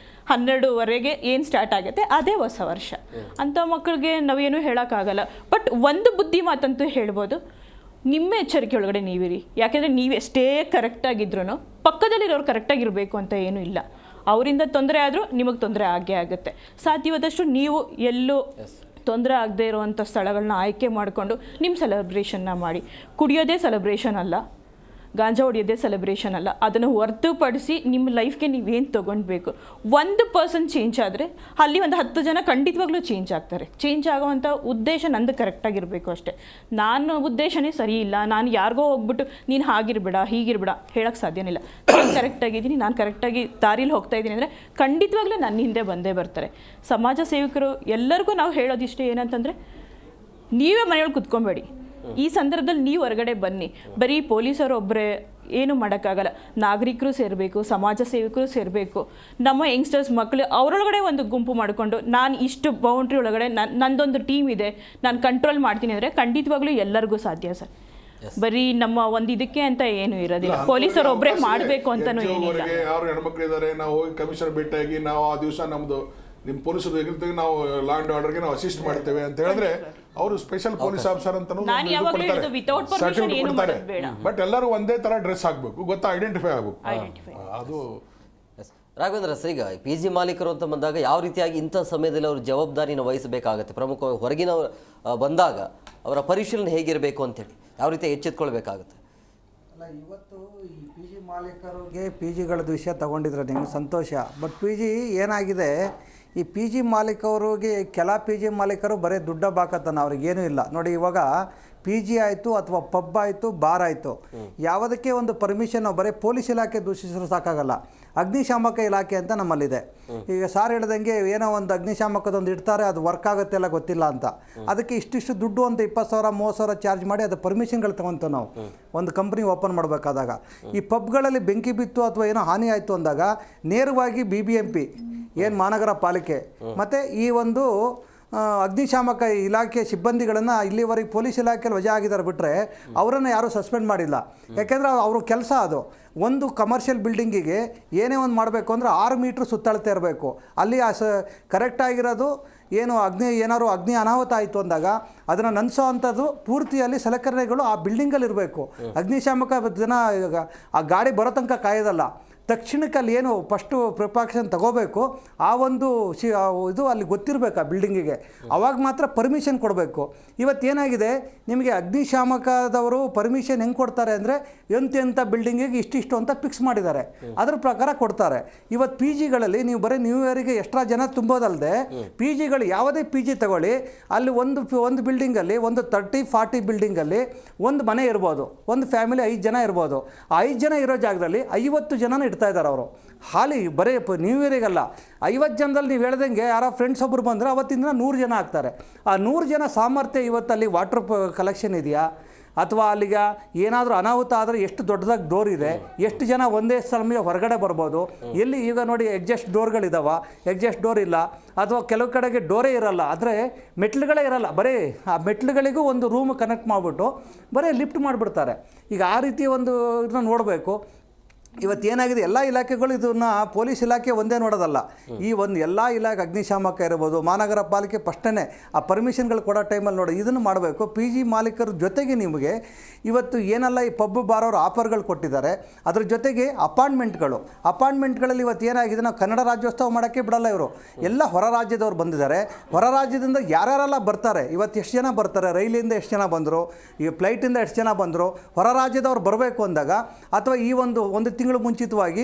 12ವರೆಗೆ ಏನು ಸ್ಟಾರ್ಟ್ ಆಗುತ್ತೆ ಅದೇ ಹೊಸ ವರ್ಷ. ಅಂಥ ಮಕ್ಕಳಿಗೆ ನಾವೇನು ಹೇಳೋಕ್ಕಾಗಲ್ಲ. ಬಟ್ ಒಂದು ಬುದ್ಧಿ ಮಾತಂತೂ ಹೇಳ್ಬೋದು, ನಿಮ್ಮ ಎಚ್ಚರಿಕೆ ಒಳಗಡೆ ನೀವಿರಿ. ಯಾಕೆಂದರೆ ನೀವು ಎಷ್ಟೇ ಕರೆಕ್ಟಾಗಿದ್ರೂ ಪಕ್ಕದಲ್ಲಿರೋರು ಕರೆಕ್ಟಾಗಿರಬೇಕು ಅಂತ ಏನೂ ಇಲ್ಲ. ಅವರಿಂದ ತೊಂದರೆ ಆದರೂ ನಿಮಗೆ ತೊಂದರೆ ಆಗೇ ಆಗುತ್ತೆ. ಸಾಧ್ಯವಾದಷ್ಟು ನೀವು ಎಲ್ಲೂ ತೊಂದರೆ ಆಗದೆ ಇರುವಂಥ ಸ್ಥಳಗಳನ್ನ ಆಯ್ಕೆ ಮಾಡಿಕೊಂಡು ನಿಮ್ಮ ಸೆಲೆಬ್ರೇಷನ್ನ ಮಾಡಿ. ಕುಡಿಯೋದೇ ಸೆಲೆಬ್ರೇಷನ್ ಅಲ್ಲ, ಗಾಂಜಾ ಹೊಡಿಯೋದೇ ಸೆಲೆಬ್ರೇಷನ್ ಅಲ್ಲ. ಅದನ್ನು ಹೊರತುಪಡಿಸಿ ನಿಮ್ಮ ಲೈಫ್ಗೆ ನೀವೇನು ತೊಗೊಳ್ಬೇಕು. 1% ಚೇಂಜ್ ಆದರೆ ಅಲ್ಲಿ ಒಂದು 10 ಜನ ಖಂಡಿತವಾಗ್ಲೂ ಚೇಂಜ್ ಆಗ್ತಾರೆ. ಚೇಂಜ್ ಆಗೋವಂಥ ಉದ್ದೇಶ ನಂದು ಕರೆಕ್ಟಾಗಿರಬೇಕು ಅಷ್ಟೇ. ನಾನು ಉದ್ದೇಶನೇ ಸರಿ ಇಲ್ಲ, ನಾನು ಯಾರಿಗೋ ಹೋಗ್ಬಿಟ್ಟು ನೀನು ಹಾಗಿರ್ಬೇಡ ಹೀಗಿರ್ಬೇಡ ಹೇಳೋಕ್ಕೆ ಸಾಧ್ಯನೇ ಇಲ್ಲ. ನಾನು ಕರೆಕ್ಟಾಗಿದ್ದೀನಿ, ನಾನು ಕರೆಕ್ಟಾಗಿ ದಾರಿಲಿ ಹೋಗ್ತಾ ಇದ್ದೀನಿ ಅಂದರೆ ಖಂಡಿತವಾಗ್ಲೂ ನನ್ನ ಹಿಂದೆ ಬಂದೇ ಬರ್ತಾರೆ. ಸಮಾಜ ಸೇವಕರು ಎಲ್ಲರಿಗೂ ನಾವು ಹೇಳೋದಿಷ್ಟೇ ಏನಂತಂದರೆ, ನೀವೇ ಮನೆಯೊಳಗೆ ಕುತ್ಕೊಬೇಡಿ. ಈ ಸಂದರ್ಭದಲ್ಲಿ ನೀವು ಹೊರಗಡೆ ಬನ್ನಿ. ಬರೀ ಪೊಲೀಸರು ಒಬ್ಬರೇ ಏನು ಮಾಡೋಕ್ಕಾಗಲ್ಲ, ನಾಗರಿಕರು ಸೇರಬೇಕು, ಸಮಾಜ ಸೇವಕರು ಸೇರಬೇಕು. ನಮ್ಮ ಯಂಗ್ಸ್ಟರ್ಸ್ ಮಕ್ಕಳು ಅವರೊಳಗಡೆ ಒಂದು ಗುಂಪು ಮಾಡಿಕೊಂಡು ನಾನು ಇಷ್ಟು ಬೌಂಡ್ರಿ ಒಳಗಡೆ ನಂದೊಂದು ಟೀಮ್ ಇದೆ, ನಾನು ಕಂಟ್ರೋಲ್ ಮಾಡ್ತೀನಿ ಅಂದರೆ ಖಂಡಿತವಾಗ್ಲೂ ಎಲ್ಲರಿಗೂ ಸಾಧ್ಯ ಸರ್. ಬರೀ ನಮ್ಮ ಒಂದು ಇದಕ್ಕೆ ಅಂತ ಏನು ಇರೋದಿಲ್ಲ, ಪೊಲೀಸರು ಒಬ್ಬರೇ ಮಾಡಬೇಕು ಅಂತಲೂ ಏನಿಲ್ಲ. ಯಾರು ಹೆಣ್ಮಕ್ಳು ಇದ್ದಾರೆ, ನಾವು ಹೋಗಿ ಕಮಿಷನರ್ ಭೇಟಿಯಾಗಿ ನಾವು ಆ ದಿವಸ ನಮ್ಮದು ನಿಮ್ಮ ಪೊಲೀಸರು ಇರ್ತೀವಿ, ನಾವು ಲಾ ಅಂಡ್ ಆರ್ಡರ್ಗೆ ನಾವು ಅಸಿಸ್ಟ್ ಮಾಡ್ತೇವೆ ಅಂತ ಹೇಳಿದ್ರೆ ಅವರು ಸ್ಪೆಷಲ್ ಪೊಲೀಸ್ ಆಫೀಸರ್ ಅಂತ ನಾನು ಯಾವಾಗಲೂ ಹೇಳೋದು without permission ಏನು ಮಾಡೋದು ಬೇಡ. ಬಟ್ ಎಲ್ಲರೂ ಒಂದೇ ತರ ಡ್ರೆಸ್ ಹಾಕ್ಬೇಕು, ಗೊತ್ತಾ, ಐಡೆಂಟಿಫೈ ಆಗಬೇಕು. ಅದು ರಾಘವೇಂದ್ರ ಸರ್, ಈಗ ಪಿ ಜಿ ಮಾಲೀಕರು ಅಂತ ಬಂದಾಗ ಯಾವ ರೀತಿಯಾಗಿ ಇಂಥ ಸಮಯದಲ್ಲಿ ಅವರು ಜವಾಬ್ದಾರಿನ ವಹಿಸಬೇಕಾಗತ್ತೆ? ಪ್ರಮುಖವಾಗಿ ಹೊರಗಿನ ಬಂದಾಗ ಅವರ ಪರಿಶೀಲನೆ ಹೇಗಿರಬೇಕು ಅಂತೇಳಿ ಯಾವ ರೀತಿ ಎಚ್ಚೆತ್ಕೊಳ್ಬೇಕಾಗತ್ತೆ? ಅಲ್ಲ, ಇವತ್ತು ಈ ಪಿ ಜಿ ಮಾಲೀಕರಿಗೆ ಪಿ ಜಿಗಳದ್ದು ವಿಷಯ ತಗೊಂಡಿದ್ರೆ ನೀವು ಸಂತೋಷ. ಬಟ್ ಪಿ ಜಿ ಏನಾಗಿದೆ, ಈ ಪಿ ಜಿ ಮಾಲೀಕರಿಗೆ ಕೆಲ ಪಿ ಜಿ ಮಾಲೀಕರು ಬರೀ ದುಡ್ಡ ಬಾಕತ್ತಾನ, ಅವ್ರಿಗೇನೂ ಇಲ್ಲ ನೋಡಿ. ಇವಾಗ ಪಿ ಜಿ ಆಯಿತು ಅಥವಾ ಪಬ್ ಆಯಿತು, ಬಾರ್ ಆಯಿತು, ಯಾವುದಕ್ಕೆ ಒಂದು ಪರ್ಮಿಷನ್ ಬರೀ ಪೊಲೀಸ್ ಇಲಾಖೆ ದೂಷಿಸಿದ್ರು ಸಾಕಾಗಲ್ಲ, ಅಗ್ನಿಶಾಮಕ ಇಲಾಖೆ ಅಂತ ನಮ್ಮಲ್ಲಿದೆ. ಈಗ ಸಾರ್ ಹೇಳ್ದಂಗೆ ಏನೋ ಒಂದು ಅಗ್ನಿಶಾಮಕದೊಂದು ಇಡ್ತಾರೆ, ಅದು ವರ್ಕ್ ಆಗುತ್ತೆ ಎಲ್ಲ ಗೊತ್ತಿಲ್ಲ ಅಂತ, ಅದಕ್ಕೆ ಇಷ್ಟಿಷ್ಟು ದುಡ್ಡು ಅಂತ 20,000 30,000 ಚಾರ್ಜ್ ಮಾಡಿ ಅದು ಪರ್ಮಿಷನ್ಗಳು ತಗೊಂತೀವಿ ನಾವು ಒಂದು ಕಂಪ್ನಿ ಓಪನ್ ಮಾಡಬೇಕಾದಾಗ. ಈ ಪಬ್ಗಳಲ್ಲಿ ಬೆಂಕಿ ಬಿತ್ತು ಅಥವಾ ಏನೋ ಹಾನಿ ಆಯಿತು ಅಂದಾಗ ನೇರವಾಗಿ BBMP ಏನು ಮಹಾನಗರ ಪಾಲಿಕೆ ಮತ್ತು ಈ ಒಂದು ಅಗ್ನಿಶಾಮಕ ಇಲಾಖೆ ಸಿಬ್ಬಂದಿಗಳನ್ನು ಇಲ್ಲಿವರೆಗೆ ಪೊಲೀಸ್ ಇಲಾಖೆಯಲ್ಲಿ ವಜಾ ಆಗಿದ್ದಾರೆ ಬಿಟ್ಟರೆ ಅವರನ್ನು ಯಾರೂ ಸಸ್ಪೆಂಡ್ ಮಾಡಿಲ್ಲ. ಯಾಕೆಂದರೆ ಅವ್ರ ಕೆಲಸ ಅದು. ಒಂದು ಕಮರ್ಷಿಯಲ್ ಬಿಲ್ಡಿಂಗಿಗೆ ಏನೇ ಒಂದು ಮಾಡಬೇಕು ಅಂದರೆ 6 ಮೀಟ್ರ್ ಸುತ್ತಳತೆ ಇರಬೇಕು. ಅಲ್ಲಿ ಕರೆಕ್ಟಾಗಿರೋದು ಏನು ಏನಾದ್ರು ಅಗ್ನಿ ಅನಾಹುತ ಆಯಿತು ಅಂದಾಗ ಅದನ್ನು ನೆನೆಸೋ ಅಂಥದ್ದು ಪೂರ್ತಿಯಲ್ಲಿ ಸಲಕರಣೆಗಳು ಆ ಬಿಲ್ಡಿಂಗಲ್ಲಿ ಇರಬೇಕು. ಅಗ್ನಿಶಾಮಕ ಜನ ಆ ಗಾಡಿ ಬರೋ ತನಕ ಕಾಯೋದಲ್ಲ, ತಕ್ಷಣಕ್ಕೆ ಅಲ್ಲಿ ಏನು ಫಸ್ಟು ಪ್ರಿಕಾಕ್ಷನ್ ತಗೋಬೇಕು, ಆ ಒಂದು ಇದು ಅಲ್ಲಿ ಗೊತ್ತಿರಬೇಕು ಆ ಬಿಲ್ಡಿಂಗಿಗೆ, ಅವಾಗ ಮಾತ್ರ ಪರ್ಮಿಷನ್ ಕೊಡಬೇಕು. ಇವತ್ತೇನಾಗಿದೆ, ನಿಮಗೆ ಅಗ್ನಿಶಾಮಕದವರು ಪರ್ಮಿಷನ್ ಹೆಂಗೆ ಕೊಡ್ತಾರೆ ಅಂದರೆ ಎಂತೆಂಥ ಬಿಲ್ಡಿಂಗಿಗೆ ಇಷ್ಟಿಷ್ಟು ಅಂತ ಫಿಕ್ಸ್ ಮಾಡಿದ್ದಾರೆ, ಅದ್ರ ಪ್ರಕಾರ ಕೊಡ್ತಾರೆ. ಇವತ್ತು ಪಿ ಜಿಗಳಲ್ಲಿ ನೀವು ಬರೀ ನ್ಯೂ ಇಯರಿಗೆ ಎಕ್ಸ್ಟ್ರಾ ಜನ ತುಂಬೋದಲ್ಲದೆ ಪಿ ಜಿಗಳು ಯಾವುದೇ ಪಿ ಜಿ ತಗೊಳ್ಳಿ, ಅಲ್ಲಿ ಒಂದು ಬಿಲ್ಡಿಂಗಲ್ಲಿ ಒಂದು 30-40 ಬಿಲ್ಡಿಂಗಲ್ಲಿ ಒಂದು ಮನೆ ಇರ್ಬೋದು, ಒಂದು ಫ್ಯಾಮಿಲಿ 5 ಜನ ಇರ್ಬೋದು. ಆ 5 ಜನ ಇರೋ ಜಾಗದಲ್ಲಿ 50 ಜನನ ಇಡ್ತಾ ಇದ್ದಾರೆ ಅವರು. ಹಾಲಿ ಬರೀ ನ್ಯೂ ಇಯರಿಗಲ್ಲ, 50 ಜನದಲ್ಲಿ ನೀವು ಹೇಳ್ದಂಗೆ ಯಾರೋ ಫ್ರೆಂಡ್ಸ್ ಒಬ್ಬರು ಬಂದರೆ ಅವತ್ತಿಂದ 100 ಜನ ಆಗ್ತಾರೆ. ಆ 100 ಜನ ಸಾಮರ್ಥ್ಯ ಇವತ್ತಲ್ಲಿ ವಾಟರ್ ಕಲೆಕ್ಷನ್ ಇದೆಯಾ, ಅಥವಾ ಅಲ್ಲಿಗೆ ಏನಾದರೂ ಅನಾಹುತ ಆದರೆ ಎಷ್ಟು ದೊಡ್ಡದಾಗಿ ಡೋರ್ ಇದೆ, ಎಷ್ಟು ಜನ ಒಂದೇ ಸಮಯ ಹೊರಗಡೆ ಬರ್ಬೋದು. ಎಲ್ಲಿ ಈಗ ನೋಡಿ ಎಕ್ಸಾಸ್ಟ್ ಡೋರ್ಗಳಿದ್ದಾವೆ, ಎಕ್ಸಾಸ್ಟ್ ಡೋರ್ ಇಲ್ಲ, ಅಥವಾ ಕೆಲವು ಕಡೆಗೆ ಡೋರೇ ಇರಲ್ಲ, ಆದರೆ ಮೆಟ್ಲುಗಳೇ ಇರಲ್ಲ, ಬರೀ ಆ ಮೆಟ್ಲುಗಳಿಗೂ ಒಂದು ರೂಮ್ ಕನೆಕ್ಟ್ ಮಾಡಿಬಿಟ್ಟು ಬರೀ ಲಿಫ್ಟ್ ಮಾಡಿಬಿಡ್ತಾರೆ. ಈಗ ಆ ರೀತಿ ಒಂದು ಇದನ್ನ ನೋಡಬೇಕು. ಇವತ್ತೇನಾಗಿದೆ, ಎಲ್ಲ ಇಲಾಖೆಗಳು ಇದನ್ನು ಪೊಲೀಸ್ ಇಲಾಖೆ ಒಂದೇ ನೋಡೋದಲ್ಲ, ಈ ಒಂದು ಎಲ್ಲ ಇಲಾಖೆ ಅಗ್ನಿಶಾಮಕ ಇರ್ಬೋದು, ಮಹಾನಗರ ಪಾಲಿಕೆ ಫಸ್ಟೇ ಆ ಪರ್ಮಿಷನ್ಗಳು ಕೊಡೋ ಟೈಮಲ್ಲಿ ನೋಡಿ ಇದನ್ನು ಮಾಡಬೇಕು. ಪಿ ಜಿ ಮಾಲೀಕರ ಜೊತೆಗೆ ನಿಮಗೆ ಇವತ್ತು ಏನೆಲ್ಲ ಈ ಪಬ್ ಬಾರವರು ಆಫರ್ಗಳು ಕೊಟ್ಟಿದ್ದಾರೆ, ಅದ್ರ ಜೊತೆಗೆ ಅಪಾರ್ಟ್ಮೆಂಟ್ಗಳಲ್ಲಿ ಇವತ್ತು ಏನಾಗಿದೆ, ನಾವು ಕನ್ನಡ ರಾಜ್ಯೋತ್ಸವ ಮಾಡೋಕ್ಕೆ ಬಿಡಲ್ಲ ಇವರು, ಎಲ್ಲ ಹೊರ ರಾಜ್ಯದವ್ರು ಬಂದಿದ್ದಾರೆ. ಹೊರ ರಾಜ್ಯದಿಂದ ಯಾರ್ಯಾರೆಲ್ಲ ಬರ್ತಾರೆ, ಇವತ್ತು ಎಷ್ಟು ಜನ ಬರ್ತಾರೆ, ರೈಲಿಂದ ಎಷ್ಟು ಜನ ಬಂದರು, ಈ ಫ್ಲೈಟಿಂದ ಎಷ್ಟು ಜನ ಬಂದರು, ಹೊರ ರಾಜ್ಯದವ್ರು ಬರಬೇಕು ಅಂದಾಗ, ಅಥವಾ ಈ ಒಂದು ತಿಂಗಳು ಮುಂಚಿತವಾಗಿ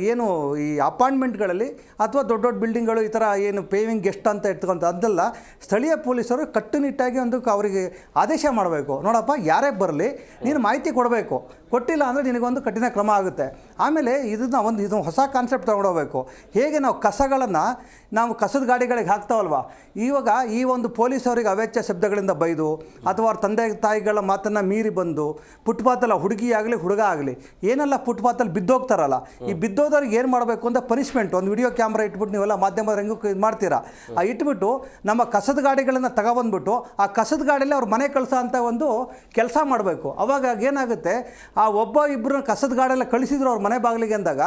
ಏನು ಈ ಅಪಾರ್ಟ್ಮೆಂಟ್ಗಳಲ್ಲಿ ಅಥವಾ ದೊಡ್ಡ ದೊಡ್ಡ ಬಿಲ್ಡಿಂಗ್ಗಳು ಈ ಥರ ಏನು ಪೇವಿಂಗ್ ಗೆಸ್ಟ್ ಅಂತ ಇಟ್ಕೊಂತ ಅದೆಲ್ಲ ಸ್ಥಳೀಯ ಪೊಲೀಸರು ಕಟ್ಟುನಿಟ್ಟಾಗಿ ಒಂದು ಅವರಿಗೆ ಆದೇಶ ಮಾಡಬೇಕು. ನೋಡಪ್ಪ, ಯಾರೇ ಬರಲಿ ನೀನು ಮಾಹಿತಿ ಕೊಡಬೇಕು, ಕೊಟ್ಟಿಲ್ಲ ಅಂದರೆ ನಿನಗೊಂದು ಕಠಿಣ ಕ್ರಮ ಆಗುತ್ತೆ. ಆಮೇಲೆ ಇದು ಹೊಸ ಕಾನ್ಸೆಪ್ಟ್ ತೊಗೊಂಡೋಗ್ಬೇಕು. ಹೇಗೆ ನಾವು ಕಸಗಳನ್ನು ನಾವು ಕಸದ ಗಾಡಿಗಳಿಗೆ ಹಾಕ್ತಾವಲ್ವ, ಇವಾಗ ಈ ಒಂದು ಪೊಲೀಸವರಿಗೆ ಅವೆಚ್ಚ ಶಬ್ದಗಳಿಂದ ಬೈದು ಅಥವಾ ಅವ್ರ ತಂದೆ ತಾಯಿಗಳ ಮಾತನ್ನು ಮೀರಿ ಬಂದು ಫುಟ್ಪಾತಲ್ಲ, ಹುಡುಗಿ ಆಗಲಿ ಹುಡುಗ ಆಗಲಿ ಏನೆಲ್ಲ ಫುಟ್ಪಾತಲ್ಲಿ ಬಿದ್ದೋಗ್ತಾರಲ್ಲ, ಈ ಬಿದ್ದೋದವ್ರಿಗೆ ಏನು ಮಾಡಬೇಕು ಅಂತ ಪನಿಷ್ಮೆಂಟ್ ಒಂದು ವಿಡಿಯೋ ಕ್ಯಾಮ್ರಾ ಇಟ್ಬಿಟ್ಟು ನೀವೆಲ್ಲ ಮಾಧ್ಯಮದ ರಂಗಕ್ಕೆ ಇದು ಮಾಡ್ತೀರಾ, ಆ ಇಟ್ಬಿಟ್ಟು ನಮ್ಮ ಕಸದ ಗಾಡಿಗಳನ್ನು ತಗೊಬಂದ್ಬಿಟ್ಟು ಆ ಕಸದ ಗಾಡಿಯಲ್ಲಿ ಅವ್ರ ಮನೆ ಕಳಿಸೋ ಅಂತ ಒಂದು ಕೆಲಸ ಮಾಡಬೇಕು. ಅವಾಗ ಏನಾಗುತ್ತೆ, ಆ ಒಬ್ಬ ಇಬ್ಬರು ಕಸದ ಗಾಡಿಯೆಲ್ಲ ಕಳಿಸಿದ್ರು ಅವ್ರ ಮನೆ ಬಾಗಿಲಿಗೆ ಅಂದಾಗ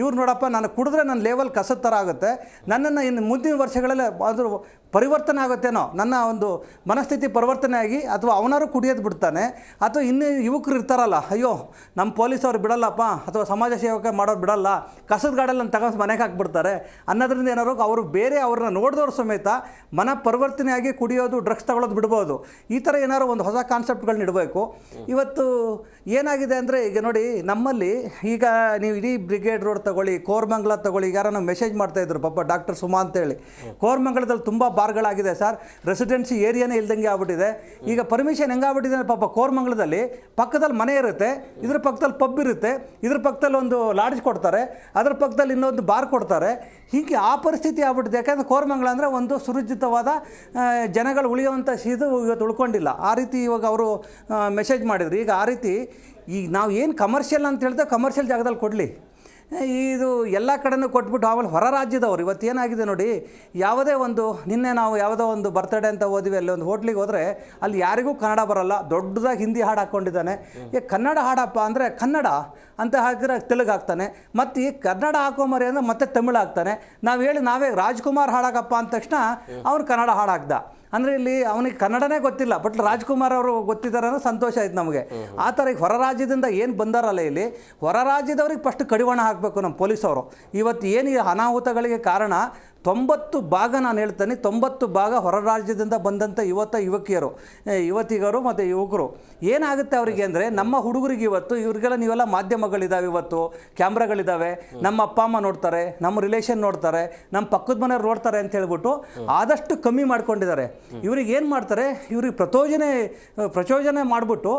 ಇವ್ರು ನೋಡಪ್ಪ, ನಾನು ಕುಡಿದ್ರೆ ನನ್ನ ಲೆವೆಲ್ ಕಸದ ಥರ ಆಗುತ್ತೆ, ನನ್ನನ್ನು ಇನ್ನು ಮುಂದಿನ ವರ್ಷಗಳಲ್ಲಿ ಅದು ಪರಿವರ್ತನೆ ಆಗುತ್ತೇನೋ, ನನ್ನ ಒಂದು ಮನಸ್ಥಿತಿ ಪರಿವರ್ತನೆ ಆಗಿ ಅಥವಾ ಅವನಾರು ಕುಡಿಯೋದು ಬಿಡ್ತಾನೆ, ಅಥವಾ ಇನ್ನೂ ಯುವಕರು ಇರ್ತಾರಲ್ಲ, ಅಯ್ಯೋ ನಮ್ಮ ಪೊಲೀಸವ್ರು ಬಿಡಲ್ಲಪ್ಪ ಅಥವಾ ಸಮಾಜ ಸೇವಕ ಮಾಡೋರು ಬಿಡಲ್ಲ, ಕಸದ ಗಾಡಿಯಲ್ಲಿ ತಗೊಂಡು ಮನೆಗೆ ಹಾಕ್ಬಿಡ್ತಾರೆ ಅನ್ನೋದ್ರಿಂದ ಏನಾದ್ರು ಅವರು ಬೇರೆ ಅವ್ರನ್ನ ನೋಡಿದವ್ರ ಸಮೇತ ಮನ ಪರಿವರ್ತನೆಯಾಗಿ ಕುಡಿಯೋದು, ಡ್ರಗ್ಸ್ ತಗೊಳ್ಳೋದು ಬಿಡ್ಬೋದು. ಈ ಥರ ಏನಾದ್ರು ಒಂದು ಹೊಸ ಕಾನ್ಸೆಪ್ಟ್ಗಳನ್ನ ಇಡಬೇಕು. ಇವತ್ತು ಏನಾಗಿದೆ ಅಂದರೆ, ಈಗ ನೋಡಿ ನಮ್ಮಲ್ಲಿ ಈಗ ನೀವು ಇಡೀ ಬ್ರಿಗೇಡ್ ರೋಡ್ ತಗೊಳ್ಳಿ, ಕೋರಮಂಗಲ ತಗೊಳ್ಳಿ, ಈಗ ಯಾರೋ ಮೆಸೇಜ್ ಮಾಡ್ತಾಯಿದ್ರು ಪಾಪ ಡಾಕ್ಟರ್ ಸುಮಾ ಅಂತೇಳಿ, ಕೋರಮಂಗಲದಲ್ಲಿ ತುಂಬ ಬಾರ್ಗಳಾಗಿದೆ ಸರ್, ರೆಸಿಡೆನ್ಸಿ ಏರಿಯಾನೇ ಇಲ್ದಂಗೆ ಆಗ್ಬಿಟ್ಟಿದೆ. ಈಗ ಪರ್ಮಿಷನ್ ಹೆಂಗಾಗ್ಬಿಟ್ಟಿದೆ ಅಂದರೆ ಪಾಪ ಕೋರಮಂಗಲದಲ್ಲಿ ಪಕ್ಕದಲ್ಲಿ ಮನೆ ಇರುತ್ತೆ, ಇದ್ರ ಪಕ್ಕದಲ್ಲಿ ಪಬ್ ಇರುತ್ತೆ, ಇದ್ರ ಪಕ್ಕದಲ್ಲಿ ಒಂದು ಲಾಡ್ಜ್ ಕೊಡ್ತಾರೆ, ಅದ್ರ ಪಕ್ಕದಲ್ಲಿ ಇನ್ನೊಂದು ಬಾರ್ ಕೊಡ್ತಾರೆ. ಹೀಗೆ ಆ ಪರಿಸ್ಥಿತಿ ಆಗ್ಬಿಟ್ಟಿದೆ. ಯಾಕಂದರೆ ಕೋರಮಂಗಲ ಅಂದರೆ ಒಂದು ಸುರಕ್ಷಿತವಾದ ಜನಗಳು ಉಳಿಯುವಂಥ ಇದು ಇವತ್ತು ಉಳ್ಕೊಂಡಿಲ್ಲ. ಆ ರೀತಿ ಇವಾಗ ಅವರು ಮೆಸೇಜ್ ಮಾಡಿದ್ರು. ಈಗ ಆ ರೀತಿ ಈಗ ನಾವು ಏನು ಕಮರ್ಷಿಯಲ್ ಅಂತ ಹೇಳ್ತೇವೆ, ಕಮರ್ಷಿಯಲ್ ಜಾಗದಲ್ಲಿ ಕೊಡಲಿ, ಇದು ಎಲ್ಲ ಕಡೆನೂ ಕೊಟ್ಬಿಟ್ಟು ಆಮೇಲೆ ಹೊರ ರಾಜ್ಯದವರು ಇವತ್ತು ಏನಾಗಿದೆ ನೋಡಿ, ಯಾವುದೇ ಒಂದು ನಿನ್ನೆ ನಾವು ಯಾವುದೋ ಒಂದು ಬರ್ತಡೇ ಅಂತ ಹೋದ್ವಿ, ಅಲ್ಲಿ ಒಂದು ಹೋಟ್ಲಿಗೆ ಹೋದರೆ ಅಲ್ಲಿ ಯಾರಿಗೂ ಕನ್ನಡ ಬರೋಲ್ಲ, ದೊಡ್ಡದಾಗಿ ಹಿಂದಿ ಹಾಡು ಹಾಕ್ಕೊಂಡಿದ್ದಾನೆ. ಕನ್ನಡ ಹಾಡಪ್ಪ ಅಂದರೆ ಕನ್ನಡ ಅಂತ ಹಾಕಿದ್ರೆ ತೆಲುಗು ಹಾಕ್ತಾನೆ, ಮತ್ತು ಈ ಕನ್ನಡ ಹಾಕೋಮರಿ ಅಂದರೆ ಮತ್ತೆ ತಮಿಳು ಹಾಕ್ತಾನೆ. ನಾವೇ ರಾಜ್ಕುಮಾರ್ ಹಾಡಾಕಪ್ಪ ಅಂದ ತಕ್ಷಣ ಅವ್ನು ಕನ್ನಡ ಹಾಡು ಹಾಕ್ದ. ಅಂದರೆ ಇಲ್ಲಿ ಅವನಿಗೆ ಕನ್ನಡನೇ ಗೊತ್ತಿಲ್ಲ, ಬಟ್ ರಾಜ್ಕುಮಾರ್ ಅವರು ಗೊತ್ತಿದ್ದಾರೆ ಅನ್ನೋ ಸಂತೋಷ ಆಯ್ತು ನಮಗೆ. ಆ ಥರ ಈಗ ಹೊರ ರಾಜ್ಯದಿಂದ ಏನು ಬಂದಾರಲ್ಲ ಇಲ್ಲಿ, ಹೊರ ರಾಜ್ಯದವ್ರಿಗೆ ಫಸ್ಟ್ ಕಡಿವಾಣ ಹಾಕಬೇಕು ನಮ್ಮ ಪೊಲೀಸವರು. ಇವತ್ತು ಏನು ಈ ಅನಾಹುತಗಳಿಗೆ ಕಾರಣ 90% ನಾನು ಹೇಳ್ತೇನೆ, 90% ಹೊರ ರಾಜ್ಯದಿಂದ ಬಂದಂಥ ಯುವತಿಗರು ಮತ್ತು ಯುವಕರು. ಏನಾಗುತ್ತೆ ಅವರಿಗೆ ಅಂದರೆ, ನಮ್ಮ ಹುಡುಗರಿಗೆ ಇವ್ರಿಗೆಲ್ಲ ನೀವೆಲ್ಲ ಮಾಧ್ಯಮಗಳಿದ್ದಾವೆ, ಇವತ್ತು ಕ್ಯಾಮ್ರಾಗಳಿದ್ದಾವೆ, ನಮ್ಮ ಅಪ್ಪ ಅಮ್ಮ ನೋಡ್ತಾರೆ, ನಮ್ಮ ರಿಲೇಷನ್ ನೋಡ್ತಾರೆ, ನಮ್ಮ ಪಕ್ಕದ ಮನೆಯವ್ರು ನೋಡ್ತಾರೆ ಅಂತ ಹೇಳ್ಬಿಟ್ಟು ಆದಷ್ಟು ಕಮ್ಮಿ ಮಾಡ್ಕೊಂಡಿದ್ದಾರೆ. ಇವ್ರಿಗೆ ಏನು ಮಾಡ್ತಾರೆ, ಇವ್ರಿಗೆ ಪ್ರಚೋದನೆ ಮಾಡಿಬಿಟ್ಟು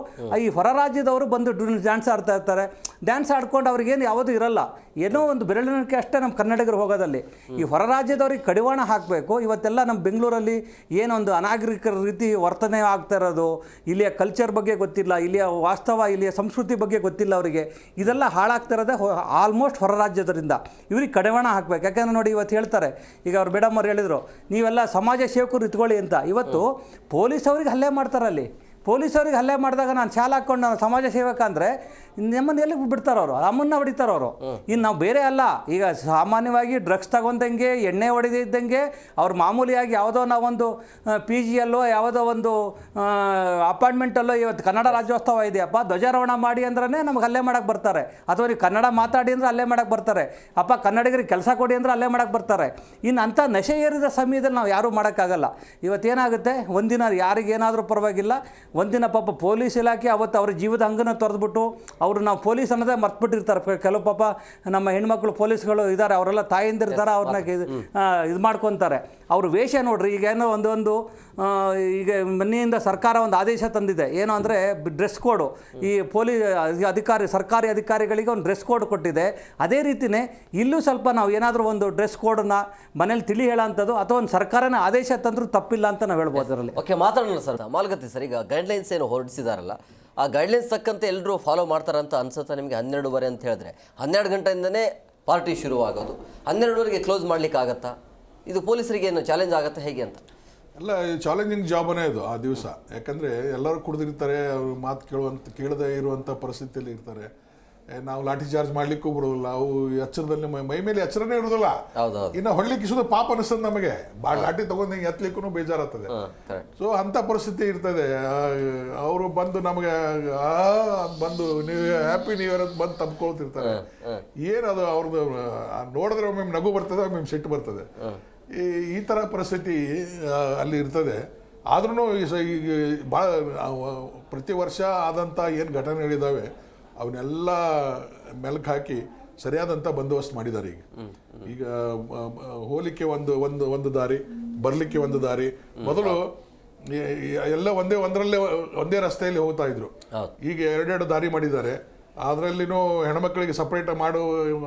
ಈ ಹೊರ ರಾಜ್ಯದವರು ಬಂದು ಡ್ಯಾನ್ಸ್ ಆಡ್ತಾ ಇರ್ತಾರೆ. ಡ್ಯಾನ್ಸ್ ಆಡ್ಕೊಂಡು ಅವ್ರಿಗೇನು ಯಾವುದೂ ಇರಲ್ಲ, ಏನೋ ಒಂದು ಬೆರಳಿನಕ್ಕೆ ಅಷ್ಟೇ ನಮ್ಮ ಕನ್ನಡಿಗರು ಹೋಗೋದಲ್ಲಿ. ಈ ಹೊರ ರಾಜ್ಯದವ್ರಿಗೆ ಕಡಿವಾಣ ಹಾಕಬೇಕು. ಇವತ್ತೆಲ್ಲ ನಮ್ಮ ಬೆಂಗಳೂರಲ್ಲಿ ಏನೊಂದು ಅನಾಗರಿಕರ ರೀತಿ ವರ್ತನೆ ಆಗ್ತಾ ಇರೋದು, ಇಲ್ಲಿಯ ಕಲ್ಚರ್ ಬಗ್ಗೆ ಗೊತ್ತಿಲ್ಲ, ಇಲ್ಲಿಯ ವಾಸ್ತವ, ಇಲ್ಲಿಯ ಸಂಸ್ಕೃತಿ ಬಗ್ಗೆ ಗೊತ್ತಿಲ್ಲ ಅವರಿಗೆ. ಇದೆಲ್ಲ ಹಾಳಾಗ್ತಾ ಇರೋದೇ ಆಲ್ಮೋಸ್ಟ್ ಹೊರ ರಾಜ್ಯದರಿಂದ. ಇವ್ರಿಗೆ ಕಡಿವಾಣ ಹಾಕಬೇಕು. ಯಾಕೆಂದರೆ ನೋಡಿ, ಇವತ್ತು ಹೇಳ್ತಾರೆ, ಈಗ ಅವ್ರು ಮೇಡಮ್ ಅವ್ರು ಹೇಳಿದರು, ನೀವೆಲ್ಲ ಸಮಾಜ ಸೇವಕರು ಇಟ್ಕೊಳ್ಳಿ ಅಂತ. ಇವತ್ತು ಪೊಲೀಸವ್ರಿಗೆ ಹಲ್ಲೆ ಮಾಡ್ತಾರಲ್ಲಿ. ಪೊಲೀಸವ್ರಿಗೆ ಹಲ್ಲೆ ಮಾಡಿದಾಗ ನಾನು ಶಾಲೆ ಹಾಕ್ಕೊಂಡು ನಾನು ಸಮಾಜ ಸೇವಕ ಅಂದರೆ ನಮ್ಮನ್ನು ಎಲ್ಲಿ ಬಿಡ್ತಾರವರು, ನಮ್ಮನ್ನು ಹೊಡಿತಾರವರು. ಇನ್ನು ನಾವು ಬೇರೆ ಅಲ್ಲ. ಈಗ ಸಾಮಾನ್ಯವಾಗಿ ಡ್ರಗ್ಸ್ ತಗೊಂಡಂಗೆ, ಎಣ್ಣೆ ಹೊಡೆದಿದ್ದಂಗೆ, ಅವ್ರು ಮಾಮೂಲಿಯಾಗಿ ಯಾವುದೋ ನಾವೊಂದು PGಯಲ್ಲೋ ಯಾವುದೋ ಒಂದು ಅಪಾರ್ಟ್ಮೆಂಟಲ್ಲೋ ಇವತ್ತು ಕನ್ನಡ ರಾಜ್ಯೋತ್ಸವ ಇದೆಯಪ್ಪ, ಧ್ವಜಾರೋಹಣ ಮಾಡಿ ಅಂದ್ರೆ ನಮ್ಗೆ ಹಲ್ಲೆ ಮಾಡೋಕ್ಕೆ ಬರ್ತಾರೆ. ಅಥವಾ ನೀವು ಕನ್ನಡ ಮಾತಾಡಿ ಅಂದರೆ ಹಲ್ಲೆ ಮಾಡೋಕ್ಕೆ ಬರ್ತಾರೆ. ಅಪ್ಪ ಕನ್ನಡಿಗರಿಗೆ ಕೆಲಸ ಕೊಡಿ ಅಂದರೆ ಹಲ್ಲೆ ಮಾಡೋಕ್ಕೆ ಬರ್ತಾರೆ. ಇನ್ನು ಅಂಥ ನಶೆ ಏರಿದ ಸಮಯದಲ್ಲಿ ನಾವು ಯಾರೂ ಮಾಡೋಕ್ಕಾಗಲ್ಲ. ಇವತ್ತೇನಾಗುತ್ತೆ, ಒಂದಿನ ಯಾರಿಗೇನಾದರೂ ಪರವಾಗಿಲ್ಲ, ಒಂದಿನ ಪಾಪ ಪೊಲೀಸ್ ಇಲಾಖೆ ಅವತ್ತು ಅವ್ರ ಜೀವದ ಹಂಗನ್ನು ತೊರೆದ್ಬಿಟ್ಟು ಅವರು ನಾವು ಪೊಲೀಸ್ ಅನ್ನೋದೇ ಮರ್ತ್ಬಿಟ್ಟಿರ್ತಾರೆ. ಕೆಲವು ಪಾಪ ನಮ್ಮ ಹೆಣ್ಮಕ್ಳು ಪೊಲೀಸ್ಗಳು ಇದ್ದಾರೆ, ಅವರೆಲ್ಲ ತಾಯಿಂದಿರ್ತಾರೆ, ಅವ್ರನ್ನ ಇದು ಮಾಡ್ಕೊತಾರೆ. ಅವ್ರ ವೇಷ ನೋಡ್ರಿ. ಈಗ ಏನೋ ಒಂದು ಈಗ ಮೊನ್ನೆಯಿಂದ ಸರ್ಕಾರ ಒಂದು ಆದೇಶ ತಂದಿದೆ, ಏನು ಅಂದರೆ ಡ್ರೆಸ್ ಕೋಡು. ಈ ಸರ್ಕಾರಿ ಅಧಿಕಾರಿಗಳಿಗೆ ಒಂದು ಡ್ರೆಸ್ ಕೋಡ್ ಕೊಟ್ಟಿದೆ. ಅದೇ ರೀತಿಯೇ ಇಲ್ಲೂ ಸ್ವಲ್ಪ ನಾವು ಏನಾದರೂ ಒಂದು ಡ್ರೆಸ್ ಕೋಡನ್ನು ಮನೇಲಿ ತಿಳಿ ಹೇಳೋಂಥದ್ದು ಅಥವಾ ಒಂದು ಸರ್ಕಾರನೇ ಆದೇಶ ತಂದರೂ ತಪ್ಪಿಲ್ಲ ಅಂತ ನಾವು ಹೇಳ್ಬೋದು ಅದರಲ್ಲಿ. ಓಕೆ, ಮಾತಾಡೋಣ ಸರ್. ಮಾಲ್ಗತ್ತಿ ಸರ್, ಈಗ ಗೈಡ್ಲೈನ್ಸ್ ಏನು ಹೊರಡಿಸಿದಾರಲ್ಲ, ಆ ಗೈಡ್ಲೈನ್ಸ್ ತಕ್ಕಂತೆ ಎಲ್ಲರೂ ಫಾಲೋ ಮಾಡ್ತಾರಂತ ಅನ್ಸುತ್ತೆ ನಿಮಗೆ? 12:30 ಅಂತ ಹೇಳಿದ್ರೆ 12 ಗಂಟೆಯಿಂದನೇ ಪಾರ್ಟಿ ಶುರುವಾಗೋದು, 12:30ಗೆ ಕ್ಲೋಸ್ ಮಾಡ್ಲಿಕ್ಕೆ ಆಗತ್ತಾ? ಇದು ಪೊಲೀಸರಿಗೆ ಏನು ಚಾಲೆಂಜ್ ಆಗುತ್ತೆ ಹೇಗೆ ಅಂತ? ಎಲ್ಲ ಚಾಲೆಂಜಿಂಗ್ ಜಾಬನೇ ಇದು ಆ ದಿವಸ. ಯಾಕಂದರೆ ಎಲ್ಲರೂ ಕುಡಿದಿರ್ತಾರೆ, ಅವ್ರು ಮಾತು ಕೇಳದೇ ಇರುವಂಥ ಪರಿಸ್ಥಿತಿಯಲ್ಲಿ ಇರ್ತಾರೆ. ನಾವು ಲಾಠಿ ಚಾರ್ಜ್ ಮಾಡ್ಲಿಕ್ಕೂ ಬಿಡೋದಿಲ್ಲ. ಅವು ಎಚ್ಚರದಲ್ಲಿ ಮೈ ಮೇಲೆ ಎಚ್ಚರನೇ ಇರೋದಿಲ್ಲ. ಇನ್ನು ಹೊಳ್ಳಿಕ್ಕೆ ಸುದ ಪಾಪ ಅನಿಸ್ತದೆ ನಮಗೆ. ಲಾಠಿ ತಗೊಂಡು ಹಿಂಗೆ ಎತ್ತಲಿಕ್ಕೂ ಬೇಜಾರಾಗ್ತದೆ. ಸೊ ಅಂಥ ಪರಿಸ್ಥಿತಿ ಇರ್ತದೆ. ಅವರು ಬಂದು ನಮಗೆ ಬಂದು ಹ್ಯಾಪಿ ನ್ಯೂ ಇಯರ್ ಅಂತ ಬಂದು ತಂದ್ಕೊಳ್ತಿರ್ತಾರೆ. ಏನದು ಅವ್ರದ್ದು ನೋಡಿದ್ರೆ ಒಮ್ಮೆ ನಗು ಬರ್ತದೆ, ಒಮ್ಮೆ ಸಿಟ್ಟು ಬರ್ತದೆ. ಈ ಥರ ಪರಿಸ್ಥಿತಿ ಅಲ್ಲಿ ಇರ್ತದೆ. ಆದ್ರೂ ಈಗ ಭಾಳ ಪ್ರತಿ ವರ್ಷ ಆದಂಥ ಏನು ಘಟನೆಗಳಿದ್ದಾವೆ ಅವನ್ನೆಲ್ಲ ಮೆಲುಕು ಹಾಕಿ ಸರಿಯಾದಂಥ ಬಂದೋಬಸ್ತ್ ಮಾಡಿದ್ದಾರೆ. ಈಗ ಹೋಲಿಕೆ ಒಂದು ದಾರಿ, ಬರಲಿಕ್ಕೆ ಒಂದು ದಾರಿ. ಮೊದಲು ಎಲ್ಲ ಒಂದೇ ರಸ್ತೆಯಲ್ಲಿ ಹೋಗ್ತಾ ಇದ್ರು. ಈಗ 2 ದಾರಿ ಮಾಡಿದ್ದಾರೆ. ಅದರಲ್ಲಿನೂ ಹೆಣ್ಮಕ್ಳಿಗೆ ಸಪ್ರೇಟ್ ಮಾಡೋ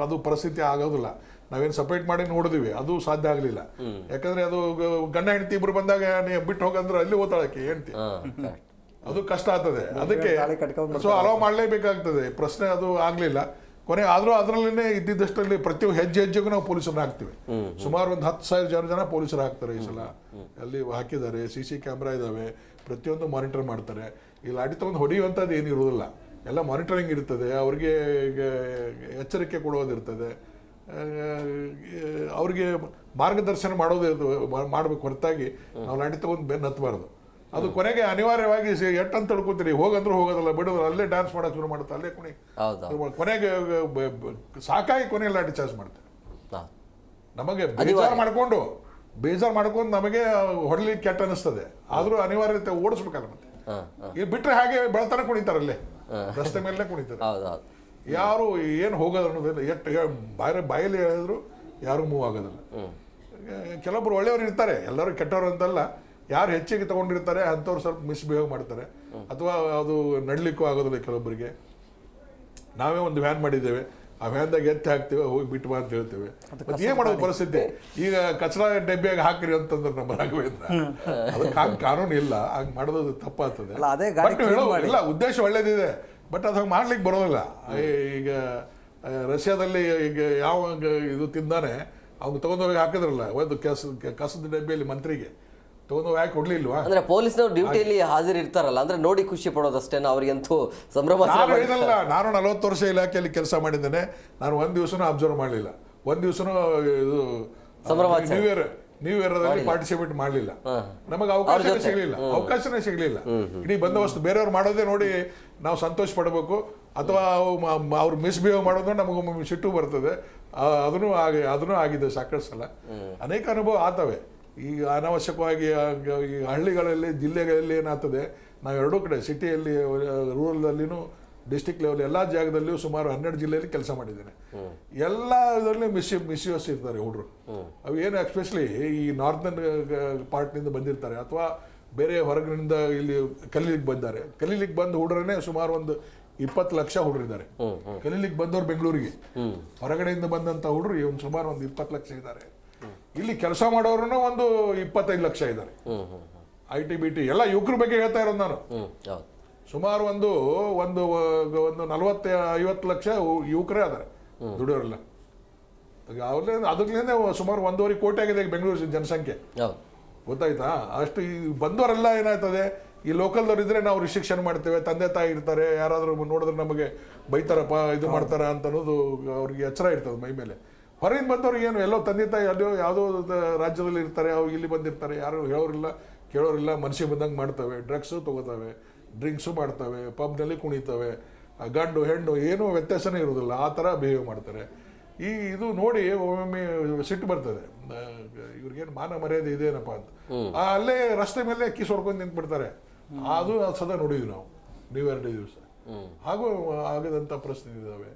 ಅದು ಪರಿಸ್ಥಿತಿ ಆಗೋದಿಲ್ಲ. ನಾವೇನು ಸಪ್ರೇಟ್ ಮಾಡಿ ನೋಡಿದ್ವಿ, ಅದು ಸಾಧ್ಯ ಆಗಲಿಲ್ಲ. ಯಾಕಂದ್ರೆ ಅದು ಗಂಡ ಹೆಂಡತಿ ಇಬ್ರು ಬಂದಾಗ ನೀವು ಬಿಟ್ಟು ಹೋಗಂದ್ರೆ ಅಲ್ಲಿ ಓದಾಳಕ್ಕೆ ಹೆಂಡತಿ, ಅದು ಕಷ್ಟ ಆಗ್ತದೆ. ಅದಕ್ಕೆ ಸೊ ಅಲೋ ಮಾಡಲೇಬೇಕಾಗ್ತದೆ. ಪ್ರಶ್ನೆ ಅದು ಆಗಲಿಲ್ಲ. ಕೊನೆ ಆದರೂ ಅದರಲ್ಲೇ ಇದ್ದಿದ್ದಷ್ಟರಲ್ಲಿ ಪ್ರತಿ ಹೆಜ್ಜೆಗೂ ನಾವು ಪೊಲೀಸರನ್ನ ಹಾಕ್ತೀವಿ. ಸುಮಾರು ಒಂದು 10,000 ಜನ ಪೊಲೀಸರು ಹಾಕ್ತಾರೆ ಈ ಸಲ. ಅಲ್ಲಿ ಹಾಕಿದ್ದಾರೆ, CC ಕ್ಯಾಮ್ರಾ ಇದ್ದಾವೆ, ಪ್ರತಿಯೊಂದು ಮಾನಿಟರ್ ಮಾಡ್ತಾರೆ. ಈ ಲಾಠಿ ತಗೊಂಡು ಹೊಡೆಯುವಂಥದ್ದು ಏನಿರೋದಿಲ್ಲ, ಎಲ್ಲ ಮಾನಿಟರಿಂಗ್ ಇರ್ತದೆ. ಅವ್ರಿಗೆ ಎಚ್ಚರಿಕೆ ಕೊಡೋದಿರ್ತದೆ, ಅವ್ರಿಗೆ ಮಾರ್ಗದರ್ಶನ ಮಾಡಬೇಕು ಹೊರತಾಗಿ ನಾವು ಲಾಠಿ ತಗೊಂಡು ಬೆನ್ನು ಹತ್ತಬಾರ್ದು. ಅದು ಕೊನೆಗೆ ಅನಿವಾರ್ಯವಾಗಿ ಎಟ್ಟಂತ ತಿಳ್ಕೊತೀರಿ, ಹೋಗಂದ್ರೂ ಹೋಗೋದಲ್ಲ, ಬಿಡೋದು, ಅಲ್ಲೇ ಡ್ಯಾನ್ಸ್ ಮಾಡೋಕೆ ಶುರು ಮಾಡುತ್ತೆ, ಅಲ್ಲೇ ಕೊನೆಗೆ ಸಾಕಾಗಿ ಕೊನೆಗೆ ಲಾಠಿ ಚಾರ್ಜ್ ಮಾಡ್ತಾರೆ. ನಮಗೆ ಬೇಜಾರು ಮಾಡ್ಕೊಂಡು ನಮಗೆ ಹೊಡಲಿಕ್ಕೆ ಕೆಟ್ಟ ಅನಿಸ್ತದೆ. ಆದರೂ ಅನಿವಾರ್ಯತೆ ಓಡಿಸ್ಬೇಕಲ್ಲ. ಮತ್ತೆ ಈಗ ಬಿಟ್ಟರೆ ಹಾಗೆ ಬೆಳತನ ಕುಣಿತಾರಲ್ಲೇ, ರಸ್ತೆ ಮೇಲೆ ಕುಣಿತಾರೆ. ಯಾರು ಏನು ಹೋಗೋದು ಅನ್ನೋದಿಲ್ಲ. ಬಾಯಲ್ಲಿ ಹೇಳಿದ್ರು ಯಾರು ಮೂವ್ ಆಗೋದಿಲ್ಲ. ಕೆಲವೊಬ್ರು ಒಳ್ಳೆಯವರು ಇರ್ತಾರೆ, ಎಲ್ಲರೂ ಕೆಟ್ಟವರು ಅಂತಲ್ಲ. ಯಾರು ಹೆಚ್ಚಿಗೆ ತಗೊಂಡಿರ್ತಾರೆ ಅಂಥವ್ರು ಸ್ವಲ್ಪ ಮಿಸ್ಬಿಹೇವ್ ಮಾಡ್ತಾರೆ, ಅಥವಾ ಅದು ನಡ್ಲಿಕ್ಕೂ ಆಗೋದಿಲ್ಲ ಕೆಲವೊಬ್ಬರಿಗೆ. ನಾವೇ ಒಂದು ವ್ಯಾನ್ ಮಾಡಿದ್ದೇವೆ, ಆ ವ್ಯಾನ್ದಾಗ ಎತ್ತಿ ಹಾಕ್ತೇವೆ, ಹೋಗಿ ಬಿಟ್ಟು ಬಾ ಅಂತ ಹೇಳ್ತೇವೆ. ಮತ್ತೆ ಏನು ಮಾಡೋದು ಪರಿಸ್ಥಿತಿ? ಈಗ ಕಚರಾ ಡಬ್ಬಿಯಾಗ ಹಾಕಿರಿ ಅಂತಂದ್ರೆ ನಮ್ಮ ರಾಘವೇಂದ್ರ, ಅದಕ್ಕೆ ಹಂಗೆ ಕಾನೂನು ಇಲ್ಲ, ಹಂಗೆ ಮಾಡೋದು ತಪ್ಪಾಗ್ತದೆ. ಇಲ್ಲ, ಉದ್ದೇಶ ಒಳ್ಳೇದಿದೆ, ಬಟ್ ಅದು ಹಂಗೆ ಮಾಡ್ಲಿಕ್ಕೆ ಬರೋದಿಲ್ಲ. ಈಗ ರಷ್ಯಾದಲ್ಲಿ ಈಗ ಯಾವ ಇದು ತಿಂದಾನೆ ಅವ್ನು ತಗೊಂಡೋಗಿ ಹಾಕಿದ್ರಲ್ಲ ಒಂದು ಕಸದ ಡಬ್ಬಿಯಲ್ಲಿ ಮಂತ್ರಿಗೆ ತಗೊಂಡೋಗಿ ಹಾಕಿ ಕೊಡ್ಲಿಲ್ವಾ? ಅಂದ್ರೆ ಪೊಲೀಸ್ನವ್ರು ಡ್ಯೂಟಿಯಲ್ಲಿ ಹಾಜರಿರ್ತಾರಲ್ಲ, ಅಂದ್ರೆ ನೋಡಿ ಖುಷಿ ಪಡೋದಷ್ಟೇನಾ ಅವ್ರಿಗಂತೂ ಸಂಭ್ರಮಾಚರಣೆ ನಾನು ಏನಲ್ಲ, ನಾನು 40 ವರ್ಷ ಇಲಾಖೆಯಲ್ಲಿ ಕೆಲಸ ಮಾಡಿದ್ದೇನೆ. ನಾನು ಒಂದು ದಿವಸನೂ ಅಬ್ಸರ್ವ್ ಮಾಡಲಿಲ್ಲ, ಒಂದು ದಿವಸನೂ ಇದು ನ್ಯೂ ಇಯರ್ದಲ್ಲಿ ಪಾರ್ಟಿಸಿಪೇಟ್ ಮಾಡಲಿಲ್ಲ. ನಮಗೆ ಅವಕಾಶನೇ ಸಿಗಲಿಲ್ಲ. ಇಡೀ ಬಂದೋಬಸ್ತ್ ಬೇರೆಯವ್ರು ಮಾಡೋದೇ ನೋಡಿ ನಾವು ಸಂತೋಷ ಪಡಬೇಕು, ಅಥವಾ ಅವ್ರು ಮಿಸ್ಬಿಹೇವ್ ಮಾಡೋದು ನಮಗೊಮ್ಮೆ ಸಿಟ್ಟು ಬರ್ತದೆ. ಅದನ್ನು ಆಗಿದೆ ಸಾಕಷ್ಟು ಸಲ. ಅನೇಕ ಅನುಭವ ಆಗ್ತವೆ. ಈಗ ಅನಾವಶ್ಯಕವಾಗಿ ಈ ಹಳ್ಳಿಗಳಲ್ಲಿ ಜಿಲ್ಲೆಗಳಲ್ಲಿ ಏನಾಗ್ತದೆ, ನಾವು ಎರಡೂ ಕಡೆ ಸಿಟಿಯಲ್ಲಿ, ರೂರಲ್ದಲ್ಲಿನೂ, ಡಿಸ್ಟಿಕ್ ಲೆವೆಲ್ ಎಲ್ಲ ಜಾಗದಲ್ಲಿಯೂ ಸುಮಾರು 12 ಜಿಲ್ಲೆಯಲ್ಲಿ ಕೆಲಸ ಮಾಡಿದ್ದೇನೆ. ಎಲ್ಲ ಇದರಲ್ಲಿ ಮಿಸ್ಯೂಸ್ ಇರ್ತಾರೆ ಹುಡುಗರು. ಅವು ಏನು ಎಸ್ಪೆಷಲಿ ಈ ನಾರ್ದರ್ನ್ ಪಾರ್ಟ್ನಿಂದ ಬಂದಿರ್ತಾರೆ, ಅಥವಾ ಬೇರೆ ಹೊರಗಿನಿಂದ ಇಲ್ಲಿ ಕಲೀಲಿಕ್ಕೆ ಬಂದಾರೆ. ಕಲೀಲಿಕ್ಕೆ ಬಂದ ಹುಡುಗರೇ ಸುಮಾರು ಒಂದು 20 ಲಕ್ಷ ಹುಡುಗರಿದ್ದಾರೆ. ಕಲೀಲಿಕ್ಕೆ ಬಂದವ್ರು ಬೆಂಗಳೂರಿಗೆ, ಹೊರಗಡೆಯಿಂದ ಬಂದಂಥ ಹುಡುಗರು ಒಂದು ಸುಮಾರು ಒಂದು 20 ಲಕ್ಷ ಇದ್ದಾರೆ. ಇಲ್ಲಿ ಕೆಲಸ ಮಾಡೋರು ಒಂದು 25 ಲಕ್ಷ ಇದ್ದಾರೆ. IT BT ಎಲ್ಲ ಯುವಕರ ಬಗ್ಗೆ ಹೇಳ್ತಾ ಇರೋದು ನಾನು. ಸುಮಾರು ಒಂದು 40-50 ಲಕ್ಷ ಯುವಕರೇ ಅದಾರೆ ದುಡಿಯೋರೆಲ್ಲ. ಅದಕ್ಕಿಂತ ಸುಮಾರು 1.5 ಕೋಟಿ ಆಗಿದೆ ಈಗ ಬೆಂಗಳೂರು ಜನಸಂಖ್ಯೆ, ಗೊತ್ತಾಯ್ತಾ? ಅಷ್ಟು ಈ ಬಂದವರೆಲ್ಲ ಏನಾಯ್ತದೆ, ಈ ಲೋಕಲ್ದವ್ರು ಇದ್ರೆ ನಾವು ರಿಸ್ಟ್ರಿಕ್ಷನ್ ಮಾಡ್ತೇವೆ, ತಂದೆ ತಾಯಿ ಇರ್ತಾರೆ, ಯಾರಾದರೂ ನೋಡಿದ್ರೆ ನಮಗೆ ಬೈತಾರಪ್ಪ, ಇದು ಮಾಡ್ತಾರ ಅಂತ ಅನ್ನೋದು ಅವ್ರಿಗೆ ಎಚ್ಚರ ಇರ್ತದೆ ಮೈ ಮೇಲೆ. ಹೊರಗಿಂದ ಬಂದವ್ರಿಗೆ ಏನು, ಎಲ್ಲೋ ತಂದೆ ತಾಯಿ ಅಲ್ಲೋ ಯಾವುದೋ ರಾಜ್ಯದಲ್ಲಿ ಇರ್ತಾರೆ, ಅವ್ರು ಇಲ್ಲಿ ಬಂದಿರ್ತಾರೆ, ಯಾರು ಹೇಳೋರಿಲ್ಲ ಕೇಳೋರಿಲ್ಲ, ಮನಸ್ಸಿಗೆ ಬಂದಂಗೆ ಮಾಡ್ತವೆ, ಡ್ರಗ್ಸು ತೊಗೋತವೆ, ಡ್ರಿಂಕ್ಸು ಮಾಡ್ತವೆ, ಪಬ್ನಲ್ಲಿ ಕುಣಿತವೆ, ಗಂಡು ಹೆಣ್ಣು ಏನೂ ವ್ಯತ್ಯಾಸನೇ ಇರೋದಿಲ್ಲ, ಆ ಥರ ಬಿಹೇವ್ ಮಾಡ್ತಾರೆ. ಇದು ನೋಡಿ ಒಮ್ಮೊಮ್ಮೆ ಸಿಟ್ಟು ಬರ್ತದೆ, ಇವ್ರಿಗೇನು ಮಾನ ಮರ್ಯಾದೆ ಇದೇನಪ್ಪ ಅಂತ. ಅಲ್ಲೇ ರಸ್ತೆ ಮೇಲೆ ಕಿಸ್ ಹೊಡ್ಕೊಂಡು ನಿಂತ್ಬಿಡ್ತಾರೆ. ಅದು ಸದಾ ನೋಡಿದ್ವಿ ನಾವು ನ್ಯೂ ಇಯರ್ ಡೇ ದಿವಸ. ಹಾಗೂ ಆಗದಂಥ ಪರಿಸ್ಥಿತಿ ಇದ್ದಾವೆ.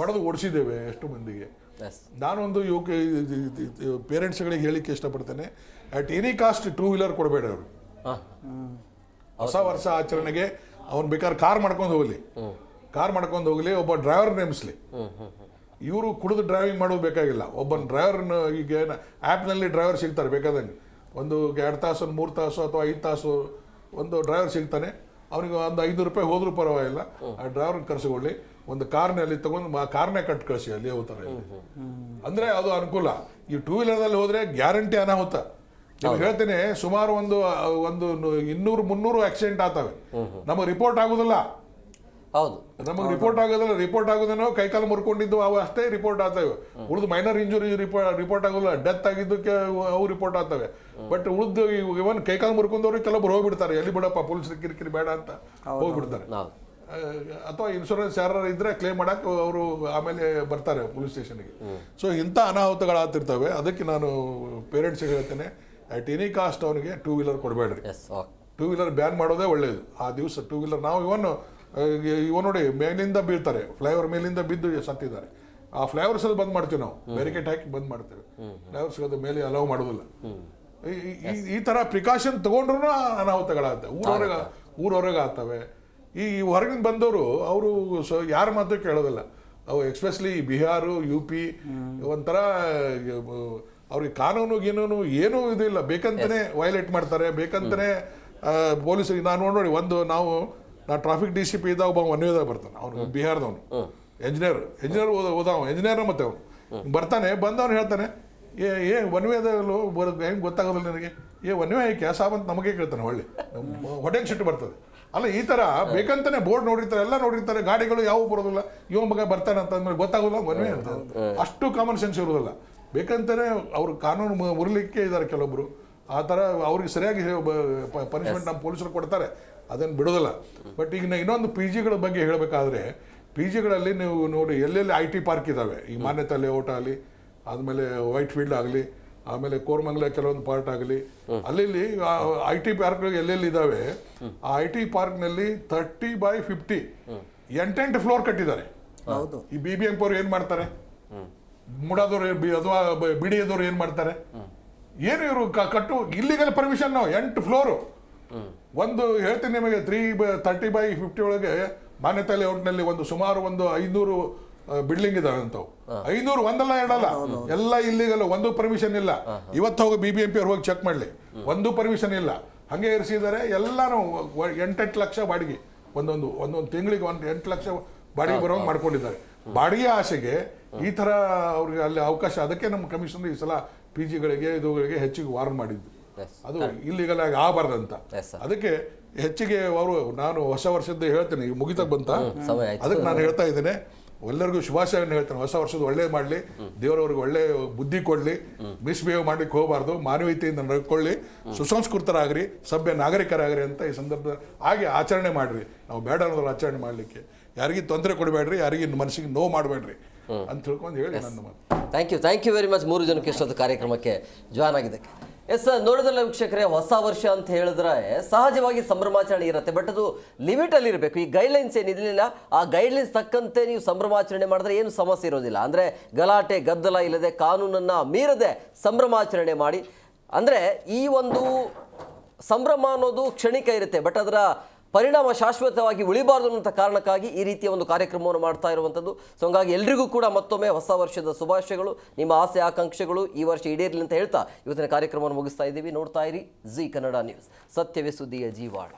ಹೊಡೆದು ಓಡಿಸಿದ್ದೇವೆ ಎಷ್ಟು ಮಂದಿಗೆ. ನಾನೊಂದು ಪೇರೆಂಟ್ಸ್ಗಳಿಗೆ ಹೇಳಿಕ್ಕೆ ಇಷ್ಟಪಡ್ತೇನೆ, ಅಟ್ ಎನಿ ಕಾಸ್ಟ್ 2 ವೀಲರ್ ಕೊಡಬೇಡ ಅವರು. ಹೊಸ ವರ್ಷ ಆಚರಣೆಗೆ ಅವ್ನು ಬೇಕಾದ್ರೆ ಕಾರ್ ಮಾಡ್ಕೊಂಡು ಹೋಗ್ಲಿ, ಒಬ್ಬ ಡ್ರೈವರ್ ನೇಮಿಸ್ಲಿ. ಇವರು ಕುಡಿದು ಡ್ರೈವಿಂಗ್ ಮಾಡೋದು ಬೇಕಾಗಿಲ್ಲ. ಒಬ್ಬ ಡ್ರೈವರ್ನ ಈಗ ಆ್ಯಪ್ನಲ್ಲಿ ಡ್ರೈವರ್ ಸಿಗ್ತಾರೆ ಬೇಕಾದಂಗೆ, ಒಂದು 2 ತಾಸು 3 ತಾಸು ಅಥವಾ 5 ತಾಸು ಒಂದು ಡ್ರೈವರ್ ಸಿಗ್ತಾನೆ. ಅವನಿಗೆ ಒಂದು 500 ರೂಪಾಯಿ ಹೋದ್ರೂ ಪರವಾಗಿಲ್ಲ, ಆ ಡ್ರೈವರ್ನ ಕರೆಸಿಕೊಳ್ಳಿ, ಒಂದು ಕಾರ್ನಲ್ಲಿ ತಗೊಂಡು ಕಾರ್ನೇ ಕಟ್ ಕಳಿಸಿ ಅಲ್ಲಿ ಹೋಗ್ತಾರೆ. ಅಂದರೆ ಅದು ಅನುಕೂಲ. ಈ 2 ವೀಲರ್ದಲ್ಲಿ ಹೋದರೆ ಗ್ಯಾರಂಟಿ ಅನಾಹುತ. ನಿಮ್ಗೆ ಹೇಳ್ತೀನಿ, ಸುಮಾರು ಒಂದು 200-300 ಆಕ್ಸಿಡೆಂಟ್ ಆಗ್ತವೆ. ನಮಗೆ ರಿಪೋರ್ಟ್ ಆಗೋದಿಲ್ಲ. ನಮಗೆ ರಿಪೋರ್ಟ್ ಆಗೋದೇನೋ ಕೈಕಾಲು ಮುರ್ಕೊಂಡಿದ್ದು ಅವು ಅಷ್ಟೇ ರಿಪೋರ್ಟ್ ಆಗ್ತವೆ. ಉಳಿದು ಮೈನರ್ ಇಂಜುರಿ ರಿಪೋರ್ಟ್ ಆಗೋಲ್ಲ. ಡೆತ್ ಆಗಿದ್ದಕ್ಕೆ ಅವು ರಿಪೋರ್ಟ್ ಆಗ್ತವೆ. ಬಟ್ ಉಳಿದು ಇವನ್ ಕೈಕಾಲು ಮುರ್ಕೊಂಡವ್ರು ಕೆಲವೊಬ್ರು ಹೋಗ್ಬಿಡ್ತಾರೆ, ಎಲ್ಲಿ ಬಿಡಪ್ಪ ಪೊಲೀಸ್ ಕಿರಿಕಿರಿ ಬೇಡ ಅಂತ ಹೋಗ್ಬಿಡ್ತಾರೆ. ಅಥವಾ ಇನ್ಶೂರೆನ್ಸ್ ಯಾರು ಇದ್ರೆ ಕ್ಲೇಮ್ ಮಾಡಕ್ಕೆ ಅವರು ಆಮೇಲೆ ಬರ್ತಾರೆ ಪೊಲೀಸ್ ಸ್ಟೇಷನ್ಗೆ. ಸೊ ಇಂಥ ಅನಾಹುತಗಳಾಗ್ತಿರ್ತವೆ. ಅದಕ್ಕೆ ನಾನು ಪೇರೆಂಟ್ಸ್ಗೆ ಹೇಳ್ತೇನೆ, ಅಟ್ ಎನಿ ಕಾಸ್ಟ್ ಅವನಿಗೆ 2 ವೀಲರ್ ಕೊಡಬೇಡ್ರಿ. 2 ವೀಲರ್ ಬ್ಯಾನ್ ಮಾಡೋದೇ ಒಳ್ಳೇದು. ಆ ದಿವಸ 2 ವೀಲರ್ ನಾವು ಇವ ನೋಡಿ ಮೇಲಿಂದ ಬೀಳ್ತಾರೆ, ಫ್ಲೈಓವರ್ ಮೇಲಿಂದ ಬಿದ್ದು ಸತ್ತಿದ್ದಾರೆ. ಆ ಫ್ಲೈಓವರ್ಸ್ ಅದು ಬಂದ್ ಮಾಡ್ತೀವಿ ನಾವು, ಬ್ಯಾರಿಕೇಡ್ ಹಾಕಿ ಬಂದ್ ಮಾಡ್ತೇವೆ. ಫ್ಲೈಓವರ್ಸ್ ಅದು ಮೇಲೆ ಅಲೌ ಮಾಡೋದಿಲ್ಲ. ಈ ತರ ಪ್ರಿಕಾಷನ್ ತಗೊಂಡ್ರು ಅನಾಹುತಗಳಾಗ್ತವೆ, ಊರವರೆಗೆ ಆಗ್ತವೆ. ಈ ಹೊರಗಿನ ಬಂದವರು ಅವರು ಯಾರ ಮಾತು ಕೇಳೋದಿಲ್ಲ. ಅವು ಎಕ್ಸ್ಪೆಷಲಿ ಬಿಹಾರು, UP ಒಂಥರ ಅವ್ರಿಗೆ ಕಾನೂನು ಏನೂ ಇದಿಲ್ಲ, ಬೇಕಂತಾನೆ ವೈಲೇಟ್ ಮಾಡ್ತಾರೆ, ಬೇಕಂತಾನೆ ಪೊಲೀಸರಿಗೆ. ನಾನು ನೋಡಿ ನಾವು ಟ್ರಾಫಿಕ್ DCP ಇದ್ದಾಗ ಒಬ್ಬ ಒನ್ವೇದಾಗ ಬರ್ತಾನೆ, ಅವನು ಬಿಹಾರದವನು, ಎಂಜಿನಿಯರ್ ಓದಾವ ಎಂಜಿನಿಯರ್. ಮತ್ತೆ ಅವನು ಬಂದವನು ಹೇಳ್ತಾನೆ, ಒನ್ವೇದಲ್ಲೂ ಬರೋದು ಹೆಂಗೆ ಗೊತ್ತಾಗೋದಿಲ್ಲ ನನಗೆ, ಒನ್ವೇ ಕ್ಯಾಸಾಬ್ ಅಂತ ನಮಗೆ ಕೇಳ್ತಾನೆ. ಹೊಟ್ಟೆಗೆ ಸಿಟ್ಟು ಬರ್ತದೆ. ಅಲ್ಲ, ಈ ಥರ ಬೇಕಂತಾನೆ ಬೋರ್ಡ್ ನೋಡಿರ್ತಾರೆ, ಎಲ್ಲ ನೋಡಿರ್ತಾರೆ, ಗಾಡಿಗಳು ಯಾವ ಬರೋದಿಲ್ಲ, ಇವ ಮಗ ಬರ್ತಾನೆ ಅಂತಂದ್ಮೇಲೆ ಗೊತ್ತಾಗೋಲ್ಲ ಒನ್ವೇ ಅಂತ. ಅಷ್ಟು ಕಾಮನ್ ಸೆನ್ಸ್ ಇರೋದಿಲ್ಲ. ಬೇಕಂತಾನೆ ಅವ್ರು ಕಾನೂನು ಮುರಿಲಿಕ್ಕೆ ಇದ್ದಾರೆ ಕೆಲವೊಬ್ರು. ಆ ಥರ ಅವ್ರಿಗೆ ಸರಿಯಾಗಿ ಪನಿಷ್ಮೆಂಟ್ ನಮ್ಮ ಪೊಲೀಸರು ಕೊಡ್ತಾರೆ, ಅದನ್ನು ಬಿಡೋದಿಲ್ಲ. ಬಟ್ ಈಗ ಇನ್ನೊಂದು PGಗಳ ಬಗ್ಗೆ ಹೇಳಬೇಕಾದ್ರೆ, PGಗಳಲ್ಲಿ ನೀವು ನೋಡಿ ಎಲ್ಲೆಲ್ಲಿ IT ಪಾರ್ಕ್ ಇದ್ದಾವೆ, ಈ ಮಾನ್ಯತಾ ಲೇಔಟ್ ಆಗಲಿ, ಆದಮೇಲೆ ವೈಟ್ ಫೀಲ್ಡ್ ಆಗಲಿ, ಆಮೇಲೆ ಕೋರಮಂಗಲ ಕೆಲವೊಂದು ಪಾರ್ಟ್ ಆಗಲಿ, ಅಲ್ಲಿ IT ಪಾರ್ಕ್ಗಳು ಎಲ್ಲೆಲ್ಲಿ ಇದ್ದಾವೆ. ಆ IT ಪಾರ್ಕ್ನಲ್ಲಿ 30x50 8 ಫ್ಲೋರ್ ಕಟ್ಟಿದ್ದಾರೆ. ಈ BBMP ಅವ್ರು ಏನು ಮಾಡ್ತಾರೆ, ಮೂಡಾದವ್ರು ಅಥವಾ BDAದವ್ರು ಏನು ಮಾಡ್ತಾರೆ, ಏನು ಇವರು ಕಟ್ಟು ಇಲ್ಲಿಗಲ್ ಪರ್ಮಿಷನ್ 8 ಫ್ಲೋರು. ಒಂದು ಹೇಳ್ತೀನಿ ನಿಮಗೆ, 30x50 ಒಳಗೆ ಮಾನ್ಯತಾ ಲೇಔಟ್ನಲ್ಲಿ ಸುಮಾರು 500 ಬಿಲ್ಡಿಂಗ್ ಇದಾವೆ ಅಂತವು. 500 ಒಂದಲ್ಲ ಎರಡಲ್ಲ, ಎಲ್ಲ ಇಲ್ಲಿಗಲ್ಲ, ಒಂದು ಪರ್ಮಿಷನ್ ಇಲ್ಲ. ಇವತ್ತು ಹೋಗಿ BBMP ಅವ್ರು ಹೋಗಿ ಚೆಕ್ ಮಾಡಲಿ, ಒಂದು ಪರ್ಮಿಷನ್ ಇಲ್ಲ, ಹಂಗೆ ಇರಿಸಿದ್ದಾರೆ. ಎಲ್ಲಾನು 8 ಲಕ್ಷ ಬಾಡಿಗೆ, ಒಂದೊಂದು ತಿಂಗಳಿಗೆ 8 ಲಕ್ಷ ಬಾಡಿಗೆ ಬರೋಂಗೆ ಮಾಡ್ಕೊಂಡಿದ್ದಾರೆ. ಬಾಡಿಗೆ ಆಸೆಗೆ ಈ ಥರ ಅವ್ರಿಗೆ ಅಲ್ಲಿ ಅವಕಾಶ, ಅದಕ್ಕೆ ನಮ್ಮ ಕಮಿಷನ್ ಈ ಸಲ PGಗಳಿಗೆ ಇದುಗಳಿಗೆ ಹೆಚ್ಚಿಗೆ ವಾರ್ನ್ ಮಾಡಿದ್ದು, ಅದು ಇಲ್ಲಿಗಲ್ ಆಗಿ ಆಗಬಾರ್ದಂತ. ಅದಕ್ಕೆ ಹೆಚ್ಚಿಗೆ ಅವರು, ನಾನು ಹೊಸ ವರ್ಷದ ಹೇಳ್ತೇನೆ, ಈಗ ಮುಗಿತಾ ಬಂತ, ಅದಕ್ಕೆ ನಾನು ಹೇಳ್ತಾ ಇದ್ದೇನೆ, ಎಲ್ಲರಿಗೂ ಶುಭಾಶಯವನ್ನು ಹೇಳ್ತೇನೆ. ಹೊಸ ವರ್ಷದ ಒಳ್ಳೇದು ಮಾಡಲಿ, ದೇವರವ್ರಿಗೆ ಒಳ್ಳೆ ಬುದ್ಧಿ ಕೊಡಲಿ, ಮಿಸ್ಬಿಹೇವ್ ಮಾಡ್ಲಿಕ್ಕೆ ಹೋಗಬಾರ್ದು, ಮಾನವೀಯತೆಯಿಂದ ನಡ್ಕೊಳ್ಳಿ, ಸುಸಂಸ್ಕೃತರಾಗ್ರಿ, ಸಭ್ಯ ನಾಗರಿಕರಾಗ್ರಿ ಅಂತ ಈ ಸಂದರ್ಭದಲ್ಲಿ ಹಾಗೆ ಆಚರಣೆ ಮಾಡ್ರಿ. ನಾವು ಬೇಡ ಅನ್ನೋದ್ರ ಆಚರಣೆ ಮಾಡಲಿಕ್ಕೆ ಯಾರಿಗೂ ತೊಂದರೆ ಕೊಡಬೇಡ್ರಿ, ಯಾರಿಗೆ ಮನಸ್ಸಿಗೆ ನೋವು ಮಾಡಬೇಡ್ರಿ ಅಂತ ತಿಳ್ಕೊಂಡು ಹೇಳಿ ನನ್ನ ಮಾತು. ಥ್ಯಾಂಕ್ ಯು ವೆರಿ ಮಚ್ 3 ಜನಕ್ಕೆ ಇಷ್ಟೊಂದು ಕಾರ್ಯಕ್ರಮಕ್ಕೆ ಜಾಯ್ನ್ ಆಗಿದ್ದಕ್ಕೆ. ಎಸ್ ಸರ್, ನೋಡಿದ್ರಲ್ಲ ವೀಕ್ಷಕರೇ, ಹೊಸ ವರ್ಷ ಅಂತ ಹೇಳಿದ್ರೆ ಸಹಜವಾಗಿ ಸಂಭ್ರಮಾಚರಣೆ ಇರುತ್ತೆ, ಬಟ್ ಅದು ಲಿಮಿಟಲ್ಲಿ ಇರಬೇಕು. ಈ ಗೈಡ್ಲೈನ್ಸ್ ಏನಿರಲಿಲ್ಲ, ಆ ಗೈಡ್ಲೈನ್ಸ್ ತಕ್ಕಂತೆ ನೀವು ಸಂಭ್ರಮಾಚರಣೆ ಮಾಡಿದ್ರೆ ಏನು ಸಮಸ್ಯೆ ಇರೋದಿಲ್ಲ. ಅಂದರೆ ಗಲಾಟೆ ಗದ್ದಲ ಇಲ್ಲದೆ, ಕಾನೂನನ್ನು ಮೀರದೆ ಸಂಭ್ರಮಾಚರಣೆ ಮಾಡಿ. ಅಂದರೆ ಈ ಒಂದು ಸಂಭ್ರಮ ಅನ್ನೋದು ಕ್ಷಣಿಕ ಇರುತ್ತೆ, ಬಟ್ ಅದರ ಪರಿಣಾಮ ಶಾಶ್ವತವಾಗಿ ಉಳಿಬಾರ್ದು ಅನ್ನೋ ಕಾರಣಕ್ಕಾಗಿ ಈ ರೀತಿಯ ಒಂದು ಕಾರ್ಯಕ್ರಮವನ್ನು ಮಾಡ್ತಾ ಇರುವಂಥದ್ದು. ಸೊ ಹಂಗಾಗಿ ಎಲ್ರಿಗೂ ಕೂಡ ಮತ್ತೊಮ್ಮೆ ಹೊಸ ವರ್ಷದ ಶುಭಾಶಯಗಳು. ನಿಮ್ಮ ಆಸೆ ಆಕಾಂಕ್ಷೆಗಳು ಈ ವರ್ಷ ಈಡೇರಲಿ ಅಂತ ಹೇಳ್ತಾ ಇವತ್ತಿನ ಕಾರ್ಯಕ್ರಮವನ್ನು ಮುಗಿಸ್ತಾ ಇದ್ದೀವಿ. ನೋಡ್ತಾ ಇರಿ ಜಿ ಕನ್ನಡ ನ್ಯೂಸ್, ಸತ್ಯವೇ ಸುದ್ದಿಯ ಜೀವಾಳ.